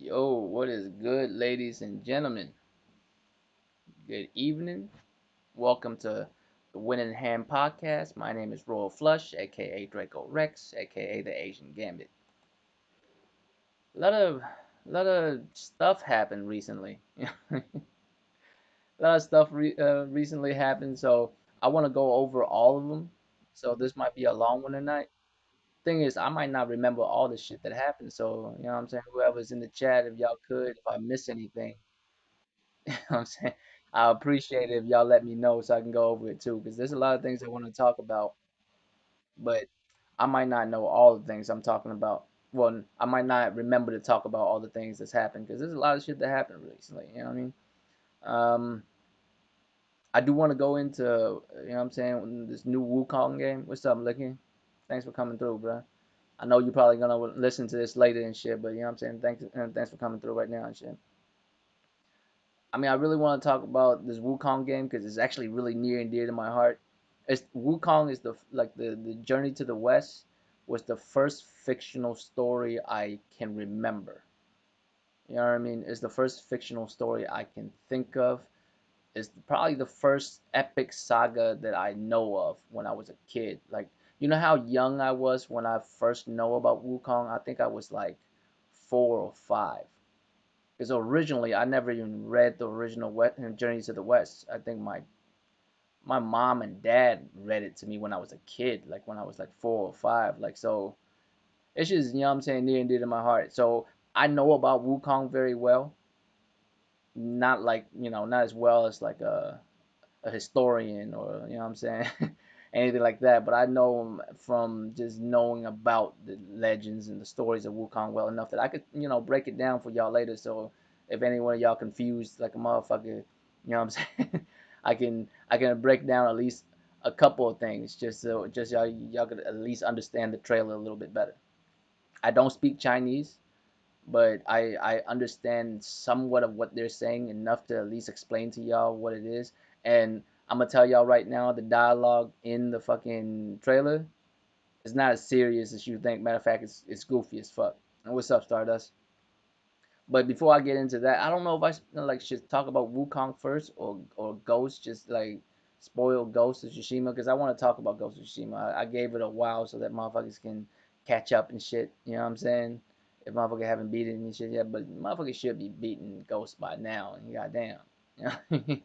Yo, what is good, ladies and gentlemen? Good evening. Welcome to the Win in Hand podcast. My name is Royal Flush, aka Draco Rex, aka the Asian Gambit. A lot of stuff happened recently. A lot of stuff recently happened, so I want to go over all of them. So this might be a long one tonight. Thing is, I might not remember all the shit that happened. So you know what I'm saying. Whoever's in the chat, if y'all could, if I miss anything, you know what I'm saying? I appreciate it if y'all let me know so I can go over it too, because there's a lot of things I want to talk about, but I might not know all the things I'm talking about. Well, I might not remember to talk about all the things that's happened because there's a lot of shit that happened recently. You know what I mean? Um, I do want to go into, you know what I'm saying, this new WuKong game. What's up, Licky? Thanks for coming through, bro. I know you're probably gonna listen to this later and shit, but you know what I'm saying. Thanks for coming through right now and shit. I mean, I really want to talk about this Wukong game because it's actually really near and dear to my heart. It's Wukong is the Journey to the West was the first fictional story I can remember. You know what I mean? It's the first fictional story I can think of. It's probably the first epic saga that I know of when I was a kid. Like, you know how young I was when I first know about Wukong? I think I was like 4 or 5. Because originally I never even read the original Journey to the West. I think my mom and dad read it to me when I was a kid, like when I was like 4 or 5. Like so, it's just you know what I'm saying near and dear to my heart. So I know about Wukong very well, not like not as well as like a historian or you know what I'm saying anything like that. But I know him from just knowing about the legends and the stories of Wukong well enough that I could break it down for y'all later. So if any one of y'all confused like a motherfucker, you know what I'm saying, I can break down at least a couple of things just so just y'all could at least understand the trailer a little bit better. I don't speak Chinese, but I understand somewhat of what they're saying enough to at least explain to y'all what it is. And I'm gonna tell y'all right now, the dialogue in the fucking trailer is not as serious as you think. Matter of fact, it's goofy as fuck. And what's up, Stardust? But before I get into that, I don't know if I like should talk about Wukong first or Ghost, just like spoil Ghost of Tsushima because I want to talk about Ghost of Tsushima. I gave it a while so that motherfuckers can catch up and shit. You know what I'm saying? If motherfuckers haven't beaten any shit yet, but motherfuckers should be beating Ghost by now. And goddamn, you know?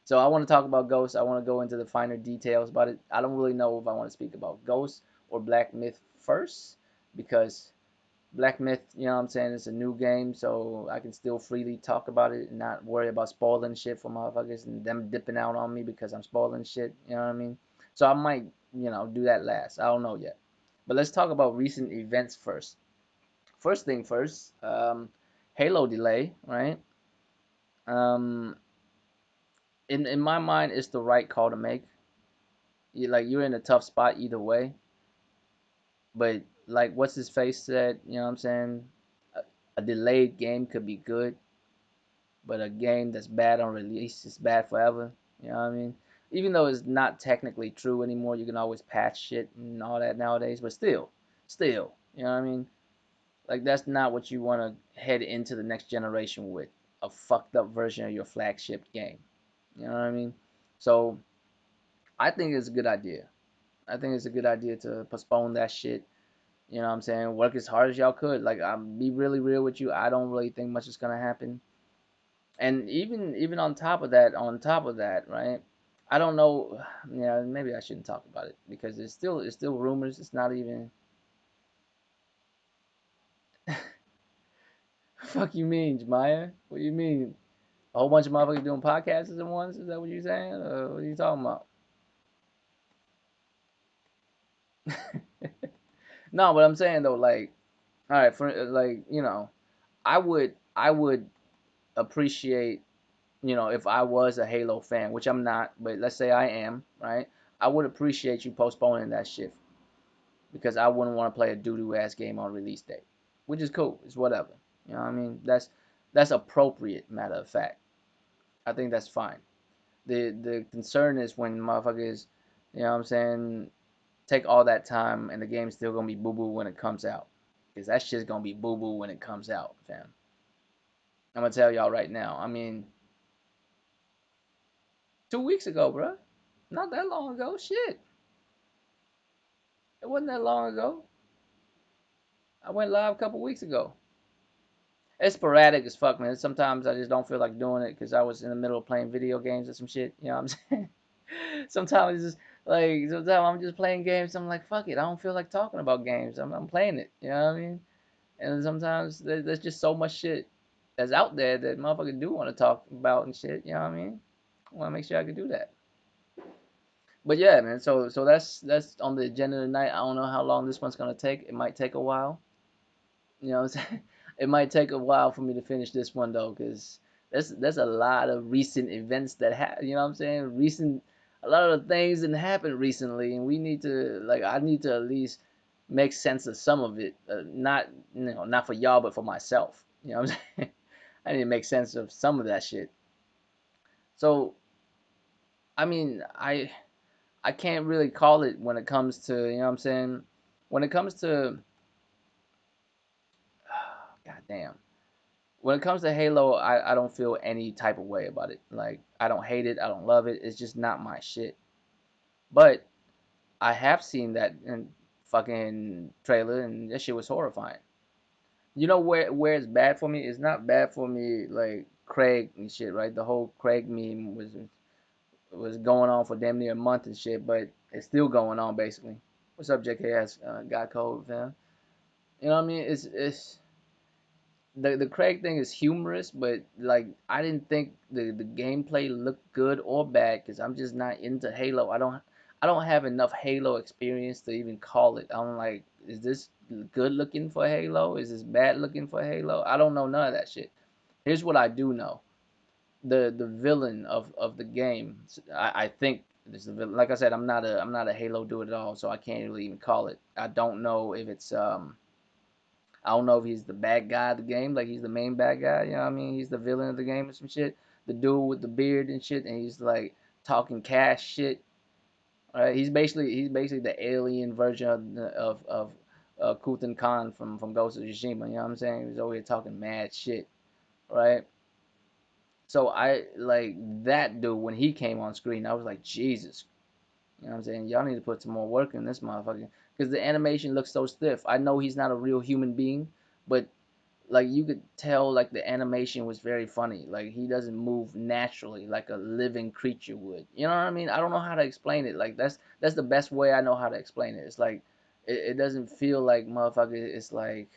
So I want to talk about Ghost. I want to go into the finer details about it. I don't really know if I want to speak about Ghost or Black Myth first because Black Myth, you know what I'm saying, it's a new game, so I can still freely talk about it and not worry about spoiling shit for motherfuckers and them dipping out on me because I'm spoiling shit, you know what I mean? So I might, do that last. I don't know yet. But let's talk about recent events first. First thing first, Halo delay, right? Um, in my mind, it's the right call to make. You're in a tough spot either way, but like what's his face said, you know what I'm saying? A, a delayed game could be good, but a game that's bad on release is bad forever. You know what I mean? Even though it's not technically true anymore, you can always patch shit and all that nowadays. But still, you know what I mean? Like that's not what you want to head into the next generation with, a fucked up version of your flagship game. You know what I mean? So I think it's a good idea. I think it's a good idea to postpone that shit. You know what I'm saying? Work as hard as y'all could. Like I'm be really real with you. I don't really think much is gonna happen. And even on top of that, right? I don't know. Yeah, maybe I shouldn't talk about it because it's still rumors. It's not even. Fuck you mean, Jemiah? What do you mean? A whole bunch of motherfuckers doing podcasts at once? Is that what you're saying? What are you talking about? No, but I'm saying though, like, all right, for like, I would appreciate, if I was a Halo fan, which I'm not, but let's say I am, right? I would appreciate you postponing that shit because I wouldn't want to play a doo-doo ass game on release date, which is cool. It's whatever. You know what I mean? That's appropriate. Matter of fact, I think that's fine. The concern is when motherfuckers, you know what I'm saying, take all that time and the game's still gonna be boo boo when it comes out, because that shit's gonna be boo boo when it comes out, fam. I'm gonna tell y'all right now. I mean, 2 weeks ago, bro. Not that long ago. Shit, it wasn't that long ago. I went live a couple weeks ago. It's sporadic as fuck, man. Sometimes I just don't feel like doing it because I was in the middle of playing video games or some shit. You know what I'm saying? Sometimes it's just like sometimes I'm just playing games. I'm like, fuck it. I don't feel like talking about games. I'm playing it. You know what I mean? And sometimes there's just so much shit that's out there that motherfuckers do want to talk about and shit. You know what I mean? I want to make sure I can do that. But yeah, man. So that's on the agenda tonight. I don't know how long this one's gonna take. It might take a while. You know what I'm saying? It might take a while for me to finish this one though, because there's a lot of recent events that you know what I'm saying? A lot of things that happened recently, and we need to like I need to at least make sense of some of it. Not not for y'all, but for myself. You know what I'm saying? I need to make sense of some of that shit. So I mean, I can't really call it when it comes to you know what I'm saying. When it comes to God damn. When it comes to Halo, I don't feel any type of way about it. Like I don't hate it, I don't love it. It's just not my shit. But I have seen that in fucking trailer, and that shit was horrifying. You know where it's bad for me? It's not bad for me like Craig and shit, right? The whole Craig meme was going on for damn near a month and shit, but it's still going on basically. What's up, JKS? God Code, fam. You know what I mean? It's the Craig thing is humorous, but like I didn't think the gameplay looked good or bad because I'm just not into Halo. I don't have enough Halo experience to even call it. I'm like, is this good looking for Halo? Is this bad looking for Halo? I don't know none of that shit. Here's what I do know: the villain of the game. I think this is the villain. Like I said, I'm not a Halo dude at all, so I can't really even call it. I don't know if it's I don't know if he's the bad guy of the game, like he's the main bad guy, you know what I mean? He's the villain of the game or some shit. The dude with the beard and shit, and he's like talking cash shit. Right? He's basically the alien version of Kutan Khan from Ghost of Tsushima. You know what I'm saying? He's over here talking mad shit, right? So I like that dude when he came on screen. I was like, Jesus, you know what I'm saying? Y'all need to put some more work in this motherfucker because the animation looks so stiff. I know he's not a real human being, but like you could tell like the animation was very funny. Like he doesn't move naturally like a living creature would. You know what I mean? I don't know how to explain it. Like that's the best way I know how to explain it. It's like it doesn't feel like motherfucker it's like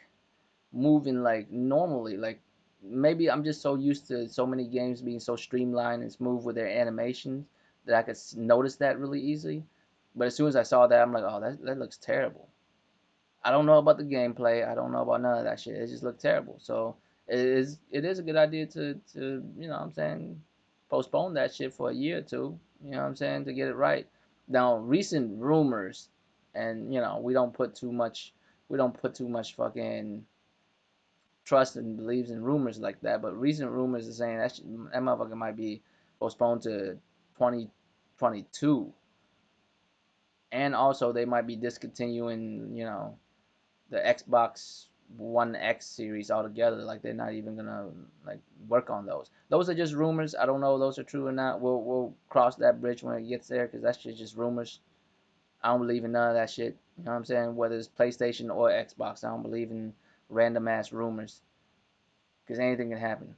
moving like normally. Like maybe I'm just so used to so many games being so streamlined and smooth with their animations that I could notice that really easily. But as soon as I saw that, I'm like, oh, that looks terrible. I don't know about the gameplay. I don't know about none of that shit. It just looked terrible. So it is a good idea to you know what I'm saying postpone that shit for a year or two. You know what I'm saying to get it right. Now recent rumors, and you know we don't put too much fucking trust and believes in rumors like that. But recent rumors are saying that motherfucker might be postponed to 2022, and also they might be discontinuing you know the Xbox One X series altogether. Like they're not even gonna like work on those. Those are just rumors. I don't know if those are true or not. We'll cross that bridge when it gets there because that's just rumors. I don't believe in none of that shit. You know what I'm saying? Whether it's PlayStation or Xbox, I don't believe in random ass rumors because anything can happen.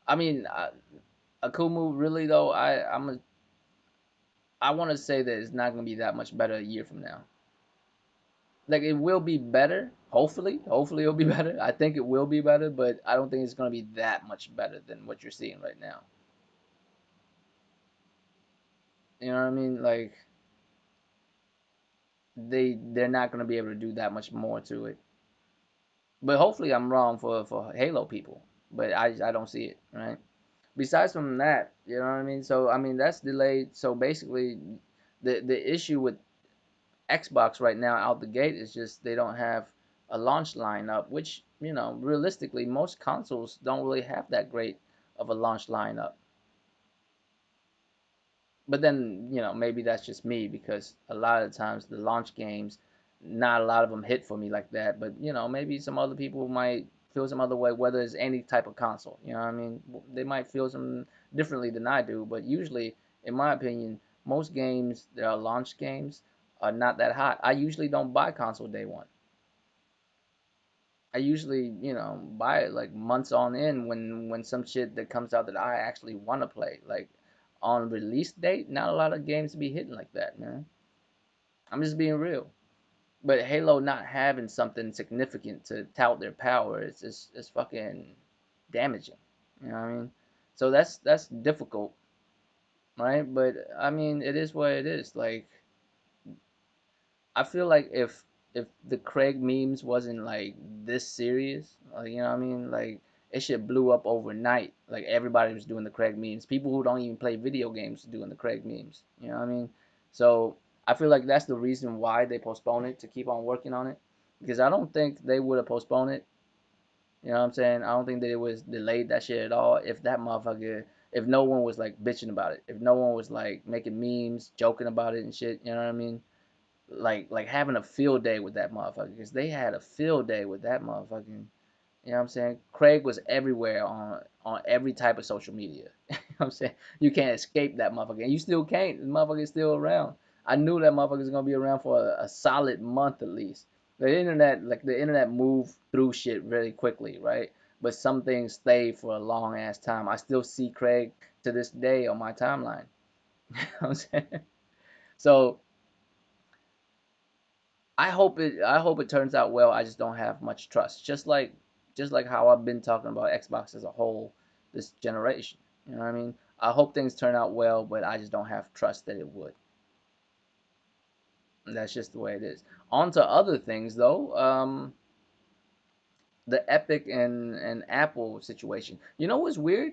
I mean, a cool move, really though. I want to say that it's not gonna be that much better a year from now. Like it will be better. Hopefully it'll be better. I think it will be better, but I don't think it's gonna be that much better than what you're seeing right now. You know what I mean? Like they're not gonna be able to do that much more to it. But hopefully I'm wrong for Halo people. But I don't see it, right? Besides from that, you know what I mean? So I mean that's delayed. So basically the issue with Xbox right now out the gate is just they don't have a launch lineup, which, you know, realistically, most consoles don't really have that great of a launch lineup. But then, you know, maybe that's just me because a lot of times the launch games not a lot of them hit for me like that. But maybe some other people might feel some other way, whether it's any type of console. You know what I mean? They might feel some differently than I do. But usually, in my opinion, most games that are launch games are not that hot. I usually don't buy console day one. I usually, buy it like months on in when some shit that comes out that I actually want to play. Like on release date, not a lot of games be hitting like that, man. I'm just being real. But Halo not having something significant to tout their power is just is fucking damaging. You know what I mean? So that's difficult, right? But I mean, it is what it is. Like I feel like if the Craig memes wasn't like this serious, you know what I mean? Like it shit blew up overnight. Like everybody was doing the Craig memes. People who don't even play video games doing the Craig memes. You know what I mean? So I feel like that's the reason why they postponed it to keep on working on it. Because I don't think they would have postponed it. You know what I'm saying? I don't think that it was delayed that shit at all. If that motherfucker, if no one was like bitching about it, if no one was like making memes, joking about it and shit, you know what I mean? Like having a field day with that motherfucker because they had a field day with that motherfucking. You know what I'm saying? Craig was everywhere on every type of social media. You know what I'm saying? You can't escape that motherfucker, and you still can't. The motherfucker's still around. I knew that motherfucker's gonna be around for a solid month at least. The internet moved through shit really quickly, right? But some things stay for a long ass time. I still see Craig to this day on my timeline. You know what I'm saying? So I hope it turns out well. I just don't have much trust. Just like how I've been talking about Xbox as a whole this generation. You know what I mean? I hope things turn out well, but I just don't have trust that it would. And that's just the way it is. On to other things though. The Epic and Apple situation. You know what's weird?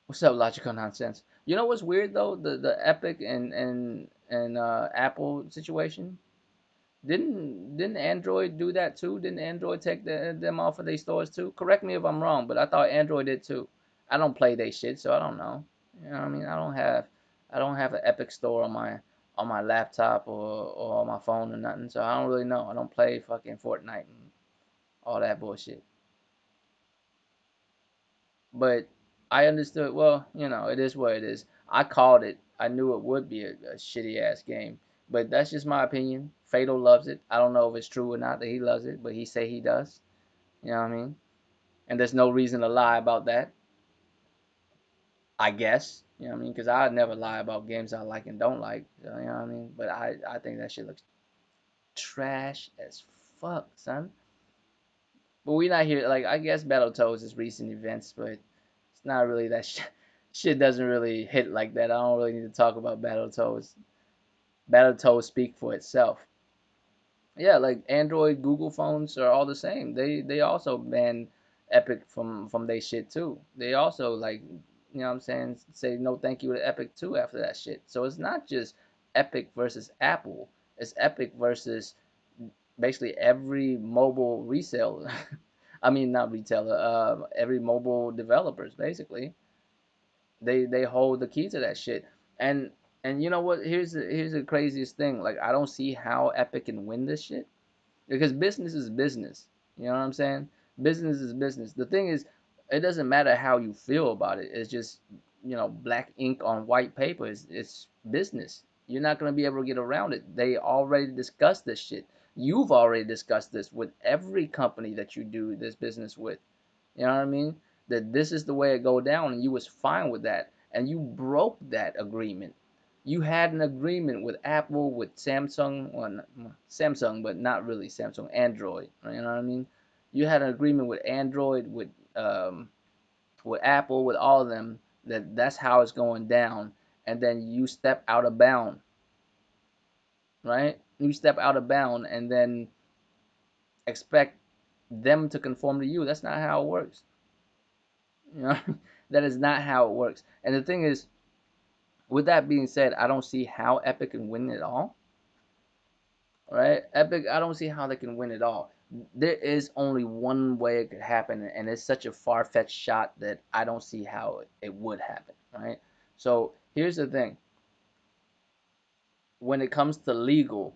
What's up, logical nonsense? You know what's weird though? The Epic and Apple situation. Didn't Android do that too? Didn't Android take them off of their stores too? Correct me if I'm wrong, but I thought Android did too. I don't play they shit, so I don't know. You know what I mean? I don't have an Epic store on my laptop or on my phone or nothing, so I don't really know. I don't play fucking Fortnite and all that bullshit. But I understood. Well, it is what it is. I called it. I knew it would be a shitty ass game. But that's just my opinion. Fatal loves it. I don't know if it's true or not that he loves it, but he say he does. You know what I mean? And there's no reason to lie about that. I guess. You know what I mean? Because I never lie about games I like and don't like. You know what I mean? But I think that shit looks trash as fuck, son. But we not here. Like I guess Battletoads is recent events, but it's not really that shit doesn't really hit like that. I don't really need to talk about Battletoads. Battletoads speak for itself. Yeah, like Android, Google phones are all the same. They also ban Epic from they shit too. They also like what I'm saying, say no thank you to Epic too after that shit. So it's not just Epic versus Apple. It's Epic versus basically every mobile reseller. I mean not retailer, every mobile developers basically. They hold the key to that shit. And and you know what? Here's the craziest thing. Like I don't see how Epic can win this shit because business is business. You know what I'm saying? Business is business. The thing is, it doesn't matter how you feel about it. It's just black ink on white paper. It's business. You're not gonna be able to get around it. They already discussed this shit. You've already discussed this with every company that you do this business with. You know what I mean? That this is the way it go down, and you was fine with that, and you broke that agreement. You had an agreement with Apple, with Samsung, well, Samsung, but not really Samsung, Android. You know what I mean? You had an agreement with Android, with Apple, with all of them. That's how it's going down, and then you step out of bound, right? You step out of bound, and then expect them to conform to you. That's not how it works. You know, that is not how it works. And the thing is, with that being said, I don't see how Epic can win it all. Right? Epic, I don't see how they can win it all. There is only one way it could happen, and it's such a far fetched shot that I don't see how it would happen. Right? So here's the thing: when it comes to legal,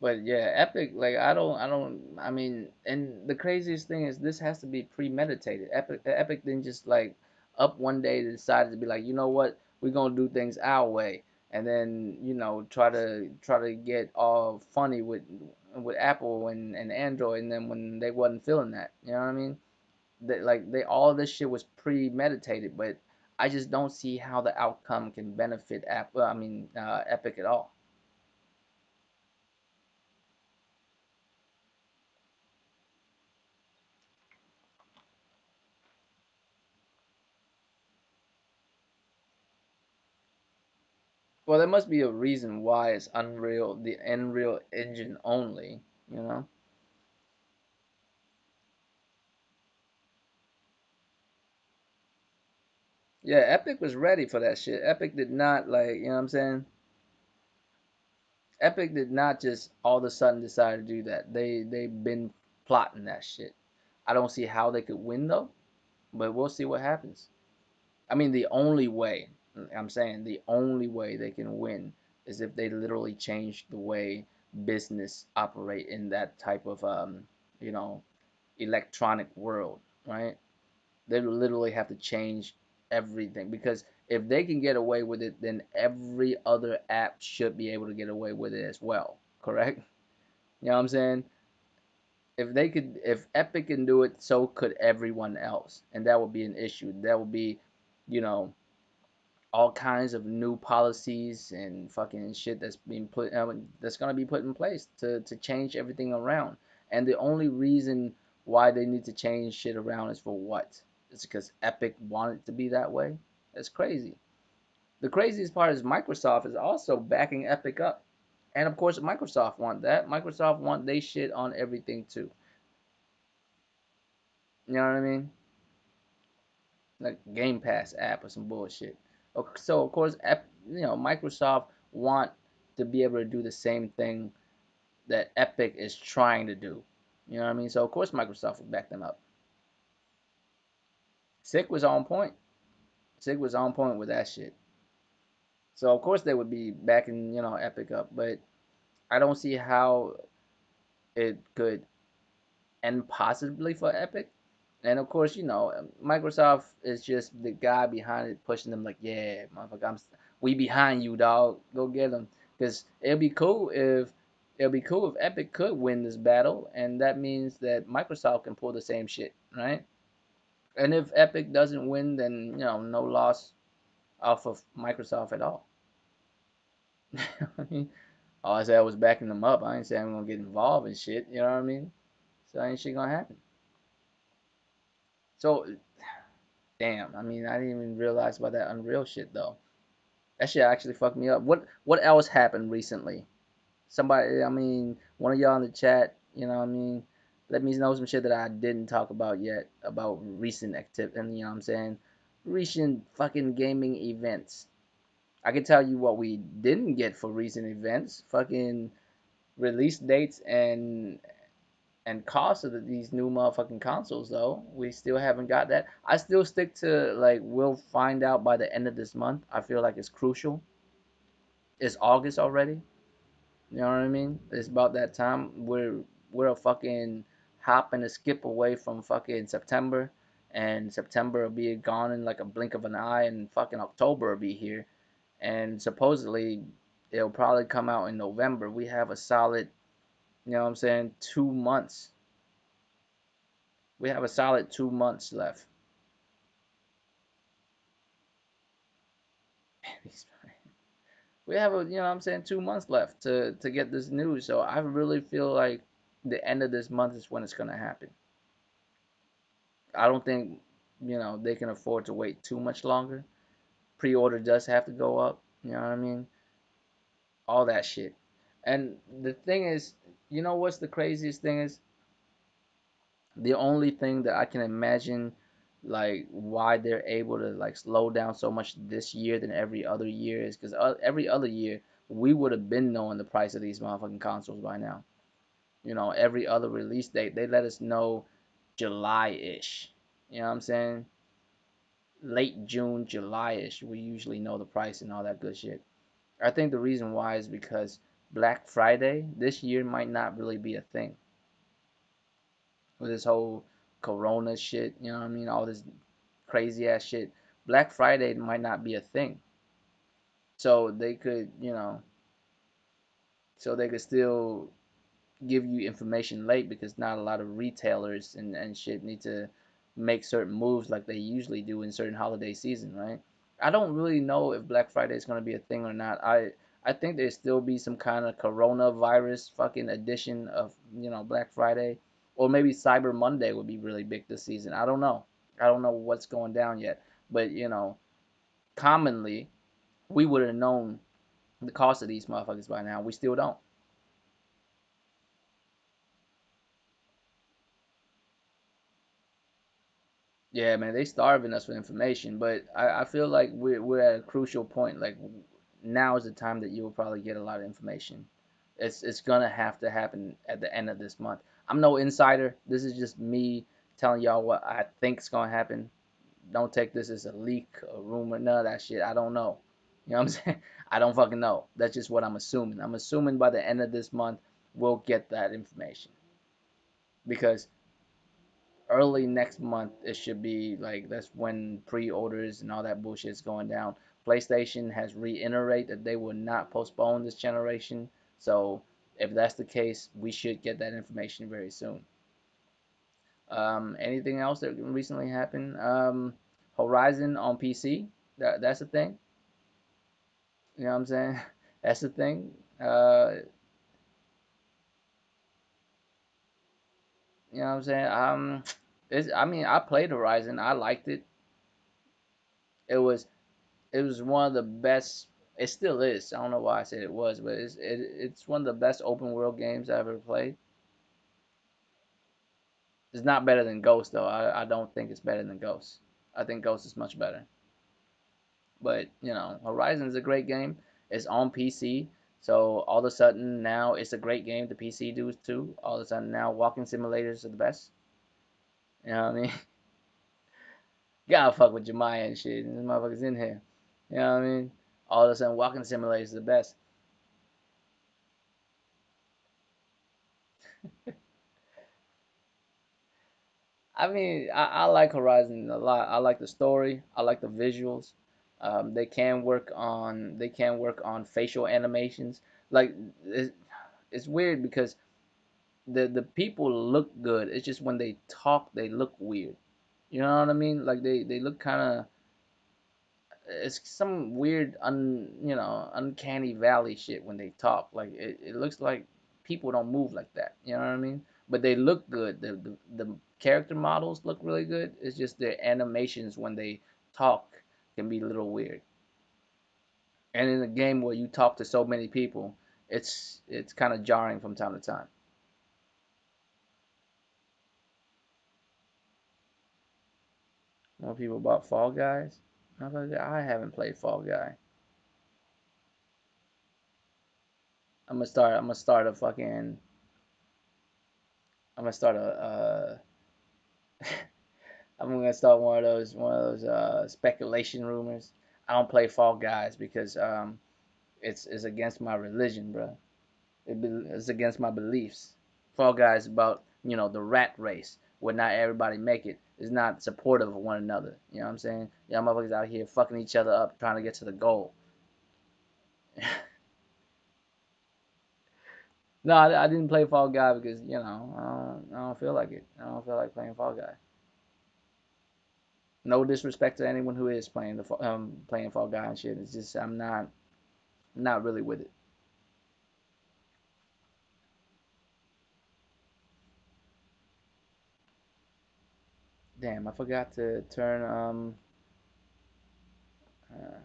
But yeah, Epic, like I mean, and the craziest thing is this has to be premeditated. Epic didn't just like up one day decided to be like, you know what, we're gonna do things our way, and then try to get all funny with Apple and Android, and then when they wasn't feeling that, you know what I mean? They all this shit was premeditated, but I just don't see how the outcome can benefit Apple. I mean, Epic at all. Well, there must be a reason why it's Unreal, the Unreal Engine only, you know? Yeah, Epic was ready for that shit. Epic did not like, you know what I'm saying? Epic did not just all of a sudden decide to do that. They've been plotting that shit. I don't see how they could win though, but we'll see what happens. I mean, the only way, I'm saying the only way they can win is if they literally change the way business operate in that type of you know, electronic world, right? They literally have to change everything because if they can get away with it, then every other app should be able to get away with it as well, correct? You know what I'm saying? If Epic can do it, so could everyone else, and that would be an issue. That would be, you know, all kinds of new policies and fucking shit that's gonna be put in place to change everything around. And the only reason why they need to change shit around is for what? It's because Epic wanted to be that way. That's crazy. The craziest part is Microsoft is also backing Epic up. And of course Microsoft want that. Microsoft want they shit on everything too. You know what I mean? Like Game Pass app or some bullshit. So of course, Microsoft want to be able to do the same thing that Epic is trying to do. You know what I mean? So of course Microsoft will back them up. Sick was on point. Sick was on point with that shit. So of course they would be backing Epic up, but I don't see how it could end positively for Epic. And of course, Microsoft is just the guy behind it, pushing them like, yeah, motherfucker, we behind you, dog. Go get them. Because it'll be cool if Epic could win this battle, and that means that Microsoft can pull the same shit, right? And if Epic doesn't win, then no loss off of Microsoft at all. I mean, all I said was backing them up. I ain't saying I'm gonna get involved in shit. You know what I mean? So ain't shit gonna happen. So damn, I mean, I didn't even realize about that Unreal shit though. That shit actually fucked me up. What else happened recently? Somebody, I mean, one of y'all in the chat, you know what I mean, let me know some shit that I didn't talk about yet about recent activity, and you know what I'm saying? Recent fucking gaming events. I can tell you what we didn't get for recent events. Fucking release dates and cost of these new motherfucking consoles though. We still haven't got that. I still stick to like we'll find out by the end of this month. I feel like it's crucial. It's August already. You know what I mean? It's about that time. We're a fucking hop and a skip away from fucking September, and September will be gone in like a blink of an eye, and fucking October will be here. And supposedly it'll probably come out in November. We have a solid, you know what I'm saying, 2 months. We have a solid 2 months left. We have what I'm saying, 2 months left to get this news. So I really feel like the end of this month is when it's gonna happen. I don't think they can afford to wait too much longer. Pre-order does have to go up. You know what I mean? All that shit. And the thing is, what's the craziest thing is the only thing that I can imagine like why they're able to like slow down so much this year than every other year is because every other year we would have been knowing the price of these motherfucking consoles by now. Every other release date they let us know July-ish. You know what I'm saying? Late June, July-ish. We usually know the price and all that good shit. I think the reason why is because Black Friday this year might not really be a thing with this whole Corona shit. You know what I mean? All this crazy ass shit. Black Friday might not be a thing, so they could, so they could still give you information late because not a lot of retailers and shit need to make certain moves like they usually do in certain holiday season, right? I don't really know if Black Friday is going to be a thing or not. I think there still be some kind of coronavirus fucking edition of, Black Friday, or maybe Cyber Monday would be really big this season. I don't know. I don't know what's going down yet, but commonly we would have known the cost of these motherfuckers by now. We still don't. Yeah, man, they starving us for information, but I feel like we're at a crucial point. Like now is the time that you will probably get a lot of information. It's gonna have to happen at the end of this month. I'm no insider. This is just me telling y'all what I think's gonna happen. Don't take this as a leak, a rumor, none of that shit. I don't know. You know what I'm saying? I don't fucking know. That's just what I'm assuming. I'm assuming by the end of this month we'll get that information because early next month it should be like that's when pre-orders and all that bullshit is going down. PlayStation has reiterated that they will not postpone this generation, so if that's the case we should get that information very soon. Anything else that recently happened? Horizon on PC, that's a thing. You know what I'm saying? That's the thing. You know what I'm saying? I mean, I played Horizon. I liked it. It was it was one of the best. It still is. I don't know why I said it was, but it's one of the best open world games I've ever played. It's not better than Ghost though. I don't think it's better than Ghost. I think Ghost is much better. But Horizon is a great game. It's on PC, so all of a sudden now it's a great game to PC dudes too. All of a sudden now walking simulators are the best. You know what I mean? Gotta fuck with Jemiah and shit. And this motherfucker's in here. You know what I mean? All of a sudden walking simulators is the best. I mean, I like Horizon a lot. I like the story. I like the visuals. They can work on facial animations. Like it's, it's weird because the people look good. It's just when they talk, they look weird. You know what I mean? Like they look kind of, it's some weird uncanny valley shit when they talk. Like it looks like people don't move like that. You know what I mean? But they look good. The character models look really good. It's just their animations when they talk can be a little weird. And in a game where you talk to so many people, it's kind of jarring from time to time. More people bought Fall Guys. I haven't played Fall Guy. I'm gonna start a fucking. I'm gonna start a. I'm gonna start one of those speculation rumors. I don't play Fall Guys because it's against my religion, bro. It's against my beliefs. Fall Guys is about the rat race where not everybody make it. It's not supportive of one another. You know what I'm saying? Y'all motherfuckers out here fucking each other up trying to get to the goal. No, I didn't play Fall Guy because I don't feel like it. I don't feel like playing Fall Guy. No disrespect to anyone who is playing Fall Guy and shit. It's just I'm not really with it. Damn, I forgot to turn uh,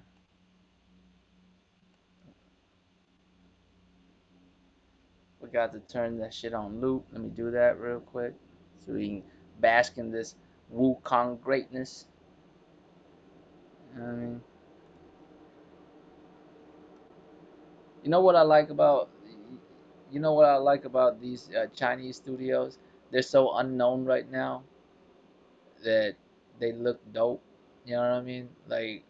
forgot to turn that shit on loop. Let me do that real quick so we can bask in this WuKong greatness. You know what I mean? You know what I like about you know what I like about these Chinese studios? They're so unknown right now that they look dope. You know what I mean? Like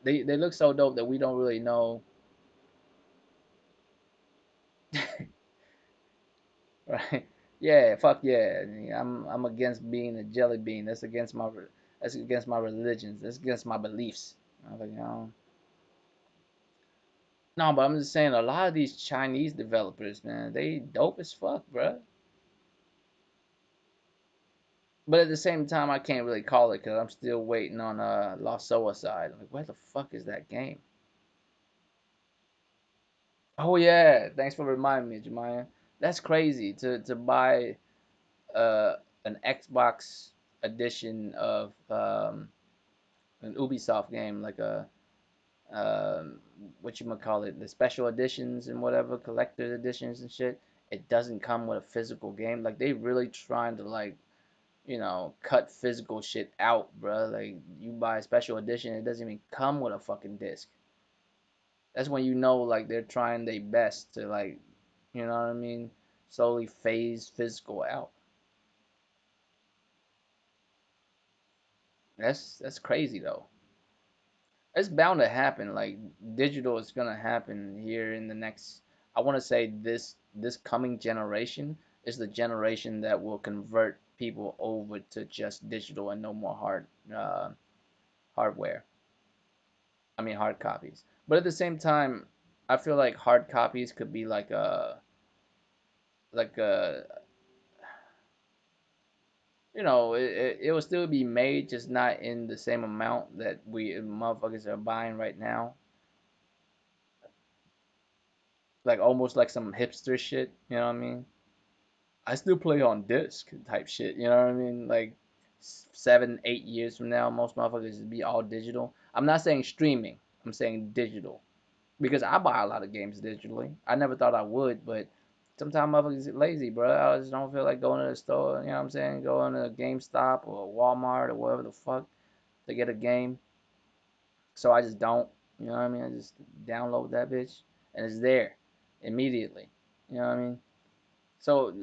they look so dope that we don't really know. Right? Yeah, fuck yeah. I'm against being a jelly bean. That's against my religions. That's against my beliefs. I was like, no, but I'm just saying a lot of these Chinese developers, man, they dope as fuck, bruh. But at the same time, I can't really call it because I'm still waiting on Lost Suicide. Like, where the fuck is that game? Oh yeah, thanks for reminding me, Jemiah. That's crazy to buy uh an Xbox edition of an Ubisoft game, like a um what you might call it, the special editions and whatever, collector's editions and shit. It doesn't come with a physical game. Like they really trying to like cut physical shit out, bruh. Like you buy a special edition, it doesn't even come with a fucking disc. That's when you know like they're trying their best to like, you know what I mean, slowly phase physical out. That's crazy though. It's bound to happen. Like digital is gonna happen here in the next. I want to say this coming generation is the generation that will convert people over to just digital and no more hardware. I mean hard copies. But at the same time, I feel like hard copies could be like a it will still be made, just not in the same amount that we motherfuckers are buying right now. Like almost like some hipster shit, you know what I mean? I still play on disc type shit, you know what I mean? Like 7, 8 years from now, most motherfuckers will be all digital. I'm not saying streaming, I'm saying digital. Because I buy a lot of games digitally. I never thought I would, but sometimes motherfuckers get lazy, bro. I just don't feel like going to the store, you know what I'm saying? Going to GameStop or Walmart or whatever the fuck to get a game. So I just don't, you know what I mean? I just download that bitch and it's there immediately. You know what I mean? So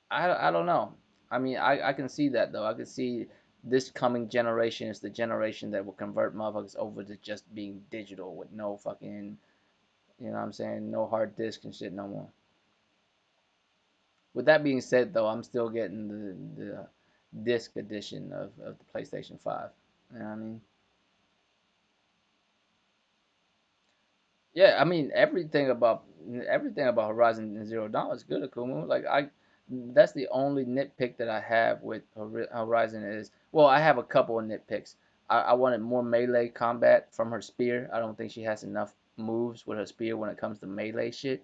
I don't know. I mean, I can see that though. I can see this coming generation is the generation that will convert motherfuckers over to just being digital with no fucking, you know what I'm saying, no hard disk and shit no more. With that being said though, I'm still getting the disc edition of the PlayStation 5. You know what I mean? Yeah, I mean everything about Horizon Zero Dawn is good, Akumu. Like that's the only nitpick that I have with Horizon is, well, I have a couple of nitpicks. I wanted more melee combat from her spear. I don't think she has enough moves with her spear when it comes to melee shit.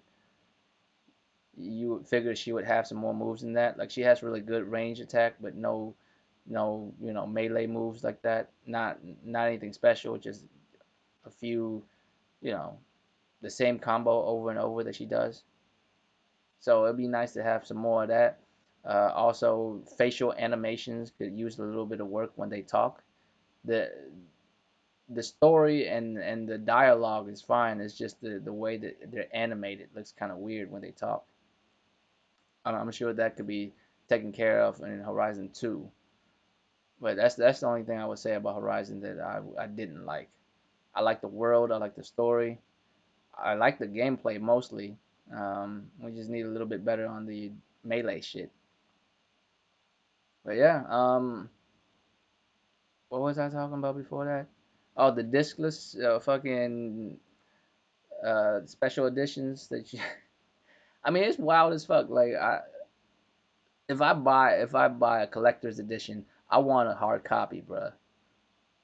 You would figure she would have some more moves than that. Like she has really good range attack, but no, melee moves like that. Not anything special, just a few, you know, the same combo over and over that she does. So it'd be nice to have some more of that. Also, facial animations could use a little bit of work when they talk. The the story and the dialogue is fine. It's just the way that they're animated looks kind of weird when they talk. I'm sure that could be taken care of in Horizon 2. But that's the only thing I would say about Horizon that I didn't like. I like the world. I like the story. I like the gameplay mostly. We just need a little bit better on the melee shit. But yeah, what was I talking about before that? Oh, the discless fucking special editions that you. I mean, it's wild as fuck. Like if I buy a collector's edition, I want a hard copy, bruh,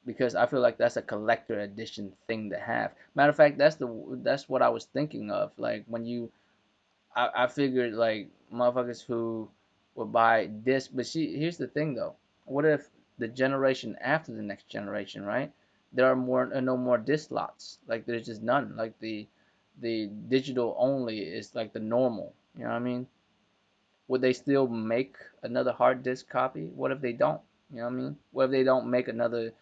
because I feel like that's a collector edition thing to have. Matter of fact, that's what I was thinking of. Like when you I figured like motherfuckers who would buy disc, but here's the thing though. What if the generation after the next generation, right? There are no more disc slots. Like there's just none. Like the digital only is like the normal. You know what I mean? Would they still make another hard disk copy? What if they don't? You know what I mean? What if they don't make another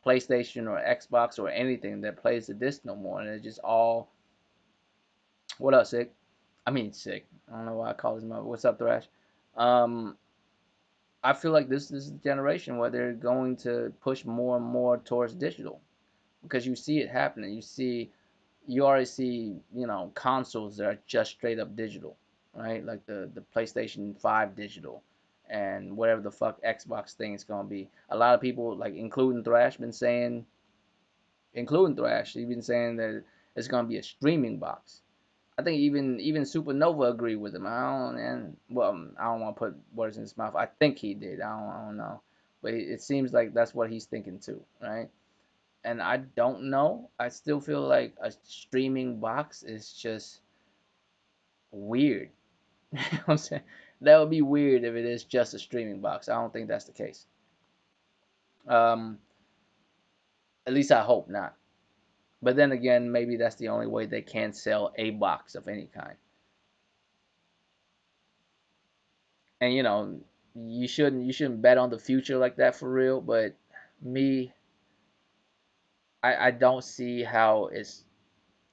PlayStation or Xbox or anything that plays the disc no more, and it's just all what up, sick? I mean, sick. I don't know why I call his mother. What's up, Thrash? Um, I feel like this is the generation where they're going to push more and more towards digital because you see it happening. You see, you already see, consoles that are just straight up digital, right? Like the PlayStation 5 digital and whatever the fuck Xbox thing is gonna be. A lot of people, like including Thrash, he's been saying that it's gonna be a streaming box. I think even Supernova agreed with him. I don't want to put words in his mouth. I think he did. I don't know, but it seems like that's what he's thinking too, right? And I don't know. I still feel like a streaming box is just weird. You know what I'm saying? That would be weird if it is just a streaming box. I don't think that's the case. Um, at least I hope not. But then again, maybe that's the only way they can sell a box of any kind. And you shouldn't bet on the future like that for real. But me, I don't see how it's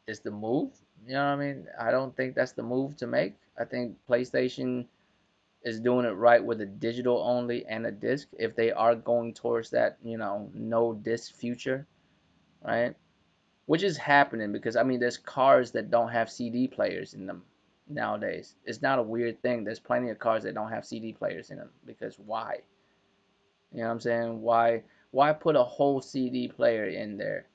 the move. You know what I mean? I don't think that's the move to make. I think PlayStation is doing it right with a digital only and a disc. If they are going towards that, no disc future, right? Which is happening because I mean, there's cars that don't have CD players in them nowadays. It's not a weird thing. There's plenty of cars that don't have CD players in them because why? You know what I'm saying? Why put a whole CD player in there?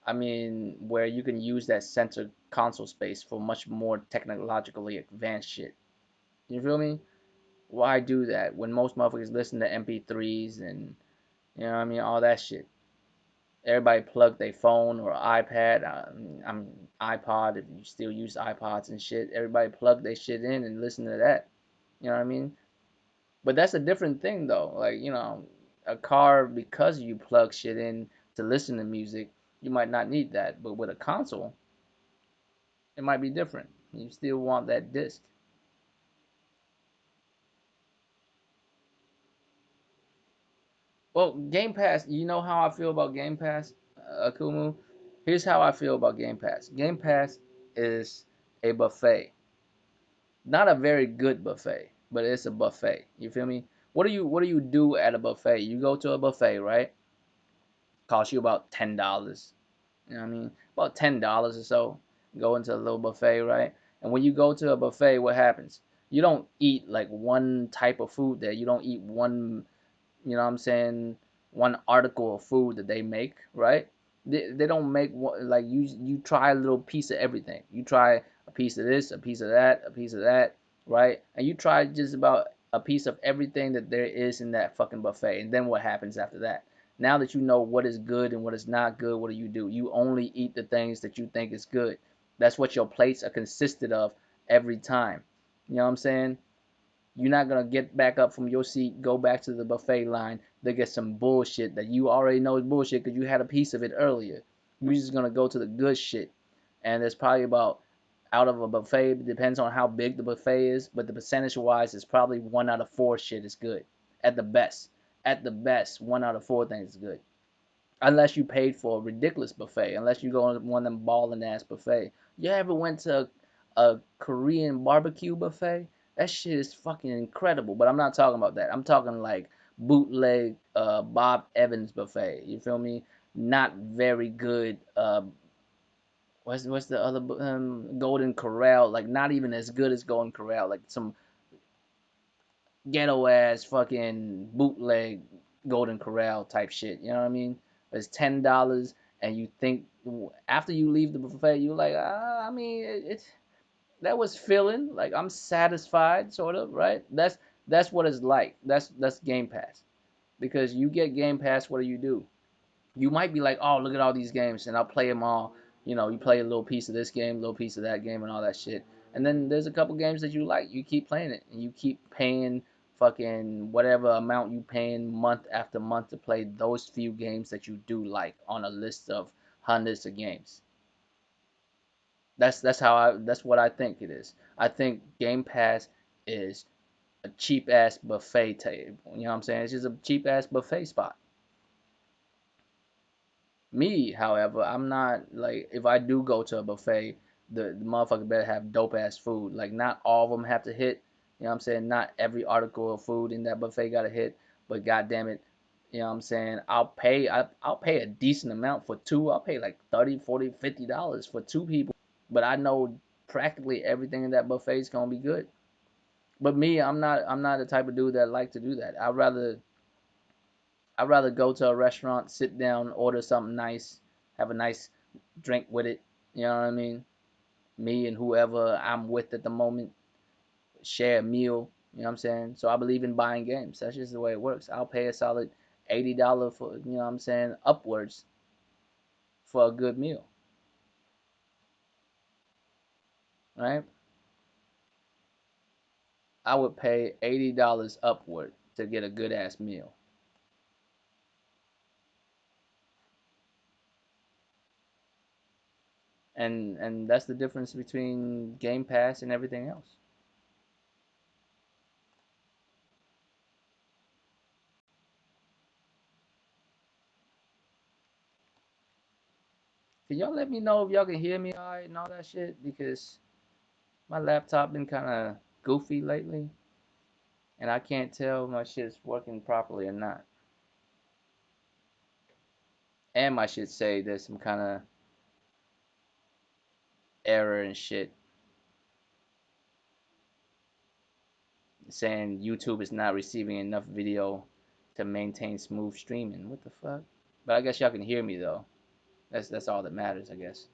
I mean, where you can use that center console space for much more technologically advanced shit. You feel me? Why do that when most motherfuckers listen to MP3s and what I mean, all that shit. Everybody plug their phone or iPad. I'm iPod if you still use iPods and shit. Everybody plug their shit in and listen to that. You know what I mean? But that's a different thing though. Like, a car, because you plug shit in to listen to music, you might not need that. But with a console, it might be different. You still want that disc. Well, Game Pass, you know how I feel about Game Pass, Akumu? Here's how I feel about Game Pass. Game Pass is a buffet. Not a very good buffet, but it's a buffet. You feel me? What do you do at a buffet? You go to a buffet, right? Cost you about $10. You know what I mean? About $10 or so. Go into a little buffet, right? And when you go to a buffet, what happens? You don't eat like one type of food there. You don't eat one, you know what I'm saying, one article of food that they make, right? They don't make one, like you try a little piece of everything. You try a piece of this, a piece of that, a piece of that, right? And you try just about a piece of everything that there is in that fucking buffet. And then what happens after that? Now that you know what is good and what is not good, what do? You only eat the things that you think is good. That's what your plates are consisted of every time. You know what I'm saying? You're not gonna get back up from your seat, go back to the buffet line to get some bullshit that you already know is bullshit because you had a piece of it earlier. You're just gonna go to the good shit, and there's probably about, out of a buffet, it depends on how big the buffet is, but the percentage wise, it's probably 1 out of 4 shit is good, at the best. At the best, 1 out of 4 things is good. Unless you paid for a ridiculous buffet, unless you go on one of them balling ass buffet. You ever went to a Korean barbecue buffet? That shit is fucking incredible. But I'm not talking about that. I'm talking like bootleg Bob Evans buffet. You feel me? Not very good. What's the other Golden Corral? Like not even as good as Golden Corral. Like some ghetto ass fucking bootleg Golden Corral type shit. You know what I mean? It's $10, and you think after you leave the buffet, you're like, I mean, it's that was filling. Like I'm satisfied, sort of, right? That's what it's like. That's Game Pass, because you get Game Pass. What do? You might be like, oh, look at all these games, and I'll play them all. You play a little piece of this game, a little piece of that game, and all that shit. And then there's a couple games that you like. You keep playing it, and you keep paying fucking whatever amount you paying month after month to play those few games that you do like on a list of hundreds of games. That's what I think it is. I think Game Pass is a cheap ass buffet table. You know what I'm saying? It's just a cheap ass buffet spot. Me, however, I'm not like, if I do go to a buffet, the motherfucker better have dope ass food. Like not all of them have to hit. You know what I'm saying? Not every article of food in that buffet got to hit, but goddamn it, You know what I'm saying? I'll pay a decent amount for two. I'll pay like 30, 40, $50 for two people. But I know practically everything in that buffet is gonna be good. But me, I'm not the type of dude that like to do that. I'd rather go to a restaurant, sit down, order something nice, have a nice drink with it. You know what I mean? Me and whoever I'm with at the moment share a meal. You know what I'm saying? So I believe in buying games. That's just the way it works. I'll pay a solid $80 for, you know what I'm saying, upwards for a good meal, right? I would pay $80 upward to get a good ass meal. And that's the difference between Game Pass and everything else. Can y'all let me know if y'all can hear me all right and all that shit? Because my laptop been kind of goofy lately, and I can't tell if my shit's working properly or not. And my shit say there's some kind of error and shit saying YouTube is not receiving enough video to maintain smooth streaming. What the fuck? But I guess y'all can hear me though. That's all that matters, I guess.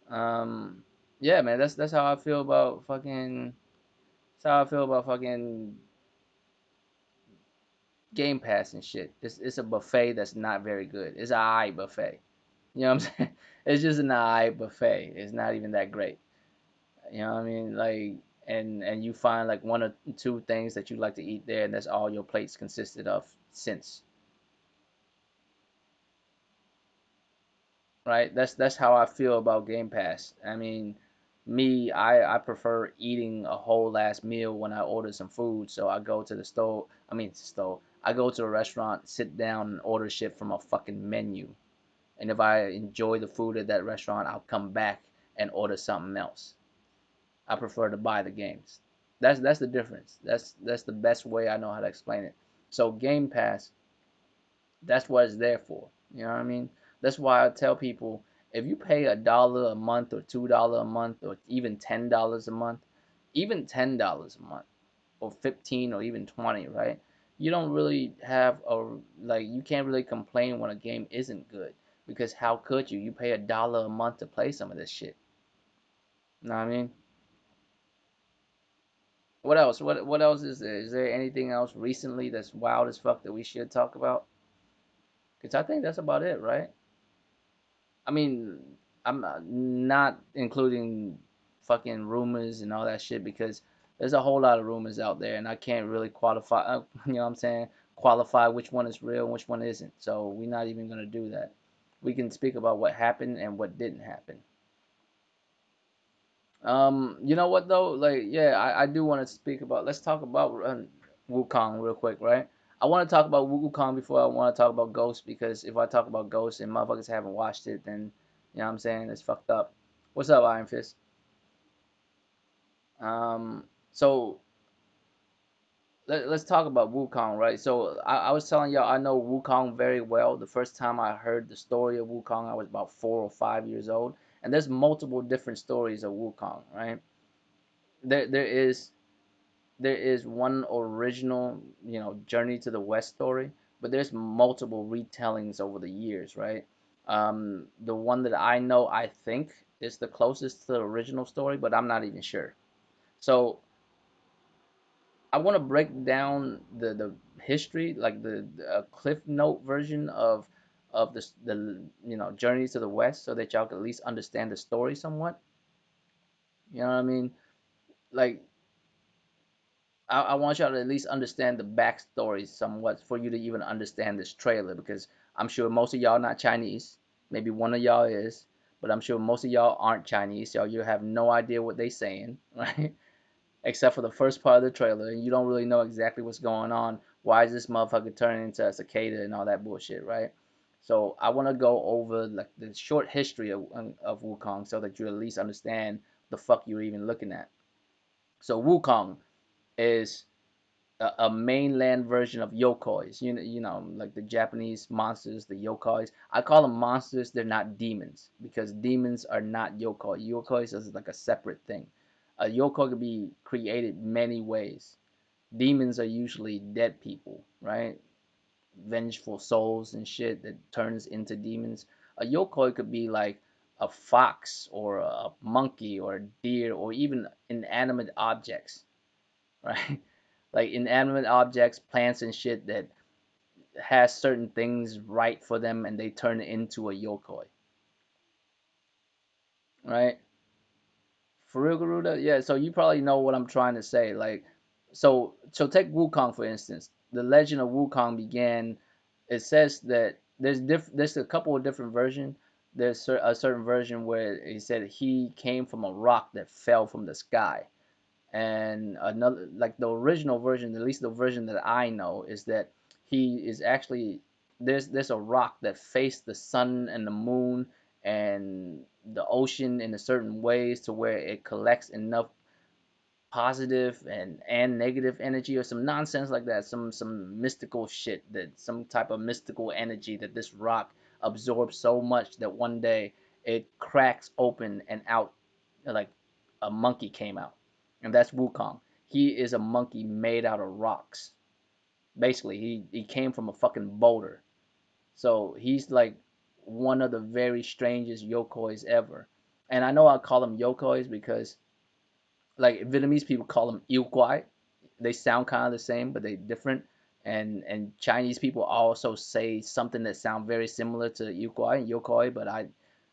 Um, yeah, man, that's how I feel about fucking. That's how I feel about fucking Game Pass and shit. It's a buffet that's not very good. It's a eye buffet. You know what I'm saying? It's just an eye buffet. It's not even that great. You know what I mean? Like, and you find like one or two things that you like to eat there, and that's all your plates consisted of since. Right? That's how I feel about Game Pass. I mean, me, I prefer eating a whole last meal when I order some food. So I go to the store. I mean, store. I go to a restaurant, sit down, and order shit from a fucking menu. And if I enjoy the food at that restaurant, I'll come back and order something else. I prefer to buy the games. That's the difference. That's the best way I know how to explain it. So Game Pass, that's what it's there for. You know what I mean? That's why I tell people if you pay $1 a month or $2 a month or even $10 a month, even $10 a month or 15 or even 20, right? You don't really have a like you can't really complain when a game isn't good because how could you? You pay $1 a month to play some of this shit. You know what I mean? What else? What else is there? Is there anything else recently that's wild as fuck that we should talk about? Because I think that's about it, right? I mean, I'm not including fucking rumors and all that shit because there's a whole lot of rumors out there, and I can't really qualify. You know what I'm saying? Qualify which one is real and which one isn't. So we're not even gonna do that. We can speak about what happened and what didn't happen. You know what though? Like, yeah, I do want to speak about. Let's talk about Wukong real quick, right? I want to talk about Wukong before I want to talk about Ghost because if I talk about Ghost and motherfuckers haven't watched it, then you know what I'm saying it's fucked up. What's up, Iron Fist? So let's talk about Wukong, right? So I was telling y'all I know Wukong very well. The first time I heard the story of Wukong, I was about 4 or 5 years old, and there's multiple different stories of Wukong, right? There is one original, Journey to the West story, but there's multiple retellings over the years, right? The one that I know, I think, is the closest to the original story, but I'm not even sure. So I want to break down the history, like the Cliff Note version of the Journey to the West, so that y'all can at least understand the story somewhat. You know what I mean? Like I want y'all to at least understand the backstory somewhat for you to even understand this trailer because I'm sure most of y'all not Chinese. Maybe one of y'all is, but I'm sure most of y'all aren't Chinese, so you have no idea what they saying, right? Except for the first part of the trailer, and you don't really know exactly what's going on. Why is this motherfucker turning into a cicada and all that bullshit, right? So I want to go over like the short history of Wukong so that you at least understand the fuck you're even looking at. So Wukong is a mainland version of yokois. Like the Japanese monsters, the yokois. I call them monsters. They're not demons because demons are not yokoi. Yokois is like a separate thing. A yokoi can be created many ways. Demons are usually dead people, right? Vengeful souls and shit that turns into demons. A yokoi could be like a fox or a monkey or a deer or even inanimate objects, right? Like inanimate objects, plants and shit that has certain things right for them and they turn into a yokoi, right? For real, Garuda? Yeah, so you probably know what I'm trying to say. Like, so take Wukong for instance. The legend of Wukong began. It says that there's a couple of different versions. There's a certain version where he said he came from a rock that fell from the sky, and another like the original version, at least the version that I know, is that he is actually there's a rock that faced the sun and the moon and the ocean in a certain ways to where it collects enough positive and negative energy or some nonsense like that, some mystical shit, that some type of mystical energy that this rock absorbs so much that one day it cracks open and out like a monkey came out, and that's Wukong. He is a monkey made out of rocks. Basically, he came from a fucking boulder. So he's like one of the very strangest yokois ever. And I know I call them yokois because like Vietnamese people call them yêu quái. They sound kind of the same, but they're different. And Chinese people also say something that sound very similar to yêu quái and yokoi, but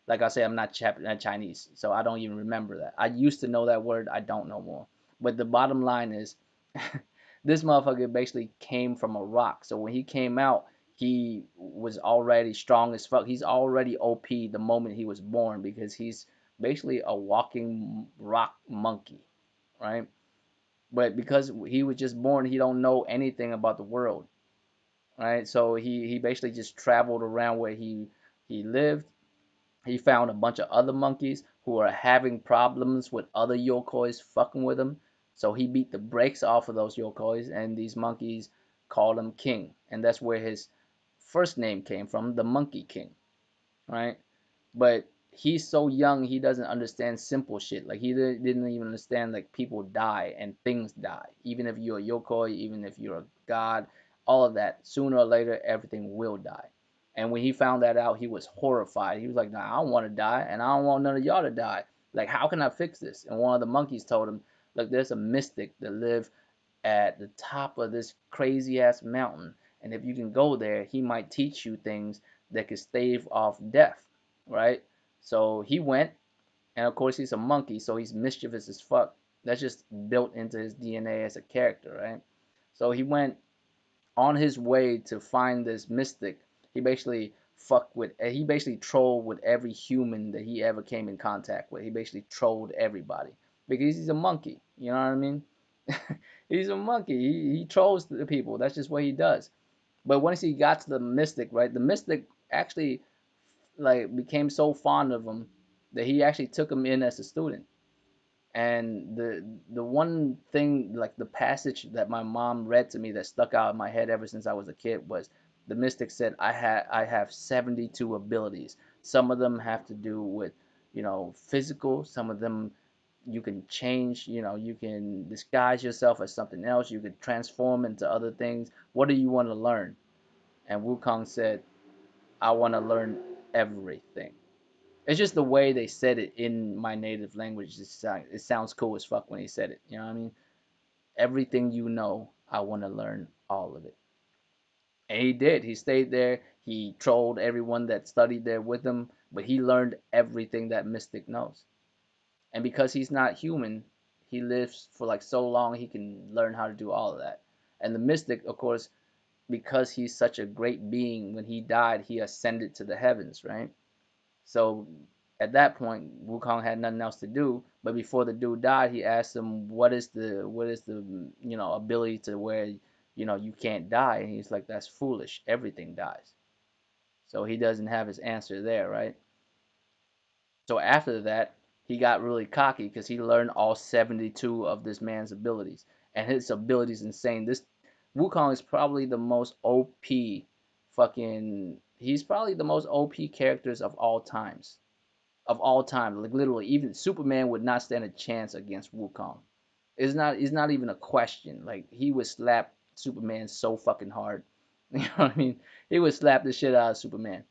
like I say, I'm not Chinese, so I don't even remember that. I used to know that word, I don't know more. But the bottom line is, this motherfucker basically came from a rock. So when he came out, he was already strong as fuck. He's already OP the moment he was born because he's basically a walking rock monkey, right? But because he was just born, he don't know anything about the world, right? So he basically just traveled around where he lived. He found a bunch of other monkeys who are having problems with other yokois fucking with him. So he beat the brakes off of those yokois, and these monkeys called him King, and that's where his first name came from, the Monkey King, right? But he's so young he doesn't understand simple shit. Like he didn't even understand like people die and things die. Even if you're a yokoi, even if you're a god, all of that, sooner or later everything will die. And when he found that out, he was horrified. He was like, "Nah, I don't want to die, and I don't want none of y'all to die. Like, how can I fix this?" And one of the monkeys told him, "Look, there's a mystic that live at the top of this crazy ass mountain, and if you can go there, he might teach you things that could stave off death, right?" So he went, and of course he's a monkey, so he's mischievous as fuck. That's just built into his DNA as a character, right? So he went on his way to find this mystic. He basically trolled with every human that he ever came in contact with. He basically trolled everybody because he's a monkey. You know what I mean? He's a monkey. He trolls the people. That's just what he does. But once he got to the mystic, right? The mystic actually like became so fond of him that he actually took him in as a student. And the one thing, like the passage that my mom read to me that stuck out in my head ever since I was a kid was the mystic said I have 72 abilities. Some of them have to do with, physical. Some of them you can change, you can disguise yourself as something else. You could transform into other things. What do you want to learn? And Wukong said, I want to learn everything. It's just the way they said it in my native language. It sounds cool as fuck when he said it. You know what I mean? Everything you know, I want to learn all of it. And he did. He stayed there. He trolled everyone that studied there with him, but he learned everything that Mystic knows. And because he's not human, he lives for like so long, he can learn how to do all of that. And the Mystic, of course, because he's such a great being, when he died, he ascended to the heavens, right? So at that point, Wukong had nothing else to do. But before the dude died, he asked him, "What is the ability to where you can't die?" And he's like, "That's foolish. Everything dies." So he doesn't have his answer there, right? So after that, he got really cocky because he learned all 72 of this man's abilities, and his abilities insane. Wukong is probably the most OP fucking. He's probably the most OP characters of all times. Of all time, like literally, even Superman would not stand a chance against Wukong. It's not even a question. Like he would slap Superman so fucking hard. You know what I mean? He would slap the shit out of Superman.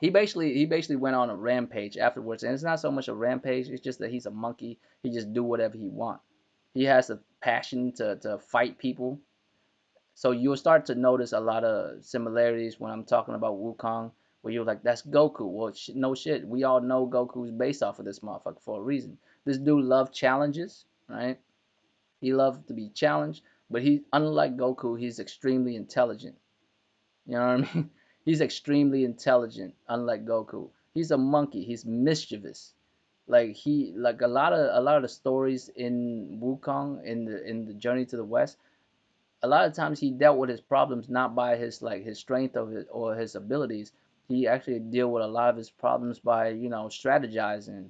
He basically went on a rampage afterwards, and it's not so much a rampage. It's just that he's a monkey. He just do whatever he want. He has a passion to fight people. So you'll start to notice a lot of similarities when I'm talking about Wukong, where you're like, that's Goku. Well, no shit. We all know Goku's based off of this motherfucker for a reason. This dude loved challenges, right? He loved to be challenged, but he, unlike Goku, he's extremely intelligent. You know what I mean? He's extremely intelligent, unlike Goku. He's a monkey. He's mischievous. Like a lot of the stories in Wukong in the Journey to the West, a lot of times he dealt with his problems not by his strength or his abilities. He actually deal with a lot of his problems by strategizing,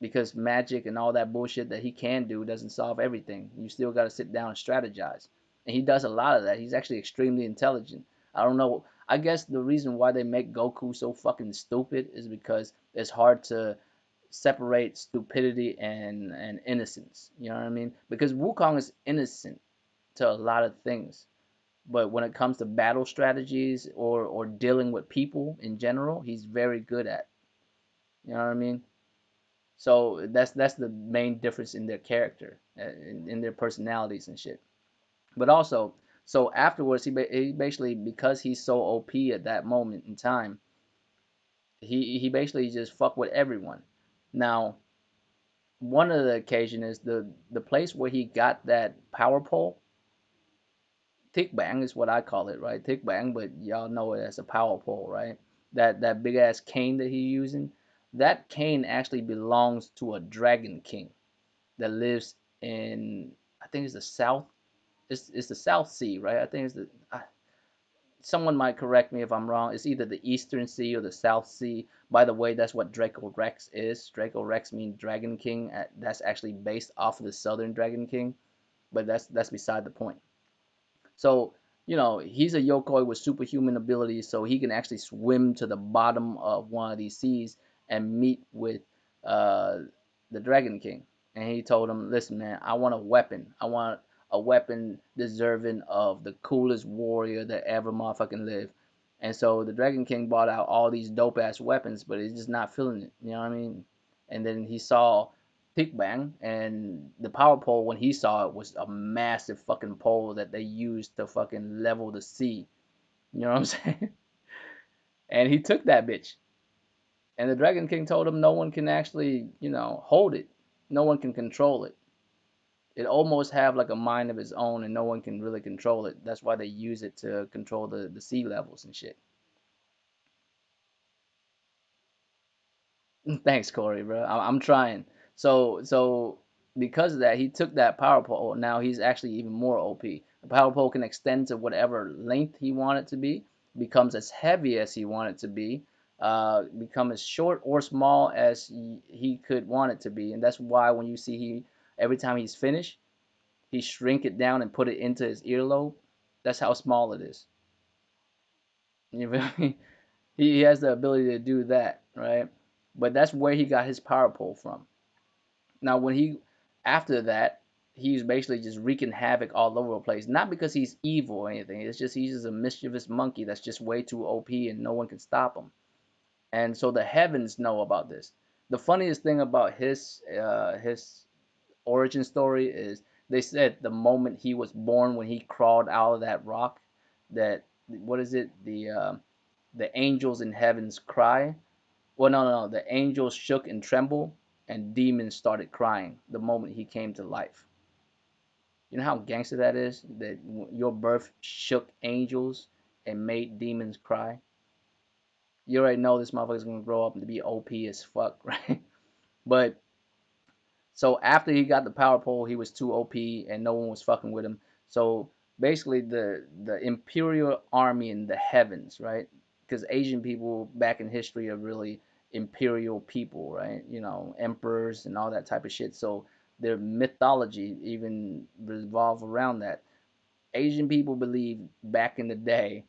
because magic and all that bullshit that he can do doesn't solve everything. You still got to sit down and strategize. And he does a lot of that. He's actually extremely intelligent. I don't know. I guess the reason why they make Goku so fucking stupid is because it's hard to separate stupidity and innocence. You know what I mean? Because Wukong is innocent to a lot of things. But when it comes to battle strategies or dealing with people in general, he's very good at. You know what I mean? So that's the main difference in their character, in their personalities and shit. But also, so afterwards, he basically, because he's so OP at that moment in time, he basically just fuck with everyone. Now, one of the occasion is the place where he got that power pole. Tick bang is what I call it, right? Tick bang, but y'all know it as a power pole, right? That big ass cane that he using. That cane actually belongs to a dragon king that lives in, I think it's the South. It's the South Sea, right? I think it's the. Someone might correct me if I'm wrong. It's either the Eastern Sea or the South Sea. By the way, that's what Draco Rex is. Draco Rex means Dragon King. That's actually based off of the Southern Dragon King, but that's beside the point. So, he's a Yokoi with superhuman abilities, so he can actually swim to the bottom of one of these seas and meet with uh, the Dragon King. And he told him, listen, man, I want a weapon. I want a weapon deserving of the coolest warrior that ever motherfucking lived. And so the Dragon King brought out all these dope ass weapons, but he's just not feeling it. You know what I mean? And then he saw Big Bang, and the power pole when he saw it was a massive fucking pole that they used to fucking level the sea. You know what I'm saying? And he took that bitch. And the Dragon King told him no one can actually, hold it. No one can control it. It almost have like a mind of its own, and no one can really control it. That's why they use it to control the sea levels and shit. Thanks, Corey, bro. I'm trying. So because of that, he took that power pole. Now he's actually even more OP. The power pole can extend to whatever length he wanted to be, becomes as heavy as he wanted to be, become as short or small as he could want it to be. And that's why when you see every time he's finished, he shrink it down and put it into his earlobe. That's how small it is. You feel me? He has the ability to do that, right? But that's where he got his power pole from. Now, after that, he's basically just wreaking havoc all over the place. Not because he's evil or anything. It's just he's just a mischievous monkey that's just way too OP and no one can stop him. And so the heavens know about this. The funniest thing about his origin story is they said the moment he was born, when he crawled out of that rock, that what is it? The angels in heavens cry. Well, no, no, no. The angels shook and trembled, and demons started crying the moment he came to life. You know how gangster that is? That your birth shook angels and made demons cry? You already know this motherfucker's gonna grow up and be OP as fuck, right? But so after he got the power pole, he was too OP and no one was fucking with him. So basically, the Imperial Army in the heavens, right? Because Asian people back in history are really imperial people, right? Emperors and all that type of shit. So their mythology even revolve around that. Asian people believe back in the day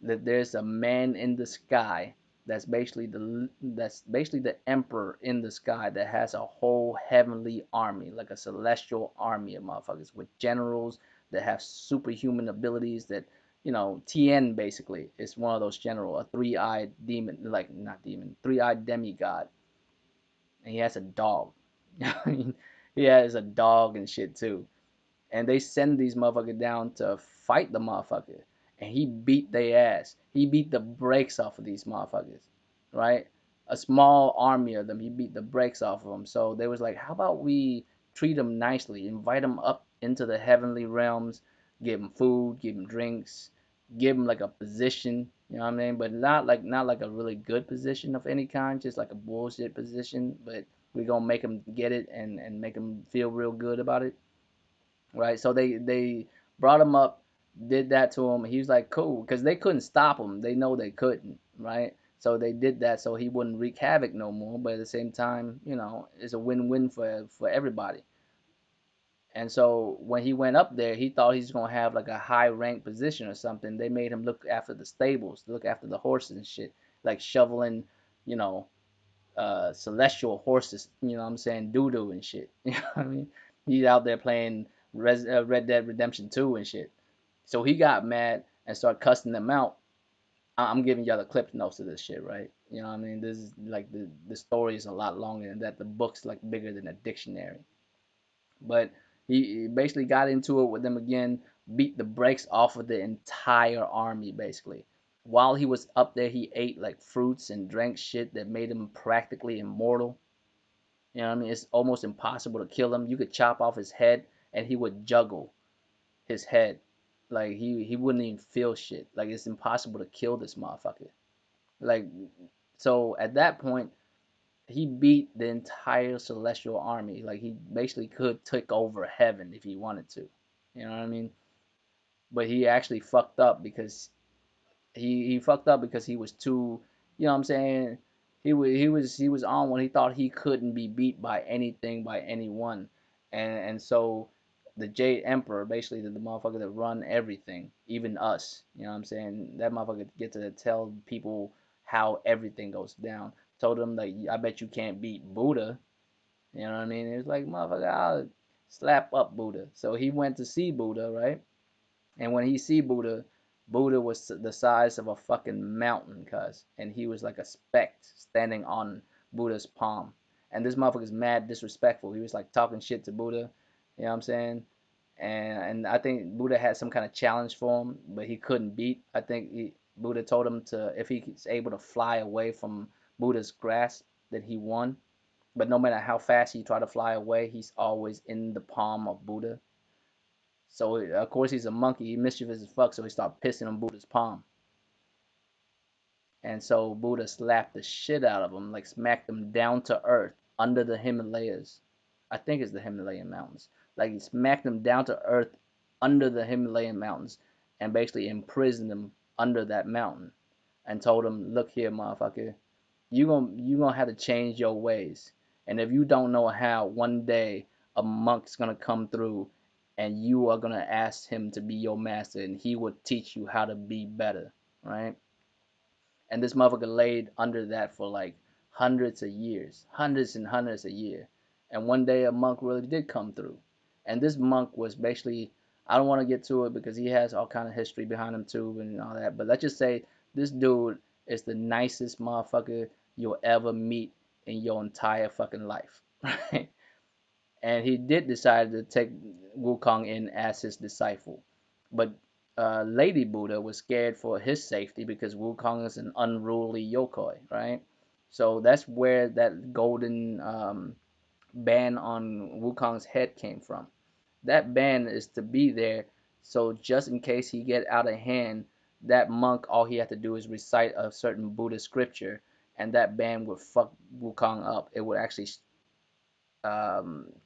that there's a man in the sky that's basically the emperor in the sky that has a whole heavenly army, like a celestial army of motherfuckers with generals that have superhuman abilities that Tien basically is one of those general, a three-eyed demon, like not demon, three-eyed demigod, and he has a dog. I mean, he has a dog and shit too, and they send these motherfuckers down to fight the motherfucker, and he beat their ass. He beat the brakes off of these motherfuckers, right? A small army of them. He beat the brakes off of them. So they was like, how about we treat them nicely, invite them up into the heavenly realms, give them food, give them drinks, give them like a position. You know what I mean? But not like a really good position of any kind, just like a bullshit position. But we gonna make them get it and make them feel real good about it, right? So they brought him up, did that to him. He was like, cool, because they couldn't stop him. They know they couldn't, right? So they did that so he wouldn't wreak havoc no more. But at the same time, it's a win-win for everybody. And so when he went up there, he thought he's gonna have like a high rank position or something. They made him look after the stables, look after the horses and shit, like shoveling, you know, celestial horses, you know what I'm saying, doo doo and shit. You know what I mean? He's out there playing Red Dead Redemption 2 and shit. So he got mad and started cussing them out. I'm giving y'all the clip notes of this shit, right? You know what I mean? This is like the story is a lot longer than that. The book's like bigger than a dictionary. But he basically got into it with them again, beat the brakes off of the entire army basically. While he was up there, he ate like fruits and drank shit that made him practically immortal. You know what I mean? It's almost impossible to kill him. You could chop off his head and he would juggle his head. Like he wouldn't even feel shit. Like it's impossible to kill this motherfucker. Like so at that point he beat the entire celestial army. Like he basically could take over heaven if he wanted to. You know what I mean? But he actually fucked up because he fucked up because he was too, you know what I'm saying? He was on when he thought he couldn't be beat by anything by anyone, and so the Jade Emperor, basically the motherfucker that run everything, even us, you know what I'm saying? That motherfucker get to tell people how everything goes down. Told him like, I bet you can't beat Buddha. You know what I mean? It was like, motherfucker, I'll slap up Buddha. So he went to see Buddha, right? And when he see Buddha, Buddha was the size of a fucking mountain, cuz, and he was like a speck standing on Buddha's palm. And this motherfucker's mad disrespectful. He was like talking shit to Buddha, you know what I'm saying? And I think Buddha had some kind of challenge for him, but he couldn't beat. I think Buddha told him to, if he's able to fly away from Buddha's grasp, that he won. But no matter how fast he tried to fly away, he's always in the palm of Buddha. So of course he's a monkey. He mischievous as fuck. So he started pissing on Buddha's palm, and so Buddha slapped the shit out of him, like smacked him down to earth under the Himalayas. I think it's the Himalayan mountains. Like he smacked him down to earth under the Himalayan mountains, and basically imprisoned him under that mountain, and told him, "Look here, motherfucker. You gonna have to change your ways. And if you don't know how, one day a monk's gonna come through and you are gonna ask him to be your master and he will teach you how to be better, right?" And this motherfucker laid under that for like hundreds of years, hundreds and hundreds of years. And one day a monk really did come through. And this monk was basically, I don't want to get to it because he has all kind of history behind him too and all that. But let's just say this dude is the nicest motherfucker you'll ever meet in your entire fucking life, right? And he did decide to take Wukong in as his disciple. But Lady Buddha was scared for his safety because Wukong is an unruly yokoi, right? So that's where that golden band on Wukong's head came from. That band is to be there so just in case he get out of hand, that monk, all he had to do is recite a certain Buddhist scripture, and that band would fuck Wukong up. It would actually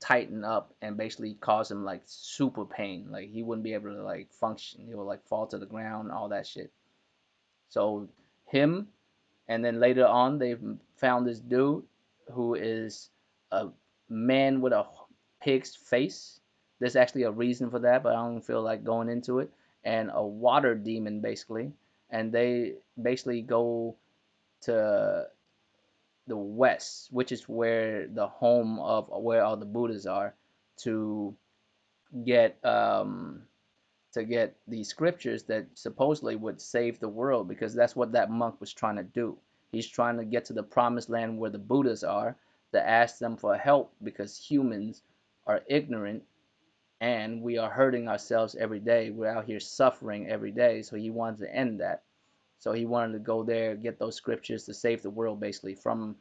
tighten up and basically cause him like super pain. Like he wouldn't be able to like function. He would like fall to the ground, all that shit. So him, and then later on they found this dude who is a man with a pig's face. There's actually a reason for that, but I don't feel like going into it. and a water demon basically, and they basically go to the west, which is where the home of where all the Buddhas are, to get these scriptures that supposedly would save the world, because that's what that monk was trying to do. He's trying to get to the promised land where the Buddhas are, to ask them for help, because humans are ignorant and we are hurting ourselves every day. We're out here suffering every day. So he wanted to end that. So he wanted to go there, get those scriptures to save the world basically from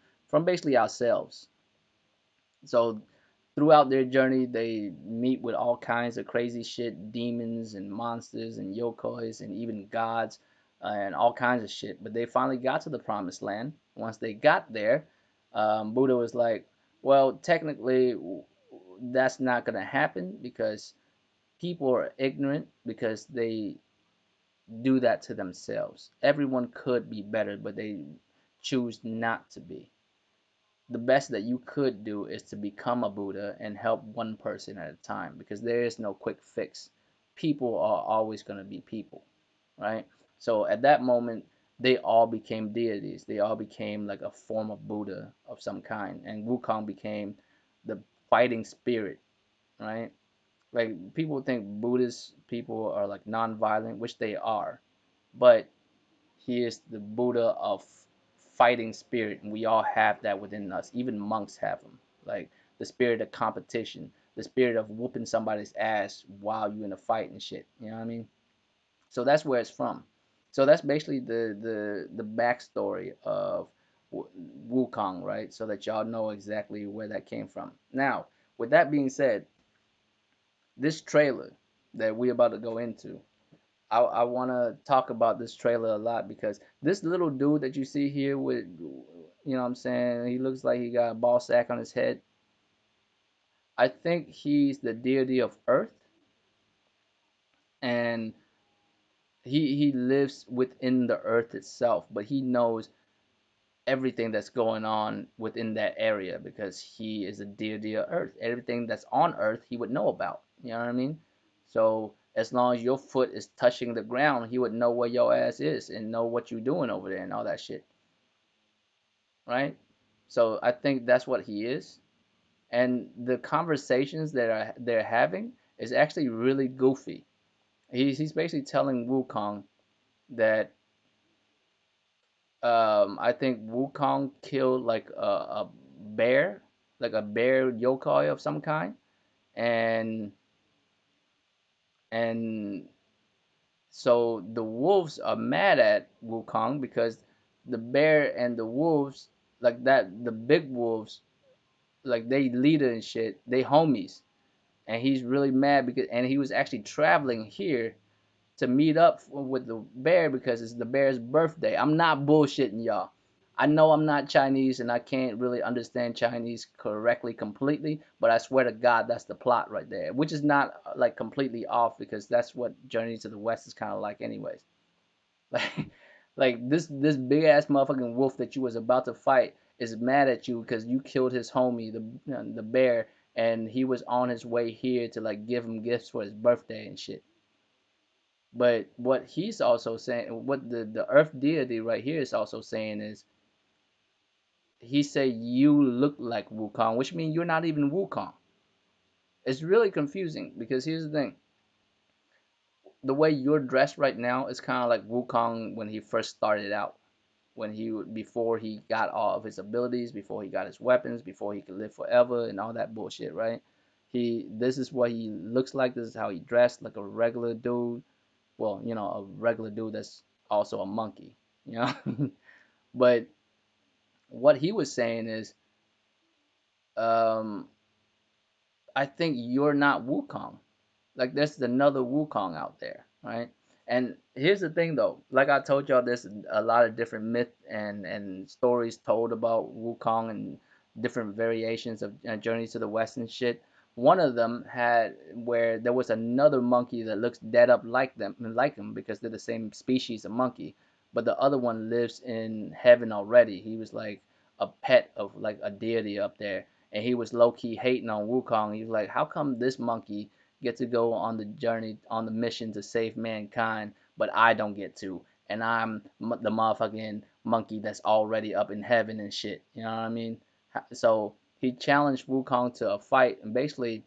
basically ourselves. So throughout their journey, they meet with all kinds of crazy shit, demons and monsters and yokois and even gods and all kinds of shit. But they finally got to the promised land. Once they got there, Buddha was like, well, technically, that's not going to happen because people are ignorant, because they do that to themselves. Everyone could be better, but they choose not to be. The best that you could do is to become a Buddha and help one person at a time, because there is no quick fix. People are always going to be people, right? So at that moment, they all became deities. They all became like a form of Buddha of some kind, and Wukong became the fighting spirit, right? Like people think Buddhist people are like non-violent, which they are, but he is the Buddha of fighting spirit, and we all have that within us. Even monks have them. Like the spirit of competition, the spirit of whooping somebody's ass while you in a fight and shit. You know what I mean? So that's where it's from. So that's basically the backstory of Wukong, right? So that y'all know exactly where that came from. Now, with that being said, this trailer that we about to go into, I want to talk about this trailer a lot, because this little dude that you see here with, you know what I'm saying, he looks like he got a ball sack on his head. I think he's the deity of Earth, and he lives within the Earth itself, but he knows everything that's going on within that area because he is a deity of Earth. Everything that's on Earth, he would know about. You know what I mean? So as long as your foot is touching the ground, he would know where your ass is and know what you're doing over there and all that shit, right? So I think that's what he is. And the conversations that they're having is actually really goofy. He's basically telling Wukong that I think Wukong killed like a bear, like a bear yokai of some kind, and and so the wolves are mad at Wukong because the bear and the wolves, like that, the big wolves, like they leader and shit, they homies, and he's really mad because, and he was actually traveling here to meet up with the bear because it's the bear's birthday. I'm not bullshitting y'all. I know I'm not Chinese and I can't really understand Chinese correctly completely, but I swear to God that's the plot right there, which is not like completely off because that's what Journey to the West is kind of like anyways. Like this big ass motherfucking wolf that you was about to fight is mad at you because you killed his homie, the bear, and he was on his way here to like give him gifts for his birthday and shit. But what he's also saying, what the Earth deity right here is also saying is, he said you look like Wukong, which means you're not even Wukong. It's really confusing because here's the thing: the way you're dressed right now is kind of like Wukong when he first started out, when he before he got all of his abilities, before he got his weapons, before he could live forever and all that bullshit, right? This is what he looks like. This is how he dressed, like a regular dude. Well, you know, a regular dude that's also a monkey, you know. But what he was saying is, um, I think you're not Wukong. Like there's another Wukong out there, right? And here's the thing though, like I told y'all, there's a lot of different myth and stories told about Wukong and different variations of Journey to the West and shit. One of them had where there was another monkey that looks dead up like him because they're the same species of monkey, but the other one lives in heaven already. He was like a pet of like a deity up there, and he was low key hating on Wukong. He was like, how come this monkey get to go on the journey, on the mission to save mankind, but I don't get to, and I'm the motherfucking monkey that's already up in heaven and shit. You know what I mean? So he challenged Wukong to a fight, and basically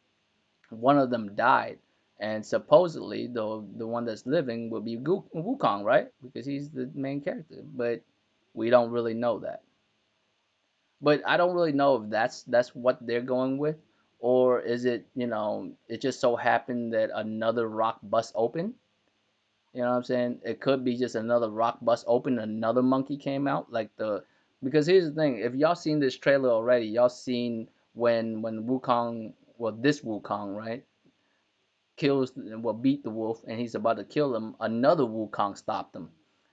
one of them died, and supposedly the one that's living will be Wukong, right? Because he's the main character, but we don't really know that. But I don't really know if that's what they're going with, or is it, it just so happened that another rock bust open. You know what I'm saying? It could be just another rock bust open, another monkey came out, because here's the thing, if y'all seen this trailer already, y'all seen when Wukong, well, this Wukong, right, beat the wolf, and he's about to kill him, another Wukong stopped him.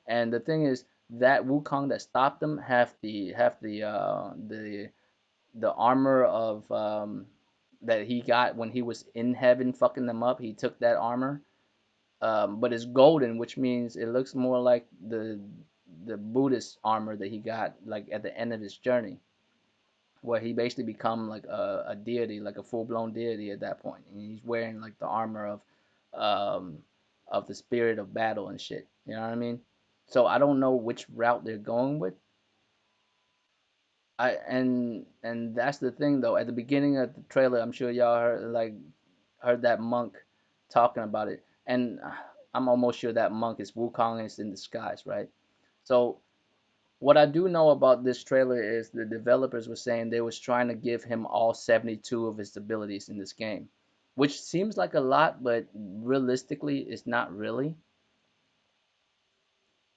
And the thing is, that Wukong that stopped him have the armor of that he got when he was in heaven fucking them up. He took that armor, but it's golden, which means it looks more like the Buddhist armor that he got like at the end of his journey, where he basically become like a deity, like a full blown deity at that point, and he's wearing like the armor um, of the spirit of battle and shit. You know what I mean? So I don't know which route they're going with. And that's the thing though. At the beginning of the trailer, I'm sure y'all heard that monk talking about it, and I'm almost sure that monk is Wukong is in disguise, right? So what I do know about this trailer is the developers were saying they was trying to give him all 72 of his abilities in this game, which seems like a lot, but realistically, it's not really.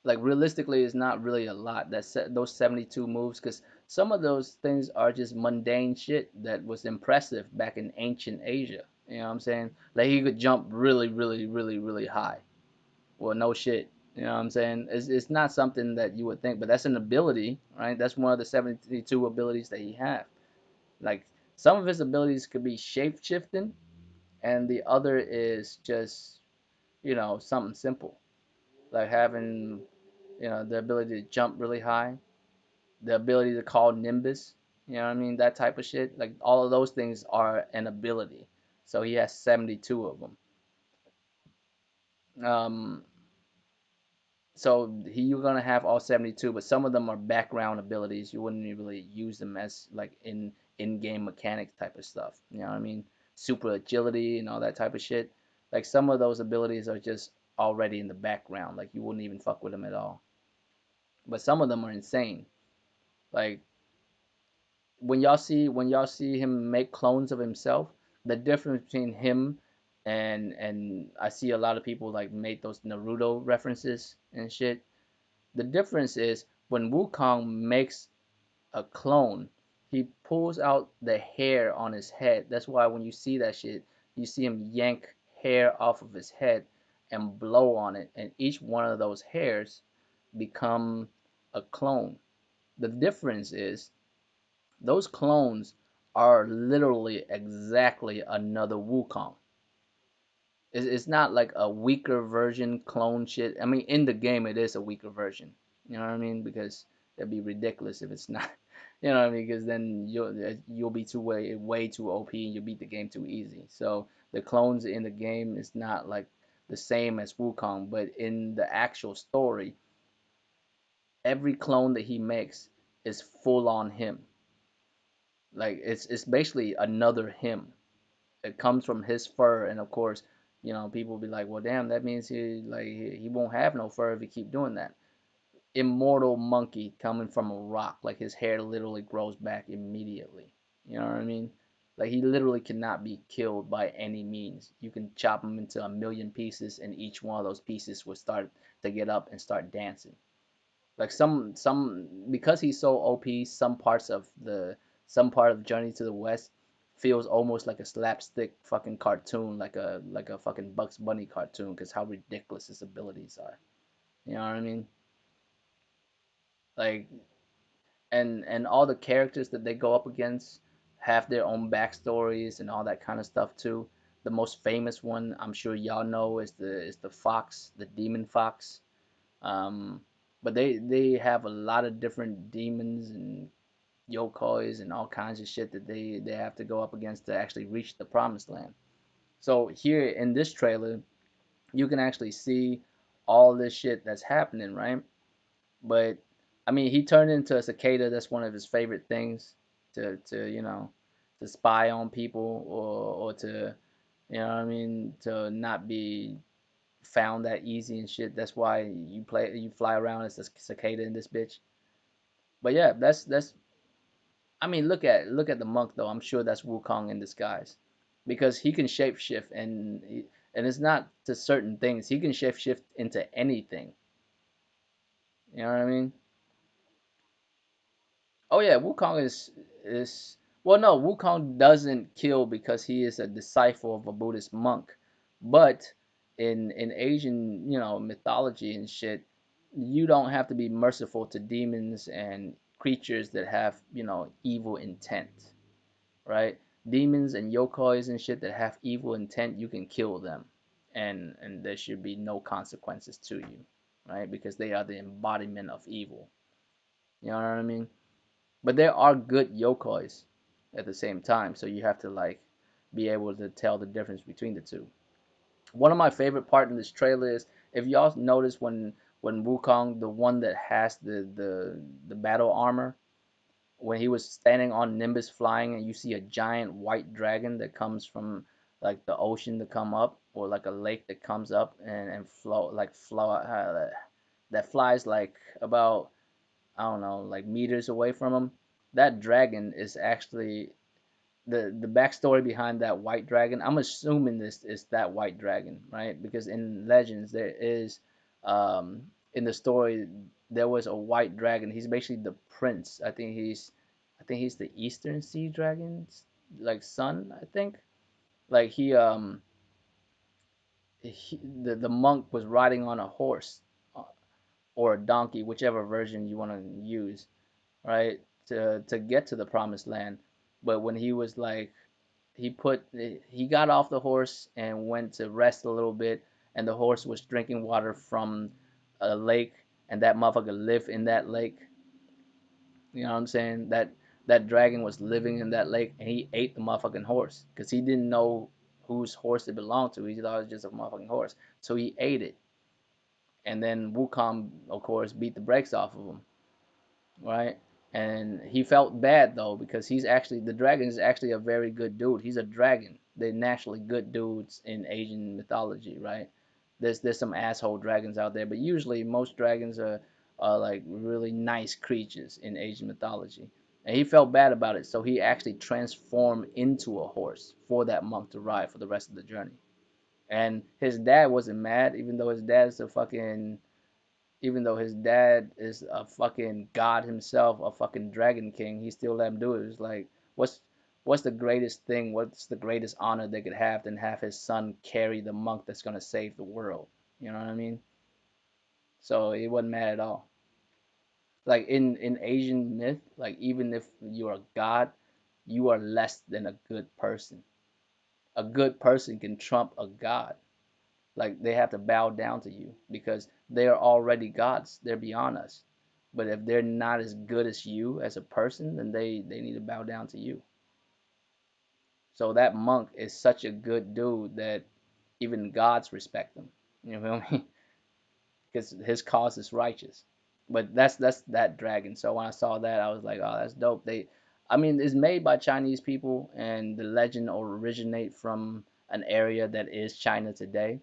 Like realistically, it's not really a lot. Those 72 moves, because some of those things are just mundane shit that was impressive back in ancient Asia. You know what I'm saying? Like he could jump really, really, really, really high. Well, no shit. You know what I'm saying? It's not something that you would think, but that's an ability, right? That's one of the 72 abilities that he have. Like some of his abilities could be shape shifting, and the other is just, something simple. Like having, the ability to jump really high, the ability to call Nimbus, you know what I mean? That type of shit. Like all of those things are an ability. So he has 72 of them. Um, so you're gonna have all 72, but some of them are background abilities. You wouldn't really use them as like in-game mechanics type of stuff. You know what I mean? Super agility and all that type of shit. Like some of those abilities are just already in the background. Like you wouldn't even fuck with them at all. But some of them are insane. Like when y'all see him make clones of himself, the difference between him and I see a lot of people like make those Naruto references and shit. The difference is when Wukong makes a clone, he pulls out the hair on his head. That's why when you see that shit, you see him yank hair off of his head and blow on it, and each one of those hairs become a clone. The difference is those clones are literally exactly another Wukong. It's not like a weaker version clone shit. I mean, in the game, it is a weaker version. You know what I mean? Because it'd be ridiculous if it's not. You know what I mean? Because then you'll be way too OP and you'll beat the game too easy. So the clones in the game is not like the same as Wukong, but in the actual story, every clone that he makes is full on him. Like it's basically another him. It comes from his fur, and of course, people will be like, well, damn, that means he won't have no fur if he keep doing that. Immortal monkey coming from a rock, like his hair literally grows back immediately. You know what I mean? Like he literally cannot be killed by any means. You can chop him into a million pieces, and each one of those pieces will start to get up and start dancing. Like some because he's so OP, some part of Journey to the West feels almost like a slapstick fucking cartoon, like a fucking Bugs Bunny cartoon, because how ridiculous his abilities are. You know what I mean? Like and all the characters that they go up against have their own backstories and all that kind of stuff too. The most famous one I'm sure y'all know is the fox, the demon fox. Um, but they have a lot of different demons and yokois and all kinds of shit that they have to go up against to actually reach the promised land. So here in this trailer, you can actually see all this shit that's happening, right? But I mean, he turned into a cicada. That's one of his favorite things to to spy on people or to what I mean, to not be found that easy and shit. That's why you fly around as a cicada in this bitch. But yeah, that's I mean, look at the monk though. I'm sure that's Wukong in disguise, because he can shapeshift and it's not to certain things. He can shapeshift into anything. You know what I mean? Oh yeah, Wukong is well, no, Wukong doesn't kill because he is a disciple of a Buddhist monk, but in Asian mythology and shit, you don't have to be merciful to demons and creatures that have evil intent, right? Demons and yokois and shit that have evil intent, you can kill them, and there should be no consequences to you, right? Because they are the embodiment of evil. You know what I mean? But there are good yokois at the same time, so you have to like be able to tell the difference between the two. One of my favorite part in this trailer is if y'all notice when Wukong, the one that has the battle armor, when he was standing on Nimbus flying, and you see a giant white dragon that comes from like the ocean to come up, or like a lake that comes up and flow that flies like about I don't know, like meters away from him. That dragon is actually the backstory behind that white dragon. I'm assuming this is that white dragon, right? Because in Legends there is in the story there was a white dragon. He's basically the prince. I think he's the Eastern Sea Dragon's like son, I think. Like the monk was riding on a horse uh, or a donkey, whichever version you want to use, right? To get to the promised land. But when he was like he got off the horse and went to rest a little bit, and the horse was drinking water from a lake, and that motherfucker lived in that lake. You know what I'm saying? That dragon was living in that lake, and he ate the motherfucking horse because he didn't know whose horse it belonged to. He thought it was just a motherfucking horse, so he ate it. And then Wukong, of course, beat the brakes off of him, right? And he felt bad though because the dragon is actually a very good dude. He's a dragon. They're naturally good dudes in Asian mythology, right? There's some asshole dragons out there, but usually most dragons are like really nice creatures in Asian mythology. And he felt bad about it, so he actually transformed into a horse for that monk to ride for the rest of the journey. And his dad wasn't mad, even though his dad is a fucking god himself, a fucking dragon king, he still let him do it. It's like, what's what's the greatest thing? What's the greatest honor they could have than have his son carry the monk that's gonna save the world? You know what I mean? So he wasn't mad at all. Like in Asian myth, like even if you're a god, you are less than a good person. A good person can trump a god. Like they have to bow down to you because they are already gods. They're beyond us. But if they're not as good as you as a person, then they need to bow down to you. So that monk is such a good dude that even gods respect him. You know what I mean? Because his cause is righteous. But that's that dragon. So when I saw that, I was like, oh, that's dope. I mean, it's made by Chinese people, and the legend originate from an area that is China today.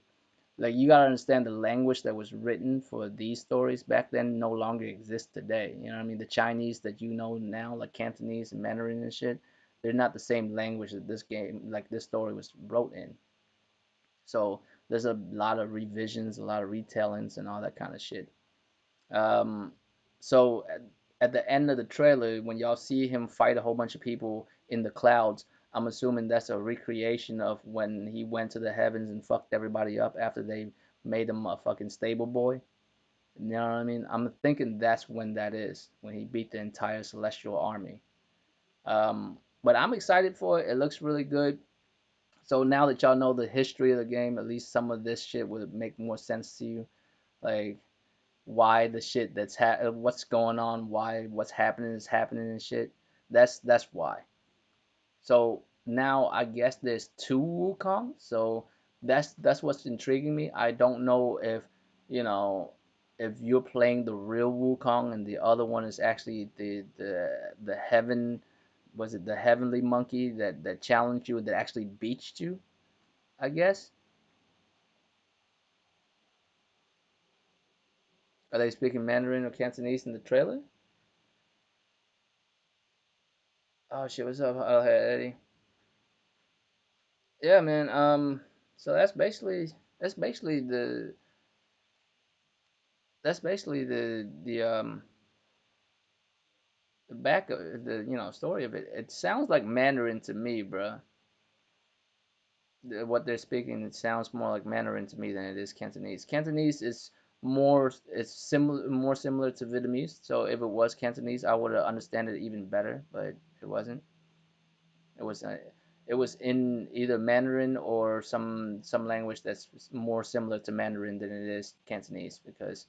Like you gotta understand the language that was written for these stories back then no longer exists today. You know what I mean? The Chinese that you know now, like Cantonese and Mandarin and shit, they're not the same language that this story was wrote in. So there's a lot of revisions, a lot of retellings, and all that kind of shit. Um, so at the end of the trailer, when y'all see him fight a whole bunch of people in the clouds, I'm assuming that's a recreation of when he went to the heavens and fucked everybody up after they made him a fucking stable boy. You know what I mean? I'm thinking that's when that is, when he beat the entire celestial army. But I'm excited for it. It looks really good. So now that y'all know the history of the game, at least some of this shit would make more sense to you. Like why the shit what's going on, why what's happening is happening and shit. That's why. So now I guess there's two Wukong, so that's what's intriguing me. I don't know if you know if you're playing the real Wukong and the other one is actually the heaven, was it the heavenly monkey that challenged you, that actually beached you, I guess. Are they speaking Mandarin or Cantonese in the trailer? Oh shit, what's up, Eddie? Yeah, man. So that's basically the back of the story of it. It sounds like Mandarin to me, bruh. What they're speaking, it sounds more like Mandarin to me than it is Cantonese. Cantonese is more similar to Vietnamese. So if it was Cantonese, I would have understand it even better, but it wasn't. It was it was in either Mandarin or some language that's more similar to Mandarin than it is Cantonese. Because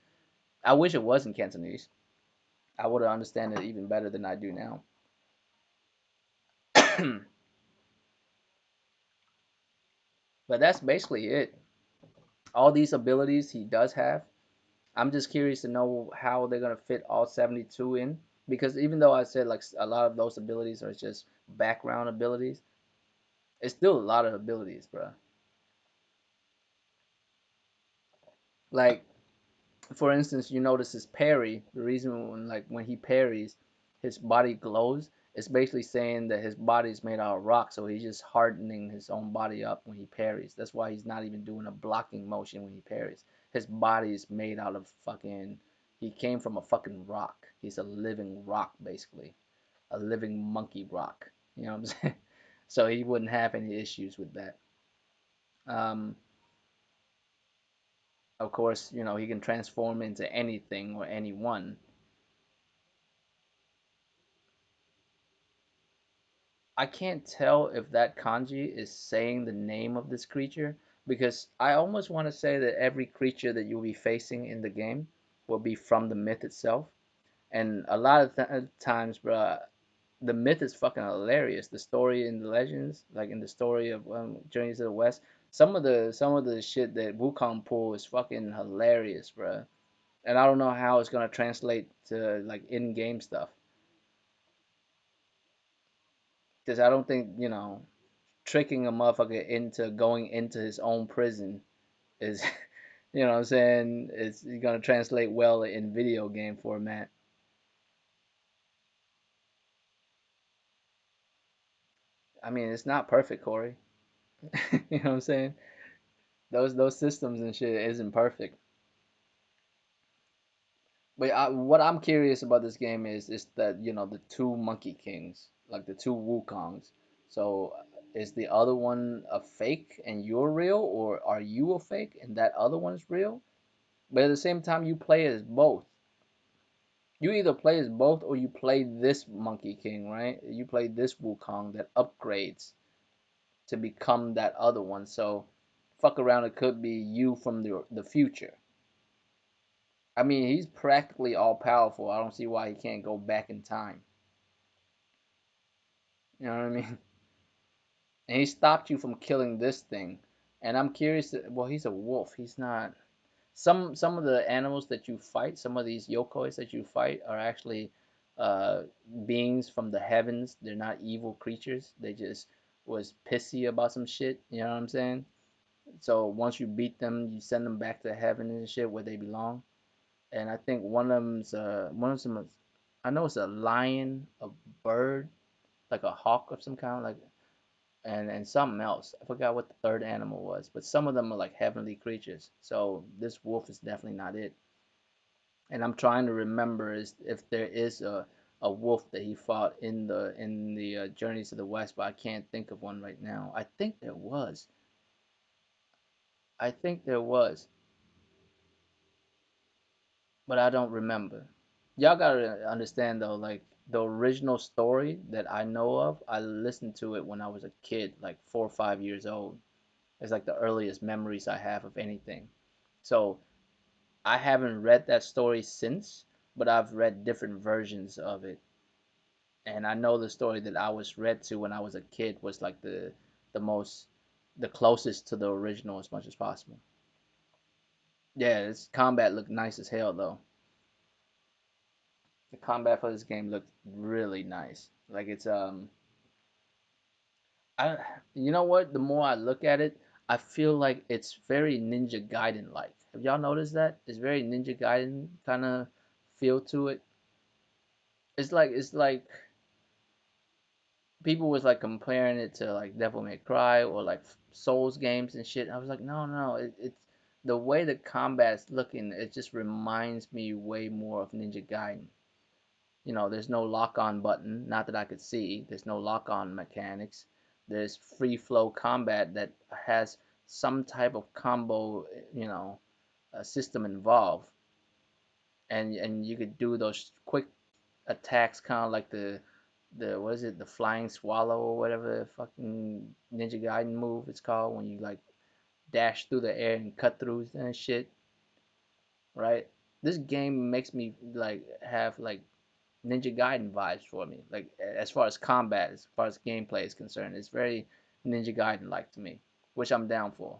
I wish it wasn't Cantonese. I would have understand it even better than I do now. But that's basically it. All these abilities he does have. I'm just curious to know how they're gonna fit all 72 in, because even though I said like a lot of those abilities are just background abilities, it's still a lot of abilities, bro. Like for instance, you notice his parry. The reason when he parries, his body glows. It's basically saying that his body is made out of rock, so he's just hardening his own body up when he parries. That's why he's not even doing a blocking motion when he parries. His body is made out of fucking. He came from a fucking rock. He's a living rock, basically, a living monkey rock. You know what I'm saying? So he wouldn't have any issues with that. Um, of course, he can transform into anything or anyone. I can't tell if that kanji is saying the name of this creature, because I almost want to say that every creature that you'll be facing in the game will be from the myth itself. And a lot of times, bro, the myth is fucking hilarious. The story in the legends, like in the story of Journeys to the West, some of the shit that Wukong pull is fucking hilarious, bro. And I don't know how it's gonna translate to like in-game stuff, because I don't think tricking a motherfucker into going into his own prison is, what I'm saying, it's gonna translate well in video game format. I mean, it's not perfect, Corey. You know what I'm saying? Those systems and shit isn't perfect. But what I'm curious about this game is that the two Monkey Kings, like the two Wukongs. So is the other one a fake and you're real, or are you a fake and that other one's real? But at the same time, you play as both. You either play as both or you play this Monkey King, right? You play this Wukong that upgrades to become that other one. So fuck around, it could be you from the future. I mean, he's practically all powerful. I don't see why he can't go back in time. You know what I mean? And he stopped you from killing this thing. And I'm curious. Well, he's a wolf. He's not. Some of the animals that you fight, some of these yokois that you fight, are actually uh, beings from the heavens. They're not evil creatures. They just was pissy about some shit. You know what I'm saying? So once you beat them, you send them back to heaven and shit where they belong. And I think one of them is, I know it's a lion, a bird, like a hawk of some kind, like and something else. I forgot what the third animal was, but some of them are like heavenly creatures. So this wolf is definitely not it. And I'm trying to remember is if there is a wolf that he fought in the Journeys to the West, but I can't think of one right now. I think there was. I think there was, but I don't remember. Y'all gotta understand though, like the original story that I know of, I listened to it when I was a kid, like 4 or 5 years old. It's like the earliest memories I have of anything. So I haven't read that story since, but I've read different versions of it. And I know the story that I was read to when I was a kid was like the most the closest to the original as much as possible. Yeah, this combat looked nice as hell though. The combat for this game looked really nice. Like it's I you know what? The more I look at it, I feel like it's very Ninja Gaiden like. Have y'all noticed that? It's very Ninja Gaiden kind of feel to it. It's like people was like comparing it to like Devil May Cry or like Souls games and shit. I was like, no, no, it's the way the combat's looking. It just reminds me way more of Ninja Gaiden. You know, there's no lock on button, not that I could see. There's no lock on mechanics. There's free flow combat that has some type of combo, you know, system involved, and you could do those quick attacks, kind of like the what is it, the flying swallow or whatever the fucking Ninja Gaiden move it's called when you like dash through the air and cut through and shit, right? This game makes me like have like Ninja Gaiden vibes for me. Like as far as combat, as far as gameplay is concerned, it's very Ninja Gaiden like to me, which I'm down for.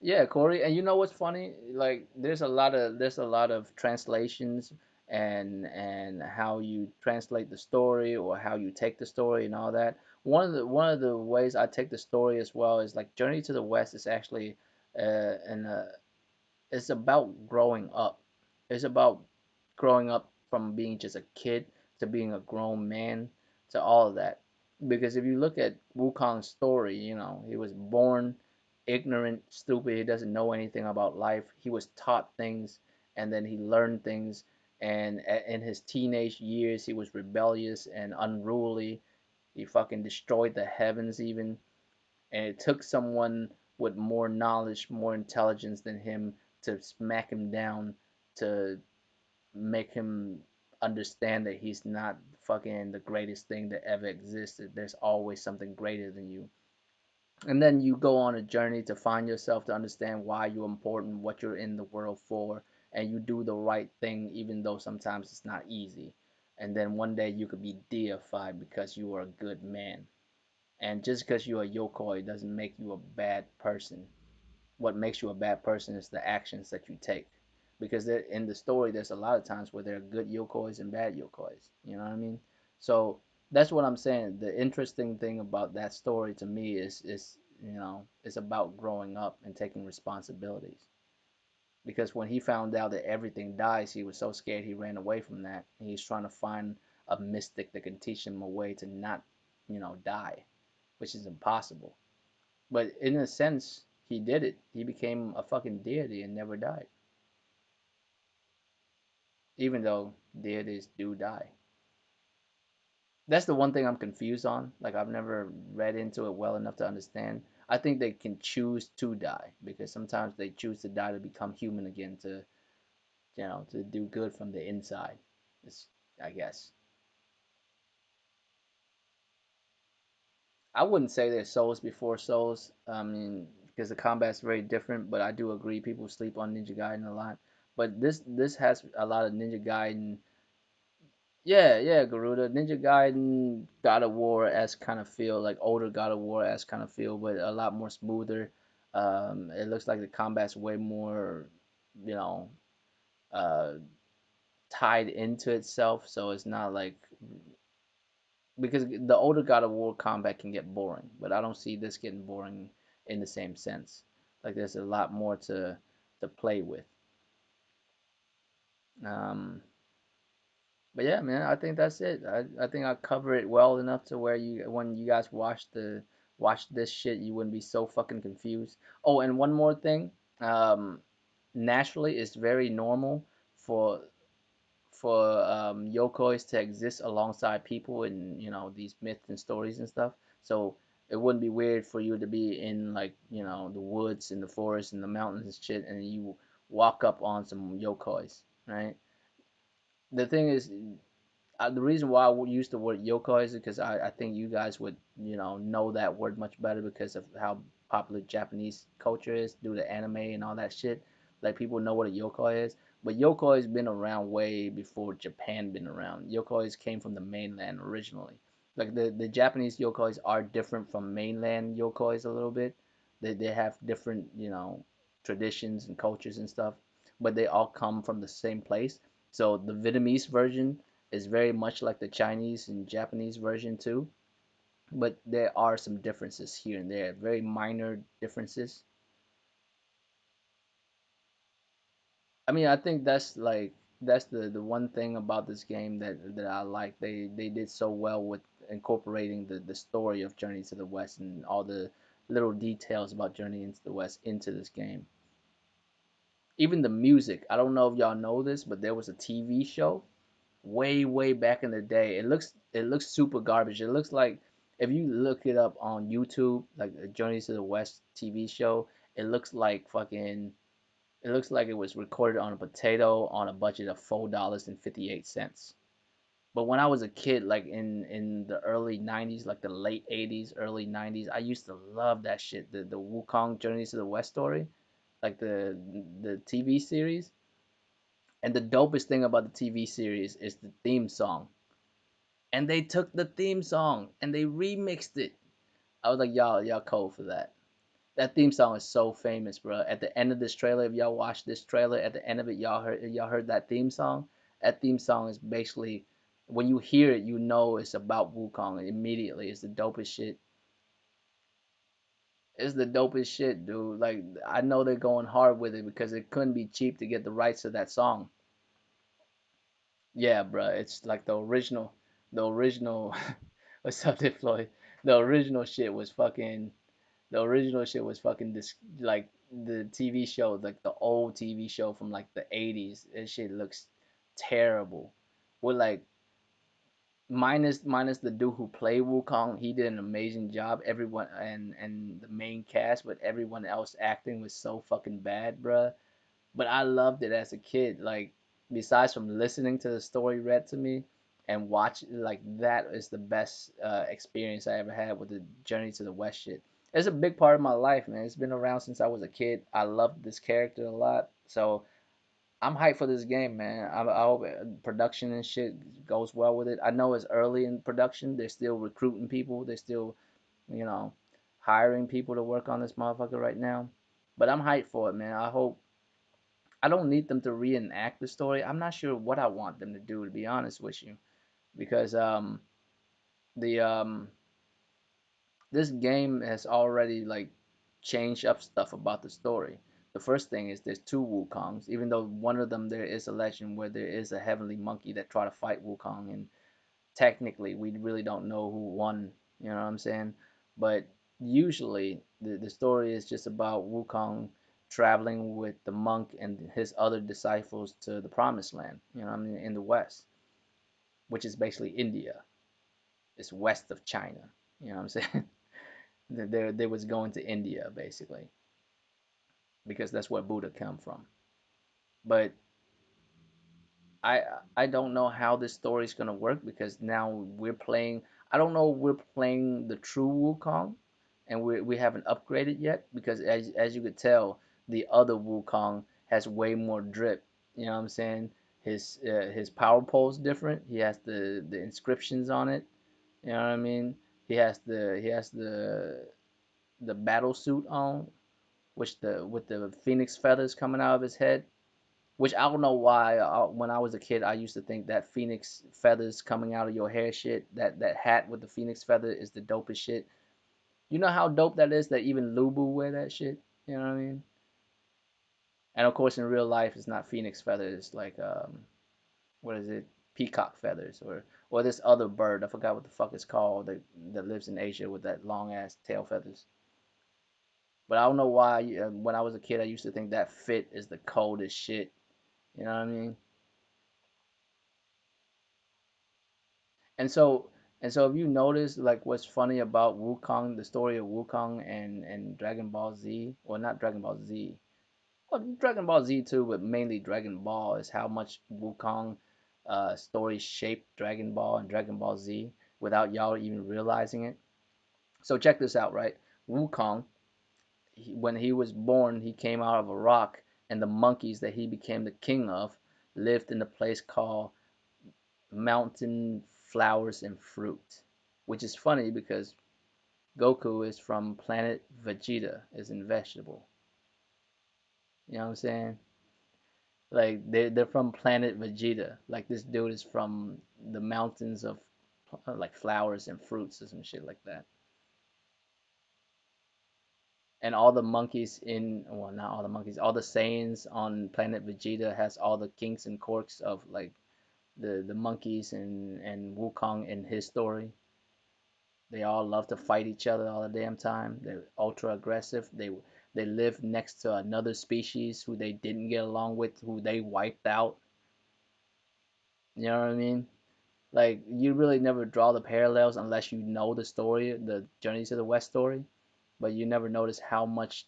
Yeah, Corey, and you know what's funny? Like there's a lot of translations and how you translate the story or how you take the story and all that. One of the ways I take the story as well is like Journey to the West is actually an it's about growing up. It's about growing up from being just a kid to being a grown man to all of that. Because if you look at Wukong's story, you know, he was born ignorant, stupid, he doesn't know anything about life. He was taught things and then he learned things, and in his teenage years he was rebellious and unruly. He fucking destroyed the heavens even, and it took someone with more knowledge, more intelligence than him to smack him down, to make him understand that he's not fucking the greatest thing that ever existed. There's always something greater than you. And then you go on a journey to find yourself, to understand why you're important, what you're in the world for, and you do the right thing even though sometimes it's not easy. And then one day you could be deified because you are a good man. And just because you're a yokoi doesn't make you a bad person. What makes you a bad person is the actions that you take. Because in the story, there's a lot of times where there are good yokois and bad yokois. You know what I mean? So that's what I'm saying. The interesting thing about that story to me is you know, it's about growing up and taking responsibilities. Because when he found out that everything dies, he was so scared he ran away from that. And he's trying to find a mystic that can teach him a way to not, you know, die, which is impossible. But in a sense, he did it. He became a fucking deity and never died. Even though deities do die. That's the one thing I'm confused on. Like I've never read into it well enough to understand. I think they can choose to die because sometimes they choose to die to become human again, to you know, to do good from the inside. It's, I guess. I wouldn't say there's souls before souls. I mean, because the combat's very different. But I do agree people sleep on Ninja Gaiden a lot. But this has a lot of Ninja Gaiden. Yeah, yeah, Garuda, Ninja Gaiden, God of War as kind of feel, like older God of War as kind of feel, but a lot more smoother. It looks like the combat's way more, you know, uh, tied into itself, so it's not like, because the older God of War combat can get boring, but I don't see this getting boring in the same sense. Like there's a lot more to play with. Um, but yeah, man, I think that's it. I think I cover it well enough to where you, when you guys watch this shit, you wouldn't be so fucking confused. Oh, and one more thing. Um, naturally, it's very normal for yokois to exist alongside people in, you know, these myths and stories and stuff. So it wouldn't be weird for you to be in, like, you know, the woods and the forest and the mountains and shit, and you walk up on some yokois, right? The thing is, the reason why I would use the word yokoi is because I think you guys would, you know that word much better because of how popular Japanese culture is due to anime and all that shit. Like people know what a yokoi is. But yokoi's been around way before Japan been around. Yokoi's came from the mainland originally. Like the Japanese yokois are different from mainland yokois a little bit. They have different, traditions and cultures and stuff, but they all come from the same place. So the Vietnamese version is very much like the Chinese and Japanese version too, but there are some differences here and there, very minor differences. I mean, I think that's the one thing about this game that I like. They did so well with incorporating the story of Journey to the West and all the little details about Journey into the West into this game. Even the music. I don't know if y'all know this, but there was a TV show way back in the day. It looks super garbage. It looks like if you look it up on YouTube, like a Journey to the West TV show, it looks like fucking it looks like it was recorded on a potato on a budget of $4.58. But when I was a kid, like in the early '90s, like the late '80s, early '90s, I used to love that shit. The WuKong Journeys to the West story, like the TV series. And the dopest thing about the TV series is the theme song. And they took the theme song and they remixed it. I was like, y'all cold for that. That theme song is so famous, bro. At the end of this trailer, if y'all watch this trailer, at the end of it, y'all heard that theme song. That theme song is basically when you hear it, you know it's about Wukong immediately. It's the dopest shit. It's the dopest shit, dude. Like I know they're going hard with it because it couldn't be cheap to get the rights to that song. Yeah, bro. It's like the original. What's up, there, Floyd? The original shit was fucking The original shit was fucking this like the TV show, like the old TV show from like the 80s. That shit looks terrible. With like minus the dude who played Wukong, he did an amazing job. Everyone and the main cast, but everyone else acting was so fucking bad, bruh. But I loved it as a kid. Like besides from listening to the story read to me and watch, like that is the best experience I ever had with the Journey to the West shit. It's a big part of my life, man. It's been around since I was a kid. I loved this character a lot, so I'm hyped for this game, man. I hope production and shit goes well with it. I know it's early in production. They're still recruiting people. They're still, you know, hiring people to work on this motherfucker right now. But I'm hyped for it, man. I don't need them to reenact the story. I'm not sure what I want them to do, to be honest with you, because the this game has already like changed up stuff about the story. The first thing is there's two Wukongs, even though one of them there is a legend where there is a heavenly monkey that try to fight Wukong, and technically we really don't know who won. You know what I'm saying? But usually the story is just about Wukong traveling with the monk and his other disciples to the promised land. You know what I mean? In the west, which is basically India. It's west of China. You know what I'm saying? They was going to India basically because that's where Buddha come from. But I I don't know how this story is gonna work because now we're playing. I don't know if we're playing the true Wukong, and we haven't upgraded yet because as you could tell, the other Wukong has way more drip. You know what I'm saying? His power pole's different. He has the inscriptions on it. You know what I mean? He has the battle suit on, which the with the phoenix feathers coming out of his head. Which I don't know why. When I was a kid, I used to think that phoenix feathers coming out of your hair shit, that hat with the phoenix feather is the dopest shit. You know how dope that is that even Lubu wear that shit? You know what I mean? And of course, in real life, it's not phoenix feathers. It's like, what is it? Peacock feathers or this other bird. I forgot what the fuck it's called that lives in Asia with that long ass tail feathers. But I don't know why. When I was a kid, I used to think that fit is the coldest shit. You know what I mean? And so if you notice like what's funny about Wukong, the story of Wukong and Dragon Ball Z, well not Dragon Ball Z, well Dragon Ball Z too, but mainly Dragon Ball is how much Wukong story shaped Dragon Ball and Dragon Ball Z without y'all even realizing it. So check this out, right? Wukong, when he was born, he came out of a rock and the monkeys that he became the king of lived in a place called Mountain Flowers and Fruit, which is funny because Goku is from planet Vegeta, is in vegetable. You know what I'm saying? Like they're from planet Vegeta. Like this dude is from the mountains of like flowers and fruits or some shit like that. And all the monkeys in, well, not all the monkeys, all the Saiyans on planet Vegeta has all the kinks and quirks of like the monkeys and Wukong in his story. They all love to fight each other all the damn time. They're ultra aggressive. They live next to another species who they didn't get along with, who they wiped out. You know what I mean? Like you really never draw the parallels unless you know the story, the Journey to the West story, but you never notice how much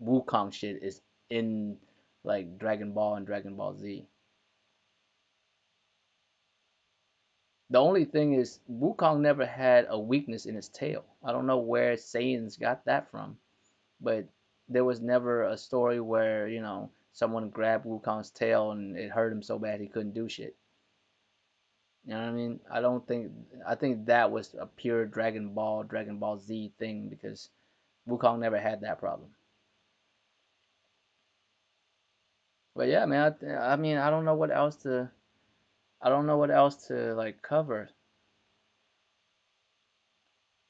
Wukong shit is in like Dragon Ball and Dragon Ball Z. The only thing is Wukong never had a weakness in his tail. I don't know where Saiyans got that from, but there was never a story where, someone grabbed Wukong's tail and it hurt him so bad he couldn't do shit. You know what I mean? I think that was a pure Dragon Ball Z thing because Wukong never had that problem. But yeah, man, I mean, I don't know what else to like cover.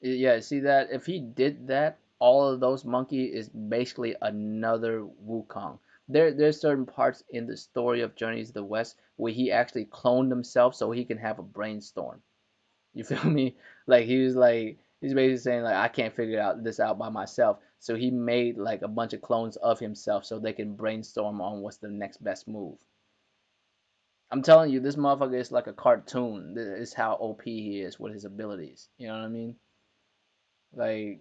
Yeah, see that if he did that, all of those monkey is basically another Wukong. There's certain parts in the story of Journeys to the West where he actually cloned himself so he can have a brainstorm. You feel me? Like he's basically saying like I can't figure out this out by myself. So he made like a bunch of clones of himself so they can brainstorm on what's the next best move. I'm telling you, this motherfucker is like a cartoon. This is how OP he is with his abilities. You know what I mean? Like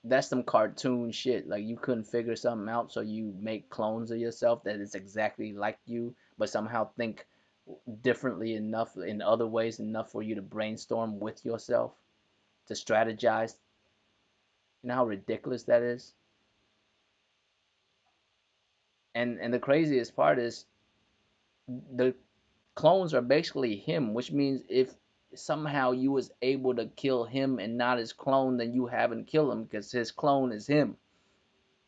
that's some cartoon shit. Like you couldn't figure something out, so you make clones of yourself that is exactly like you, but somehow think differently enough in other ways enough for you to brainstorm with yourself to strategize. You know how ridiculous that is? And the craziest part is the clones are basically him, which means if somehow you was able to kill him and not his clone, then you haven't killed him because his clone is him.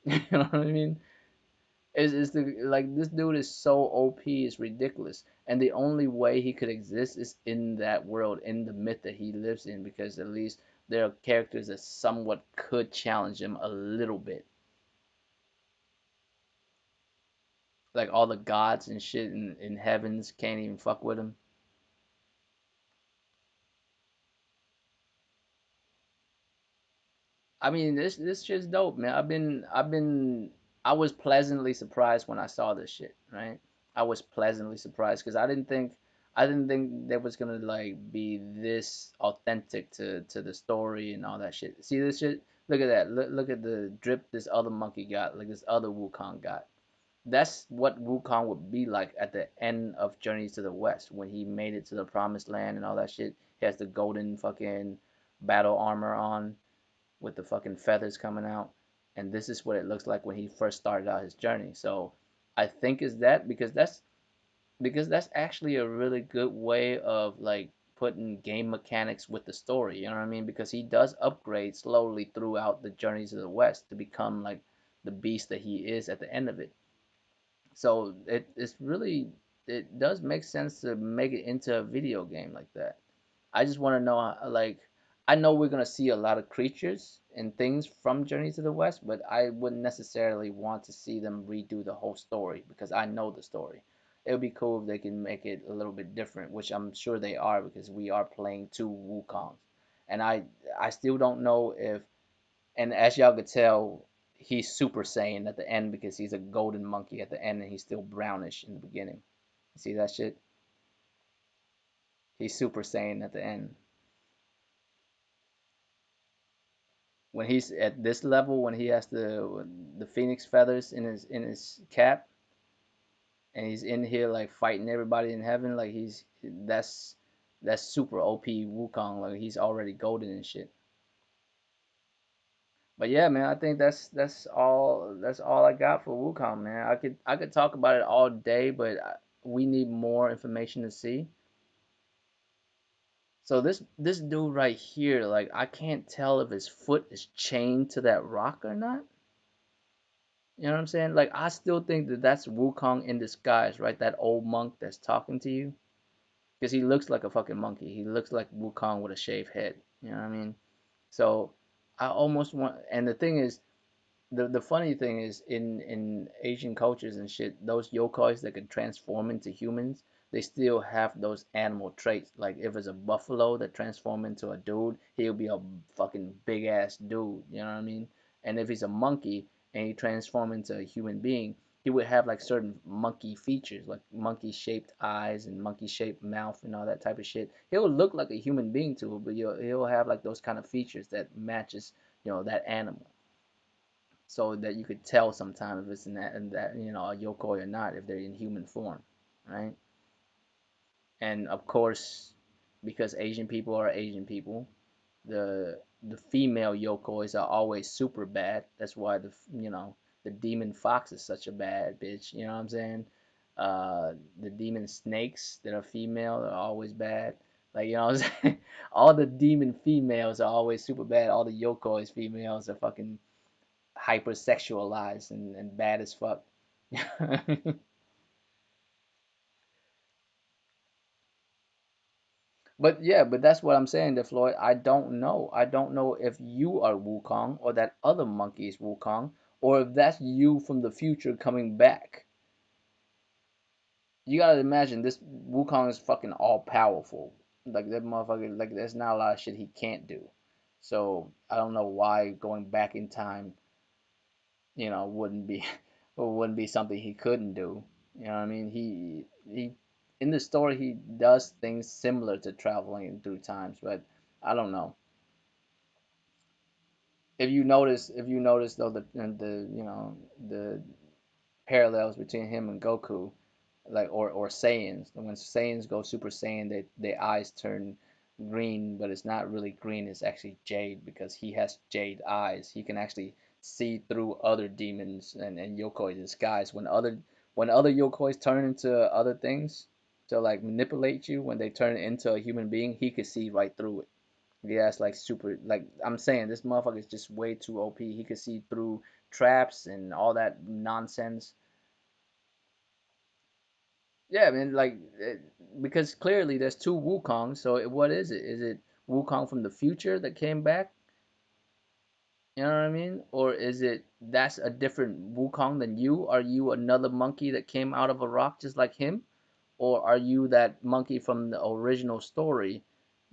You know what I mean? Is the like this dude is so OP, it's ridiculous. And the only way he could exist is in that world, in the myth that he lives in, because at least there are characters that somewhat could challenge him a little bit. Like all the gods and shit in heavens can't even fuck with him. I mean, this shit's dope, man. I was pleasantly surprised when I saw this shit, right? I was pleasantly surprised because I didn't think there was gonna like be this authentic to the story and all that shit. See this shit? Look at that. Look at the drip this other monkey got, like this other Wukong got. That's what Wukong would be like at the end of Journeys to the West when he made it to the Promised Land and all that shit. He has the golden fucking battle armor on with the fucking feathers coming out, and this is what it looks like when he first started out his journey. So I think is that because that's actually a really good way of like putting game mechanics with the story. You know what I mean? Because he does upgrade slowly throughout the Journeys of the West to become like the beast that he is at the end of it. So it does make sense to make it into a video game like that. I just want to know, like, I know we're gonna see a lot of creatures and things from Journey to the West, but I wouldn't necessarily want to see them redo the whole story because I know the story. It would be cool if they can make it a little bit different, which I'm sure they are because we are playing two Wukongs, and I still don't know if, and as y'all could tell, he's Super Saiyan at the end because he's a golden monkey at the end and he's still brownish in the beginning. See that shit? He's Super Saiyan at the end. When he's at this level, when he has the phoenix feathers in his cap, and he's in here like fighting everybody in heaven, like that's super OP Wukong. Like he's already golden and shit. But yeah, man, I think that's all I got for WuKong, man. I could talk about it all day, but we need more information to see. So this dude right here, like I can't tell if his foot is chained to that rock or not. You know what I'm saying? Like I still think that that's Wukong in disguise, right? That old monk that's talking to you, because he looks like a fucking monkey. He looks like Wukong with a shaved head. You know what I mean? So I almost want, and the thing is, the funny thing is in Asian cultures and shit, those yokais that can transform into humans, they still have those animal traits. Like if it's a buffalo that transform into a dude, he'll be a fucking big ass dude. You know what I mean? And if he's a monkey and he transform into a human being, he would have like certain monkey features, like monkey shaped eyes and monkey shaped mouth and all that type of shit. He'll look like a human being to it, but he'll have like those kind of features that matches, that animal, so that you could tell sometime if it's in that a yokoi or not if they're in human form, right? And of course, because Asian people are Asian people, the female yokois are always super bad. That's why the demon fox is such a bad bitch. You know what I'm saying? The demon snakes that are female are always bad. Like, you know what I'm saying? All the demon females are always super bad. All the yokois females are fucking hypersexualized and bad as fuck. But yeah, but that's what I'm saying, that Floyd. I don't know. I don't know if you are Wukong or that other monkey is Wukong, or if that's you from the future coming back. You gotta imagine this Wukong is fucking all powerful. Like that motherfucker. Like there's not a lot of shit he can't do. So I don't know why going back in time, wouldn't be wouldn't be something he couldn't do. You know what I mean? He in the story he does things similar to traveling through times, but I don't know. If you notice though the parallels between him and Goku, like or Saiyans. When Saiyans go Super Saiyan, their eyes turn green, but it's not really green. It's actually jade because he has jade eyes. He can actually see through other demons and yokoi disguise. When other yokois turn into other things to like manipulate you, when they turn into a human being, he could see right through it. Yeah, it's like super. Like I'm saying, this motherfucker is just way too OP. He could see through traps and all that nonsense. Yeah, I mean, like, because clearly there's two Wukongs. So what is it? Is it Wukong from the future that came back? You know what I mean? Or is it that's a different Wukong than you? Are you another monkey that came out of a rock just like him? Or are you that monkey from the original story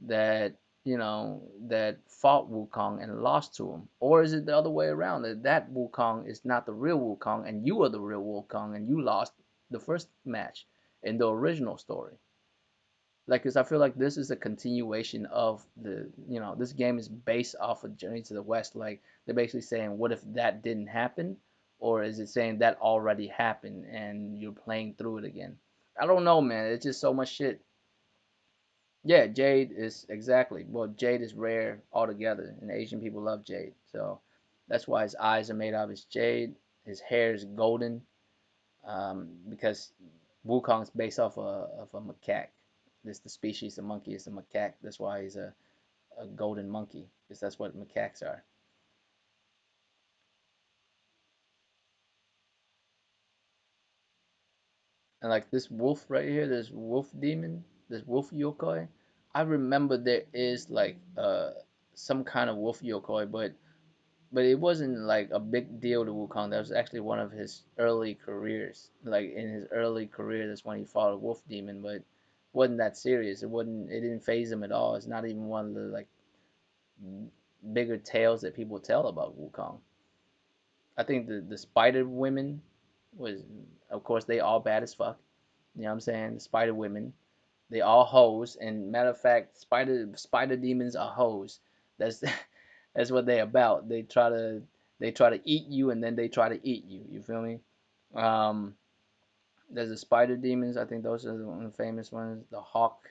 that, that fought Wukong and lost to him? Or is it the other way around, that Wukong is not the real Wukong and you are the real Wukong and you lost the first match in the original story? Like, because I feel like this is a continuation of this game is based off of Journey to the West. Like, they're basically saying, what if that didn't happen? Or is it saying that already happened and you're playing through it again? I don't know, man. It's just so much shit. Yeah, jade is exactly. Well, jade is rare altogether, and Asian people love jade. So that's why his eyes are made out of his jade. His hair is golden, because Wukong is based off of a macaque. This the species of monkey is a macaque. That's why he's a golden monkey, because that's what macaques are. And like this wolf right here, this wolf demon, this wolf yokoi, I remember there is like some kind of wolf yokoi, but it wasn't like a big deal to Wukong. That was actually one of his early careers. Like in his early career, that's when he fought a wolf demon, but wasn't that serious. It didn't phase him at all. It's not even one of the like bigger tales that people tell about Wukong. I think the spider women was, of course, they all bad as fuck. You know what I'm saying? The spider women, they all hoes. And matter of fact, spider demons are hoes. That's that's what they about. They try to eat you and then they try to eat you. You feel me? Um, there's the spider demons. I think those are the famous ones. The hawk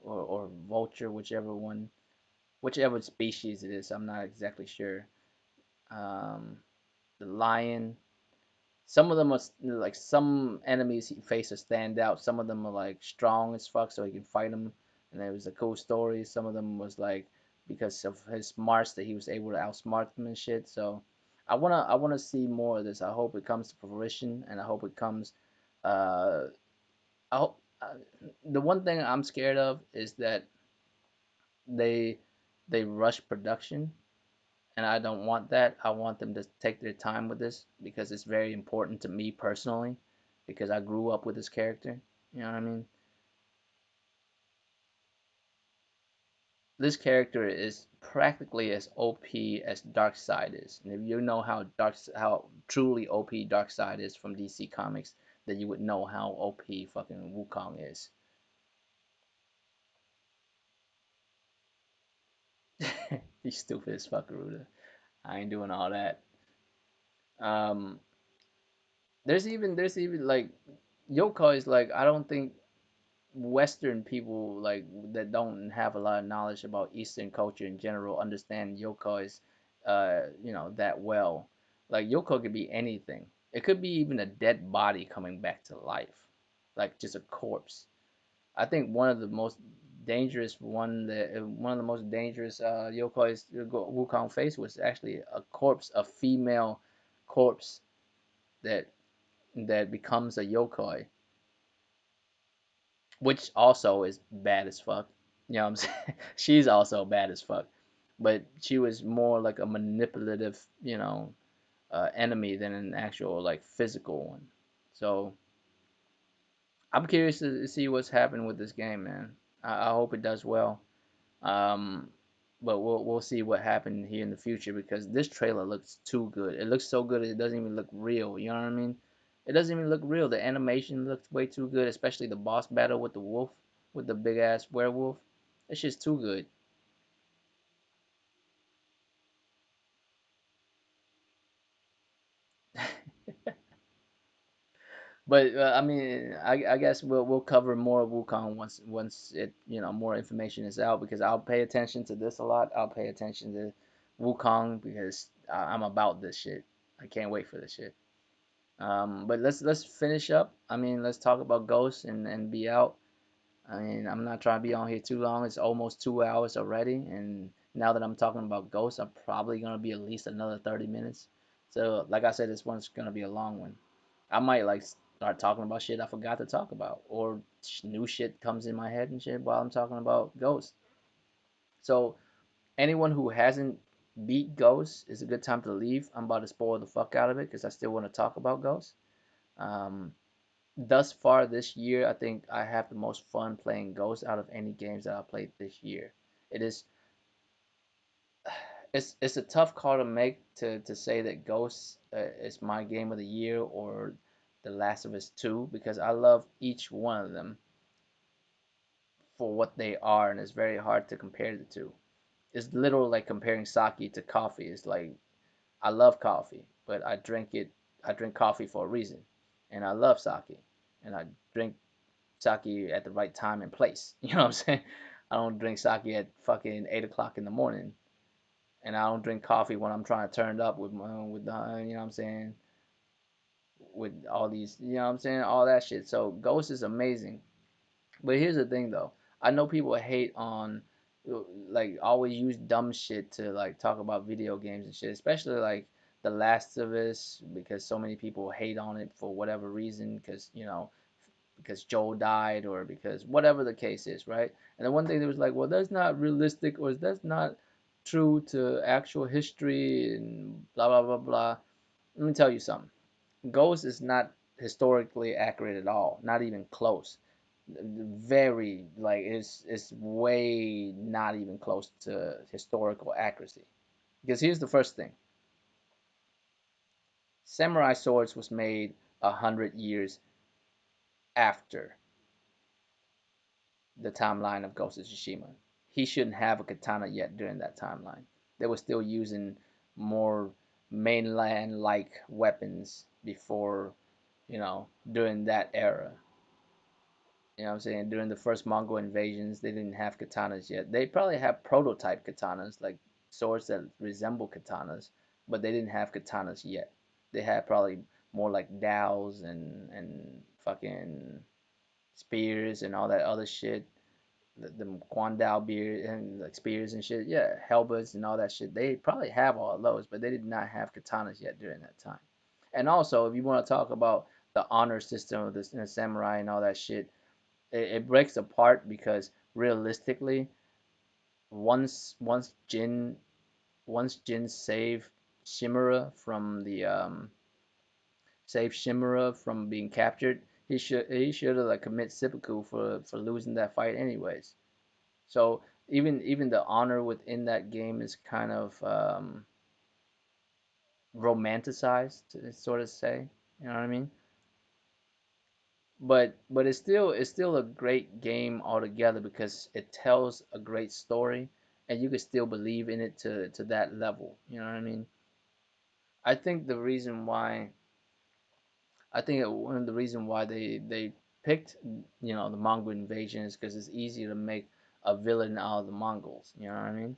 or vulture, whichever species it is. I'm not exactly sure. um, the lion. Some of them are like some enemies he faces stand out. Some of them are like strong as fuck, so he can fight them. And it was a cool story. Some of them was like because of his smarts that he was able to outsmart them and shit. So I wanna see more of this. I hope it comes to fruition, and I hope it comes. Uh, I hope the one thing I'm scared of is that they they rush production, and I don't want that. I want them to take their time with this because it's very important to me personally because I grew up with this character. You know what I mean? This character is practically as OP as Darkseid is. And if you know how truly OP Darkseid is from DC Comics, then you would know how OP fucking Wukong is. He's stupid as fuck, Ruda. I ain't doing all that. Um, there's even like Yoko is like I don't think Western people like that don't have a lot of knowledge about Eastern culture in general understand yokais, that well. Like yoko could be anything. It could be even a dead body coming back to life, like just a corpse. I think one of the most dangerous yokais Wukong faced was actually a corpse, a female corpse that becomes a yokoi, which also is bad as fuck. You know what I'm saying? She's also bad as fuck, but she was more like a manipulative, enemy than an actual like physical one. So I'm curious to see what's happening with this game, man. I hope it does well. Um, but we'll see what happened here in the future because this trailer looks too good. It looks so good it doesn't even look real. You know what I mean? It doesn't even look real. The animation looks way too good, especially the boss battle with the wolf, with the big ass werewolf. It's just too good. But I mean, I guess we'll cover more of Wukong once it more information is out because I'll pay attention to this a lot. I'll pay attention to Wukong because I'm about this shit. I can't wait for this shit. But let's finish up. I mean, let's talk about Ghost and be out. I mean, I'm not trying to be on here too long. It's almost 2 hours already, and now that I'm talking about Ghost, I'm probably gonna be at least another 30 minutes. So, like I said, this one's gonna be a long one. I might like start talking about shit I forgot to talk about, or new shit comes in my head and shit while I'm talking about Ghost. So, anyone who hasn't beat Ghost is a good time to leave. I'm about to spoil the fuck out of it because I still want to talk about Ghost. Um, thus far this year, I think I have the most fun playing Ghost out of any games that I played this year. It is it's a tough call to make to say that Ghost is my game of the year or The Last of Us 2 because I love each one of them for what they are, and it's very hard to compare the two. It's literally like comparing sake to coffee. It's like I love coffee, but I drink coffee for a reason, and I love sake, and I drink sake at the right time and place. You know what I'm saying? I don't drink sake at fucking 8 o'clock in the morning, and I don't drink coffee when I'm trying to turn it up with the you know what I'm saying, with all these you know what I'm saying, all that shit. So Ghost is amazing, but here's the thing though. I know people hate on like always use dumb shit to like talk about video games and shit, especially like The Last of Us because so many people hate on it for whatever reason because because Joel died or because whatever the case is, right? And the one thing that was like, well, that's not realistic or that's not true to actual history and blah blah blah blah. Let me tell you something. Ghost is not historically accurate at all, not even close. Very like it's way not even close to historical accuracy. Because here's the first thing: samurai swords was made 100 years after the timeline of Ghost of Tsushima. He shouldn't have a katana yet during that timeline. They were still using more mainland like weapons before, during that era. You know what I'm saying? During the first Mongol invasions, they didn't have katanas yet. They probably have prototype katanas, like swords that resemble katanas, but they didn't have katanas yet. They had probably more like dowels and fucking spears and all that other shit. The Guandao beard and like spears and shit. Yeah, helmets and all that shit. They probably have all of those, but they did not have katanas yet during that time. And also, if you want to talk about the honor system of the samurai and all that shit, it breaks apart because realistically, once once Jin once Jin saved Shimura from being captured, he should have like commit seppuku for losing that fight anyways. So even the honor within that game is kind of romanticized, to sort of say. You know what I mean? But it's still a great game altogether because it tells a great story and you can still believe in it to that level. You know what I mean? I think the reason why one of the reason why they picked the Mongol invasion is because it's easier to make a villain out of the Mongols. You know what I mean?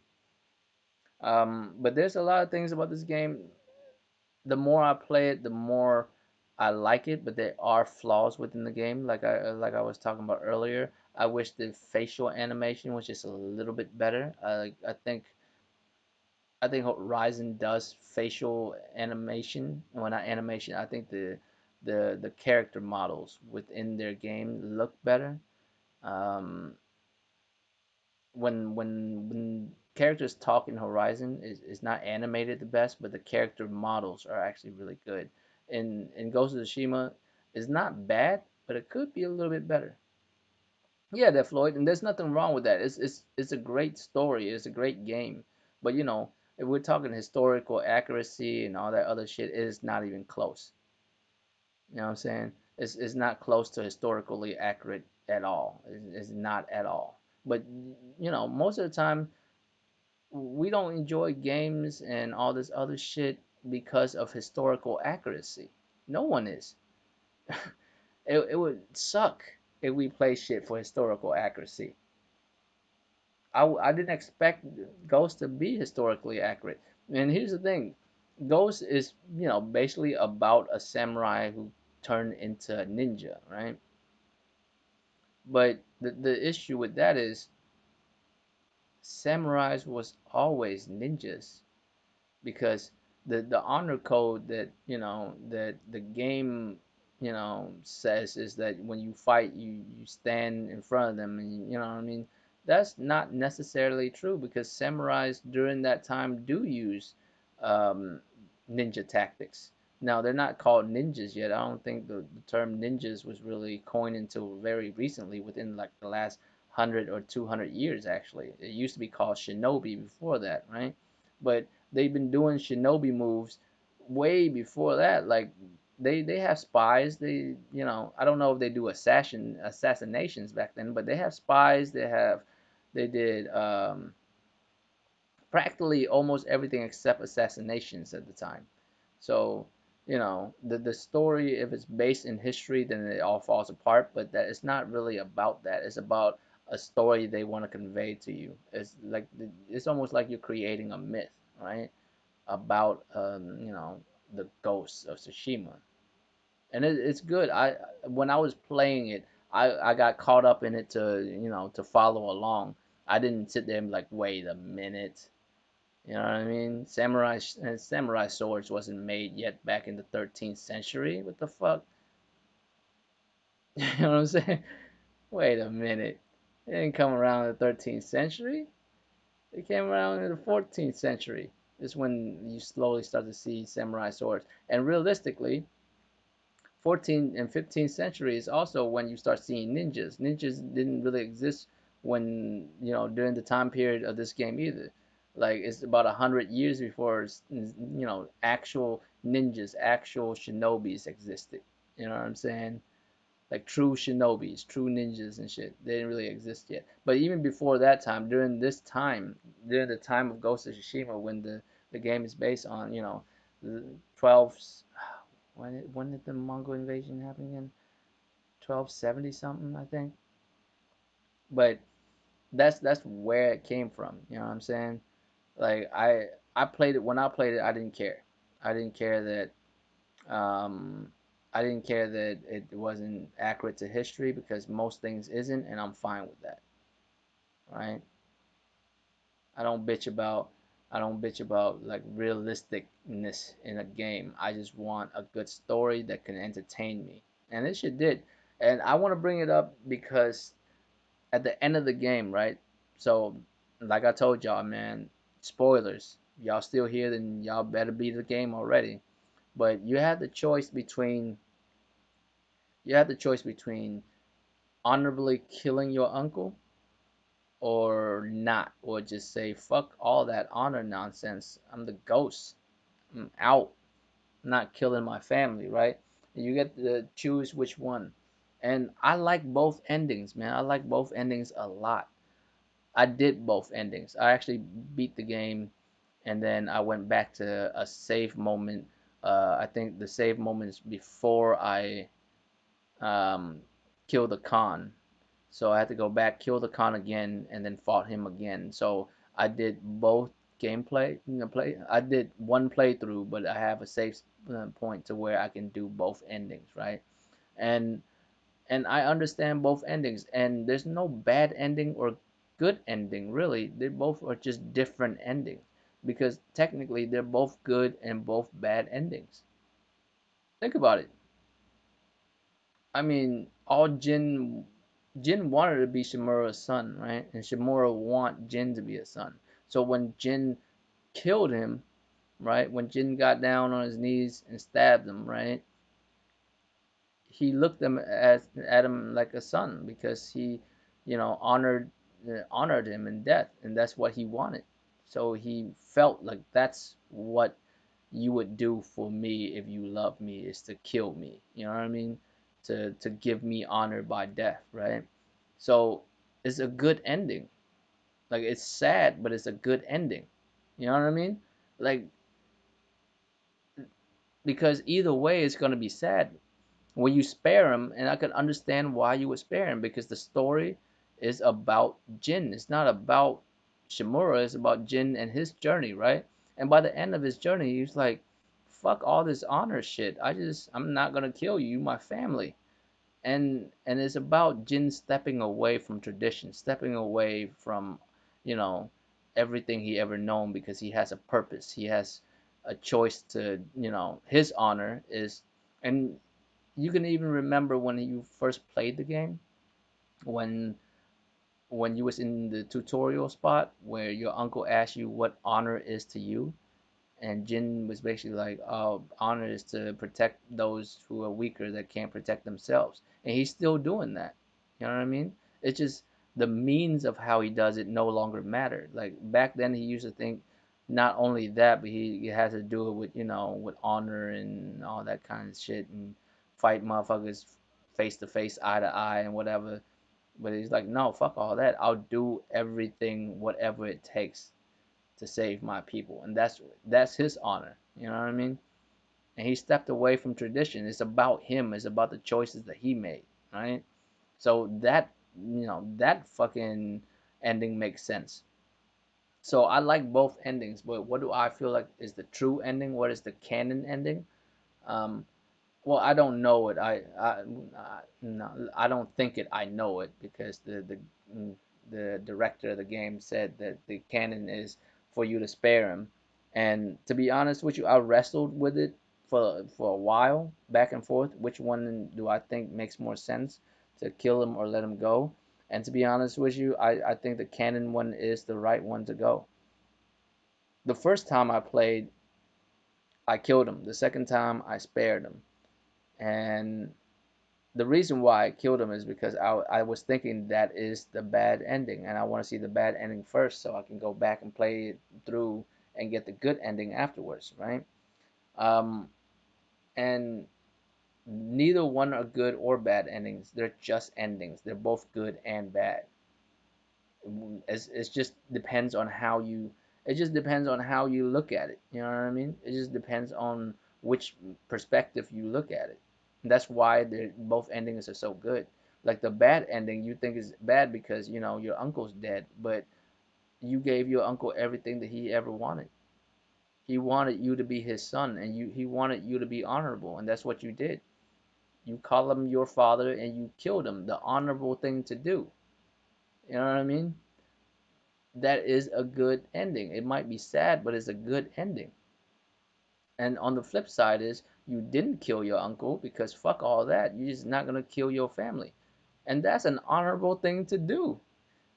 But there's a lot of things about this game. The more I play it, the more I like it. But there are flaws within the game, like I was talking about earlier. I wish the facial animation was just a little bit better. I think Horizon does facial animation. Well, not animation. I think the character models within their game look better. Um, when characters talk in Horizon is not animated the best, but the character models are actually really good. In Ghost of Tsushima is not bad, but it could be a little bit better. Yeah, that Floyd, and there's nothing wrong with that. It's a great story. It's a great game, but if we're talking historical accuracy and all that other shit, it is not even close. You know what I'm saying? It's not close to historically accurate at all. It's not at all. But most of the time we don't enjoy games and all this other shit because of historical accuracy. No one is. It would suck if we play shit for historical accuracy. I didn't expect Ghost to be historically accurate. And here's the thing, Ghost is, basically about a samurai who turned into a ninja, right? But the issue with that is samurais was always ninjas because the honor code that the game says is that when you fight you stand in front of them, and you know what I mean. That's not necessarily true because samurais during that time do use um, ninja tactics. Now they're not called ninjas yet. I don't think the term ninjas was really coined until very recently, within like the last 100 or 200 years. Actually, it used to be called shinobi before that, right? But they've been doing shinobi moves way before that. Like they have spies. I don't know if they do assassinations back then, but they have spies. They did practically almost everything except assassinations at the time. So the story, if it's based in history, then it all falls apart. But that it's not really about that. It's about a story they want to convey to you. It's almost like you're creating a myth, right? About the ghosts of Tsushima, and it's good. I When I was playing it, I got caught up in it to follow along. I didn't sit there and be like, wait a minute, you know what I mean? Samurai swords wasn't made yet back in the 13th century. What the fuck? You know what I'm saying? Wait a minute. It didn't come around in the 13th century. It came around in the 14th century. Is when you slowly start to see samurai swords. And realistically, 14th and 15th century is also when you start seeing ninjas. Ninjas didn't really exist when, during the time period of this game either. Like it's about 100 years before, actual ninjas, actual shinobis existed. You know what I'm saying? Like true shinobis, true ninjas and shit. They didn't really exist yet. But even before that time, during the time of Ghost of Tsushima, when the game is based on, the 12, when did the Mongol invasion happen again? 1270 something, I think. But that's where it came from. You know what I'm saying? Like I played it when I played it. I didn't care. I didn't care that um, I didn't care that it wasn't accurate to history because most things isn't, and I'm fine with that. Right? I don't bitch about I don't bitch about like realisticness in a game. I just want a good story that can entertain me. And this shit did. And I want to bring it up because at the end of the game, right? So like I told y'all, man, spoilers. Y'all still here, then y'all better beat the game already. But you had the choice between honorably killing your uncle or not, or just say fuck all that honor nonsense. I'm the ghost. I'm out. I'm not killing my family, right? And you get to choose which one. And I like both endings, man. I like both endings a lot. I did both endings. I actually beat the game, and then I went back to a save moment. I think the save moments before I um, killed the Khan. So I had to go back, kill the Khan again, and then fought him again. So I did both gameplay, play. I did one playthrough, but I have a save point to where I can do both endings, right? And and I understand both endings, and there's no bad ending or good ending really. They both are just different endings because technically they're both good and both bad endings. Think about it. I mean, all Jin wanted to be Shimura's son, right? And Shimura want Jin to be a son. So when Jin killed him, right? When Jin got down on his knees and stabbed him, right? He looked them at him like a son because he, honored him in death, and that's what he wanted. So he felt like that's what you would do for me if you love me is to kill me. You know what I mean? To give me honor by death, right? So it's a good ending. Like it's sad, but it's a good ending. You know what I mean? Like because either way it's gonna be sad when you spare him, and I can understand why you would spare him because the story is about Jin. It's not about Shimura. It's about Jin and his journey, right? And by the end of his journey, he's like, "Fuck all this honor shit. I'm not gonna kill you. You my family." And it's about Jin stepping away from tradition, stepping away from, you know, everything he ever known because he has a purpose. He has a choice to, his honor is, and you can even remember when you first played the game, when you was in the tutorial spot where your uncle asked you what honor is to you, and Jin was basically like, "Oh, honor is to protect those who are weaker that can't protect themselves," and he's still doing that. You know what I mean? It's just the means of how he does it no longer matter. Like back then, he used to think not only that, but he has to do it with with honor and all that kind of shit and fight motherfuckers face to face, eye to eye, and whatever. But he's like, no, fuck all that. I'll do everything, whatever it takes to save my people, and that's his honor. You know what I mean? And he stepped away from tradition. It's about him. It's about the choices that he made, right? So that fucking ending makes sense. So I like both endings, but what do I feel like is the true ending? What is the canon ending? Um, well, I don't know it. No, I don't think it. I know it because the director of the game said that the canon is for you to spare him. And to be honest with you, I wrestled with it for a while, back and forth. Which one do I think makes more sense to kill him or let him go? And to be honest with you, I think the canon one is the right one to go. The first time I played, I killed him. The second time, I spared him. And the reason why I killed him is because I was thinking that is the bad ending, and I want to see the bad ending first so I can go back and play it through and get the good ending afterwards, right? Um, and neither one are good or bad endings. They're just endings. They're both good and bad. It just depends on how you. It just depends on how you look at it. You know what I mean? It just depends on which perspective you look at it. And that's why both endings are so good. Like the bad ending, you think is bad because your uncle's dead, but you gave your uncle everything that he ever wanted. He wanted you to be his son, and he wanted you to be honorable, and that's what you did. You call him your father, and you killed him. The honorable thing to do. You know what I mean? That is a good ending. It might be sad, but it's a good ending. And on the flip side is you didn't kill your uncle because fuck all that. You're just not gonna kill your family. And that's an honorable thing to do.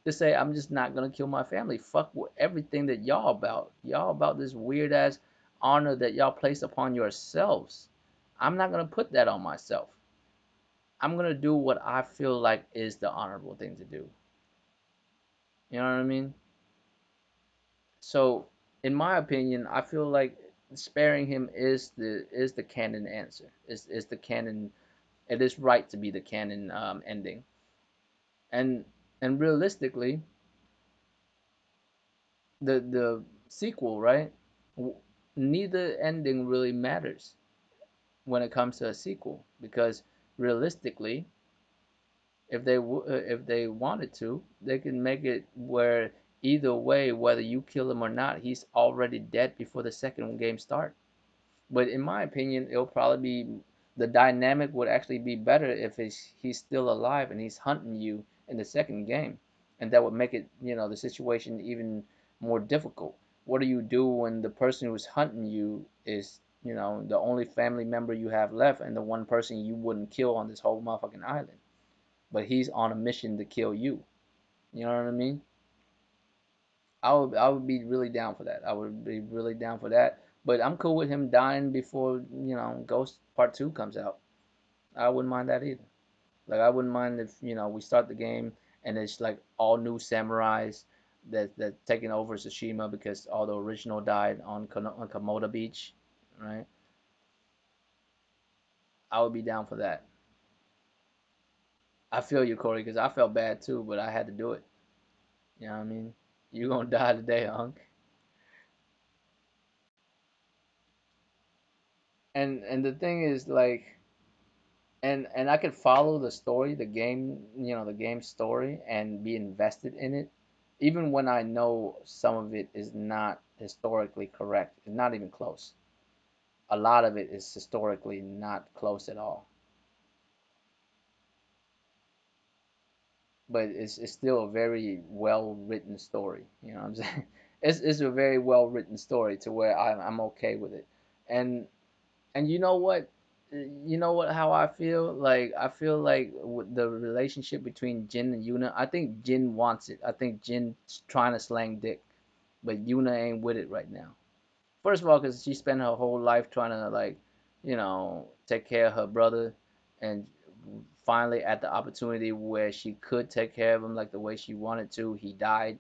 To say I'm just not gonna kill my family. Fuck everything that y'all about. Y'all about this weird ass honor that y'all place upon yourselves. I'm not gonna put that on myself. I'm gonna do what I feel like is the honorable thing to do. You know what I mean? So, in my opinion, I feel like sparing him is the canon answer. Is the canon. It is right to be the canon ending. And realistically, the sequel, right? Neither ending really matters when it comes to a sequel because realistically, if they wanted to, they can make it where either way, whether you kill him or not, he's already dead before the second game starts. But in my opinion, it'll probably be the dynamic would actually be better if he's still alive and he's hunting you in the second game, and that would make it the situation even more difficult. What do you do when the person who's hunting you is the only family member you have left and the one person you wouldn't kill on this whole motherfucking island, but he's on a mission to kill you? You know what I mean? I would be really down for that. I would be really down for that. But I'm cool with him dying before Ghost Part Two comes out. I wouldn't mind that either. Like I wouldn't mind if we start the game and it's like all new samurais that taking over Tsushima because all the original died on Komoda Beach, right? I would be down for that. I feel you, Corey, because I felt bad too, but I had to do it. You know what I mean? You gonna die today, Hunk. And the thing is like and I could follow the story, the game, the game story, and be invested in it, even when I know some of it is not historically correct. It's not even close. A lot of it is historically not close at all. But it's still a very well written story. You know what I'm saying? It's a very well written story to where I'm okay with it. And And you know what? You know what? How I feel? Like I feel like with the relationship between Jin and Yuna. I think Jin wants it. I think Jin's trying to slang dick, but Yuna ain't with it right now. First of all, because she spent her whole life trying to like, take care of her brother, and finally at the opportunity where she could take care of him like the way she wanted to, he died,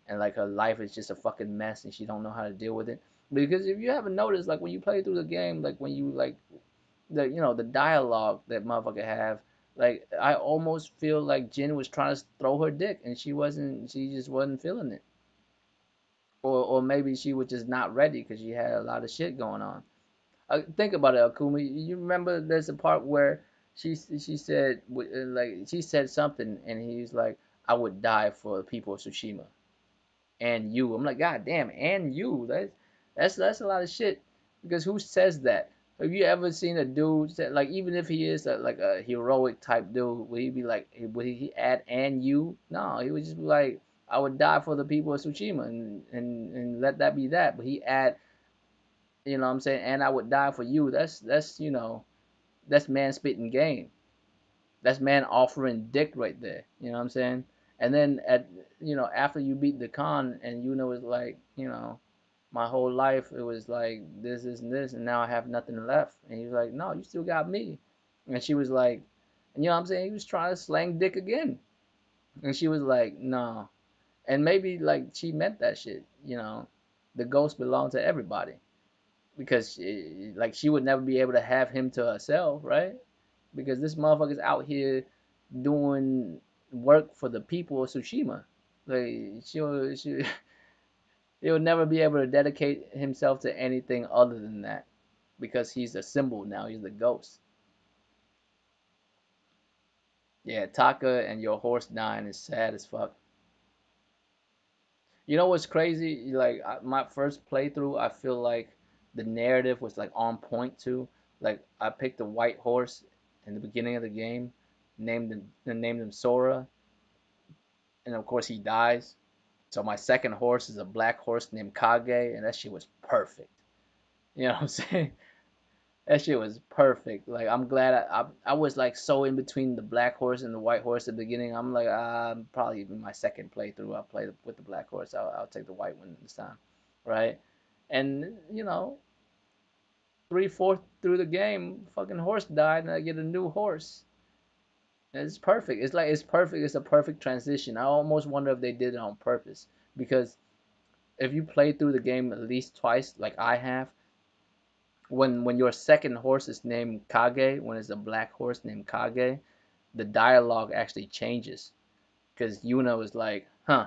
and like her life is just a fucking mess, and she don't know how to deal with it. Because if you haven't noticed, like when you play through the game, like when you like the dialogue that motherfucker have, like I almost feel like Jin was trying to throw her dick and she just wasn't feeling it, or maybe she was just not ready because she had a lot of shit going on. Think about it, Akumi. You remember there's a part where she said like she said something and he's like, I would die for the people of Tsushima and you. I'm like, God damn, and you. That's a lot of shit. Because who says that? Have you ever seen a dude say, like, even if he is like a heroic type dude, would he be like, would he add and you? No, he would just be like, I would die for the people of Tsushima and let that be that. But he add, what I'm saying, and I would die for you. That's man spitting game. That's man offering dick right there. You know what I'm saying? And then after you beat the con and it's like, my whole life it was like this and this and now I have nothing left. And he's like, no, you still got me. And she was like, and you know what I'm saying? He was trying to slang dick again. And she was like, no. And maybe like she meant that shit. The ghost belonged to everybody because like she would never be able to have him to herself, right? Because this motherfucker's out here doing work for the people of Tsushima. Like he'll never be able to dedicate himself to anything other than that because he's a symbol now. He's the ghost. Yeah, Taka and your horse dying is sad as fuck. You know what's crazy? Like my first playthrough, I feel like the narrative was like on point too. Like I picked a white horse in the beginning of the game, named him Sora, and of course he dies. So my second horse is a black horse named Kage, and that shit was perfect. You know what I'm saying? That shit was perfect. Like I'm glad I was like so in between the black horse and the white horse at the beginning. I'm like, probably even my second playthrough, I'll play with the black horse. I'll take the white one this time, right? And 3/4 through the game, fucking horse died, and I get a new horse. And it's perfect. It's like it's perfect. It's a perfect transition. I almost wonder if they did it on purpose because if you play through the game at least twice, like I have, when your second horse is named Kage, when it's a black horse named Kage, the dialogue actually changes because Yuna was like, "Huh,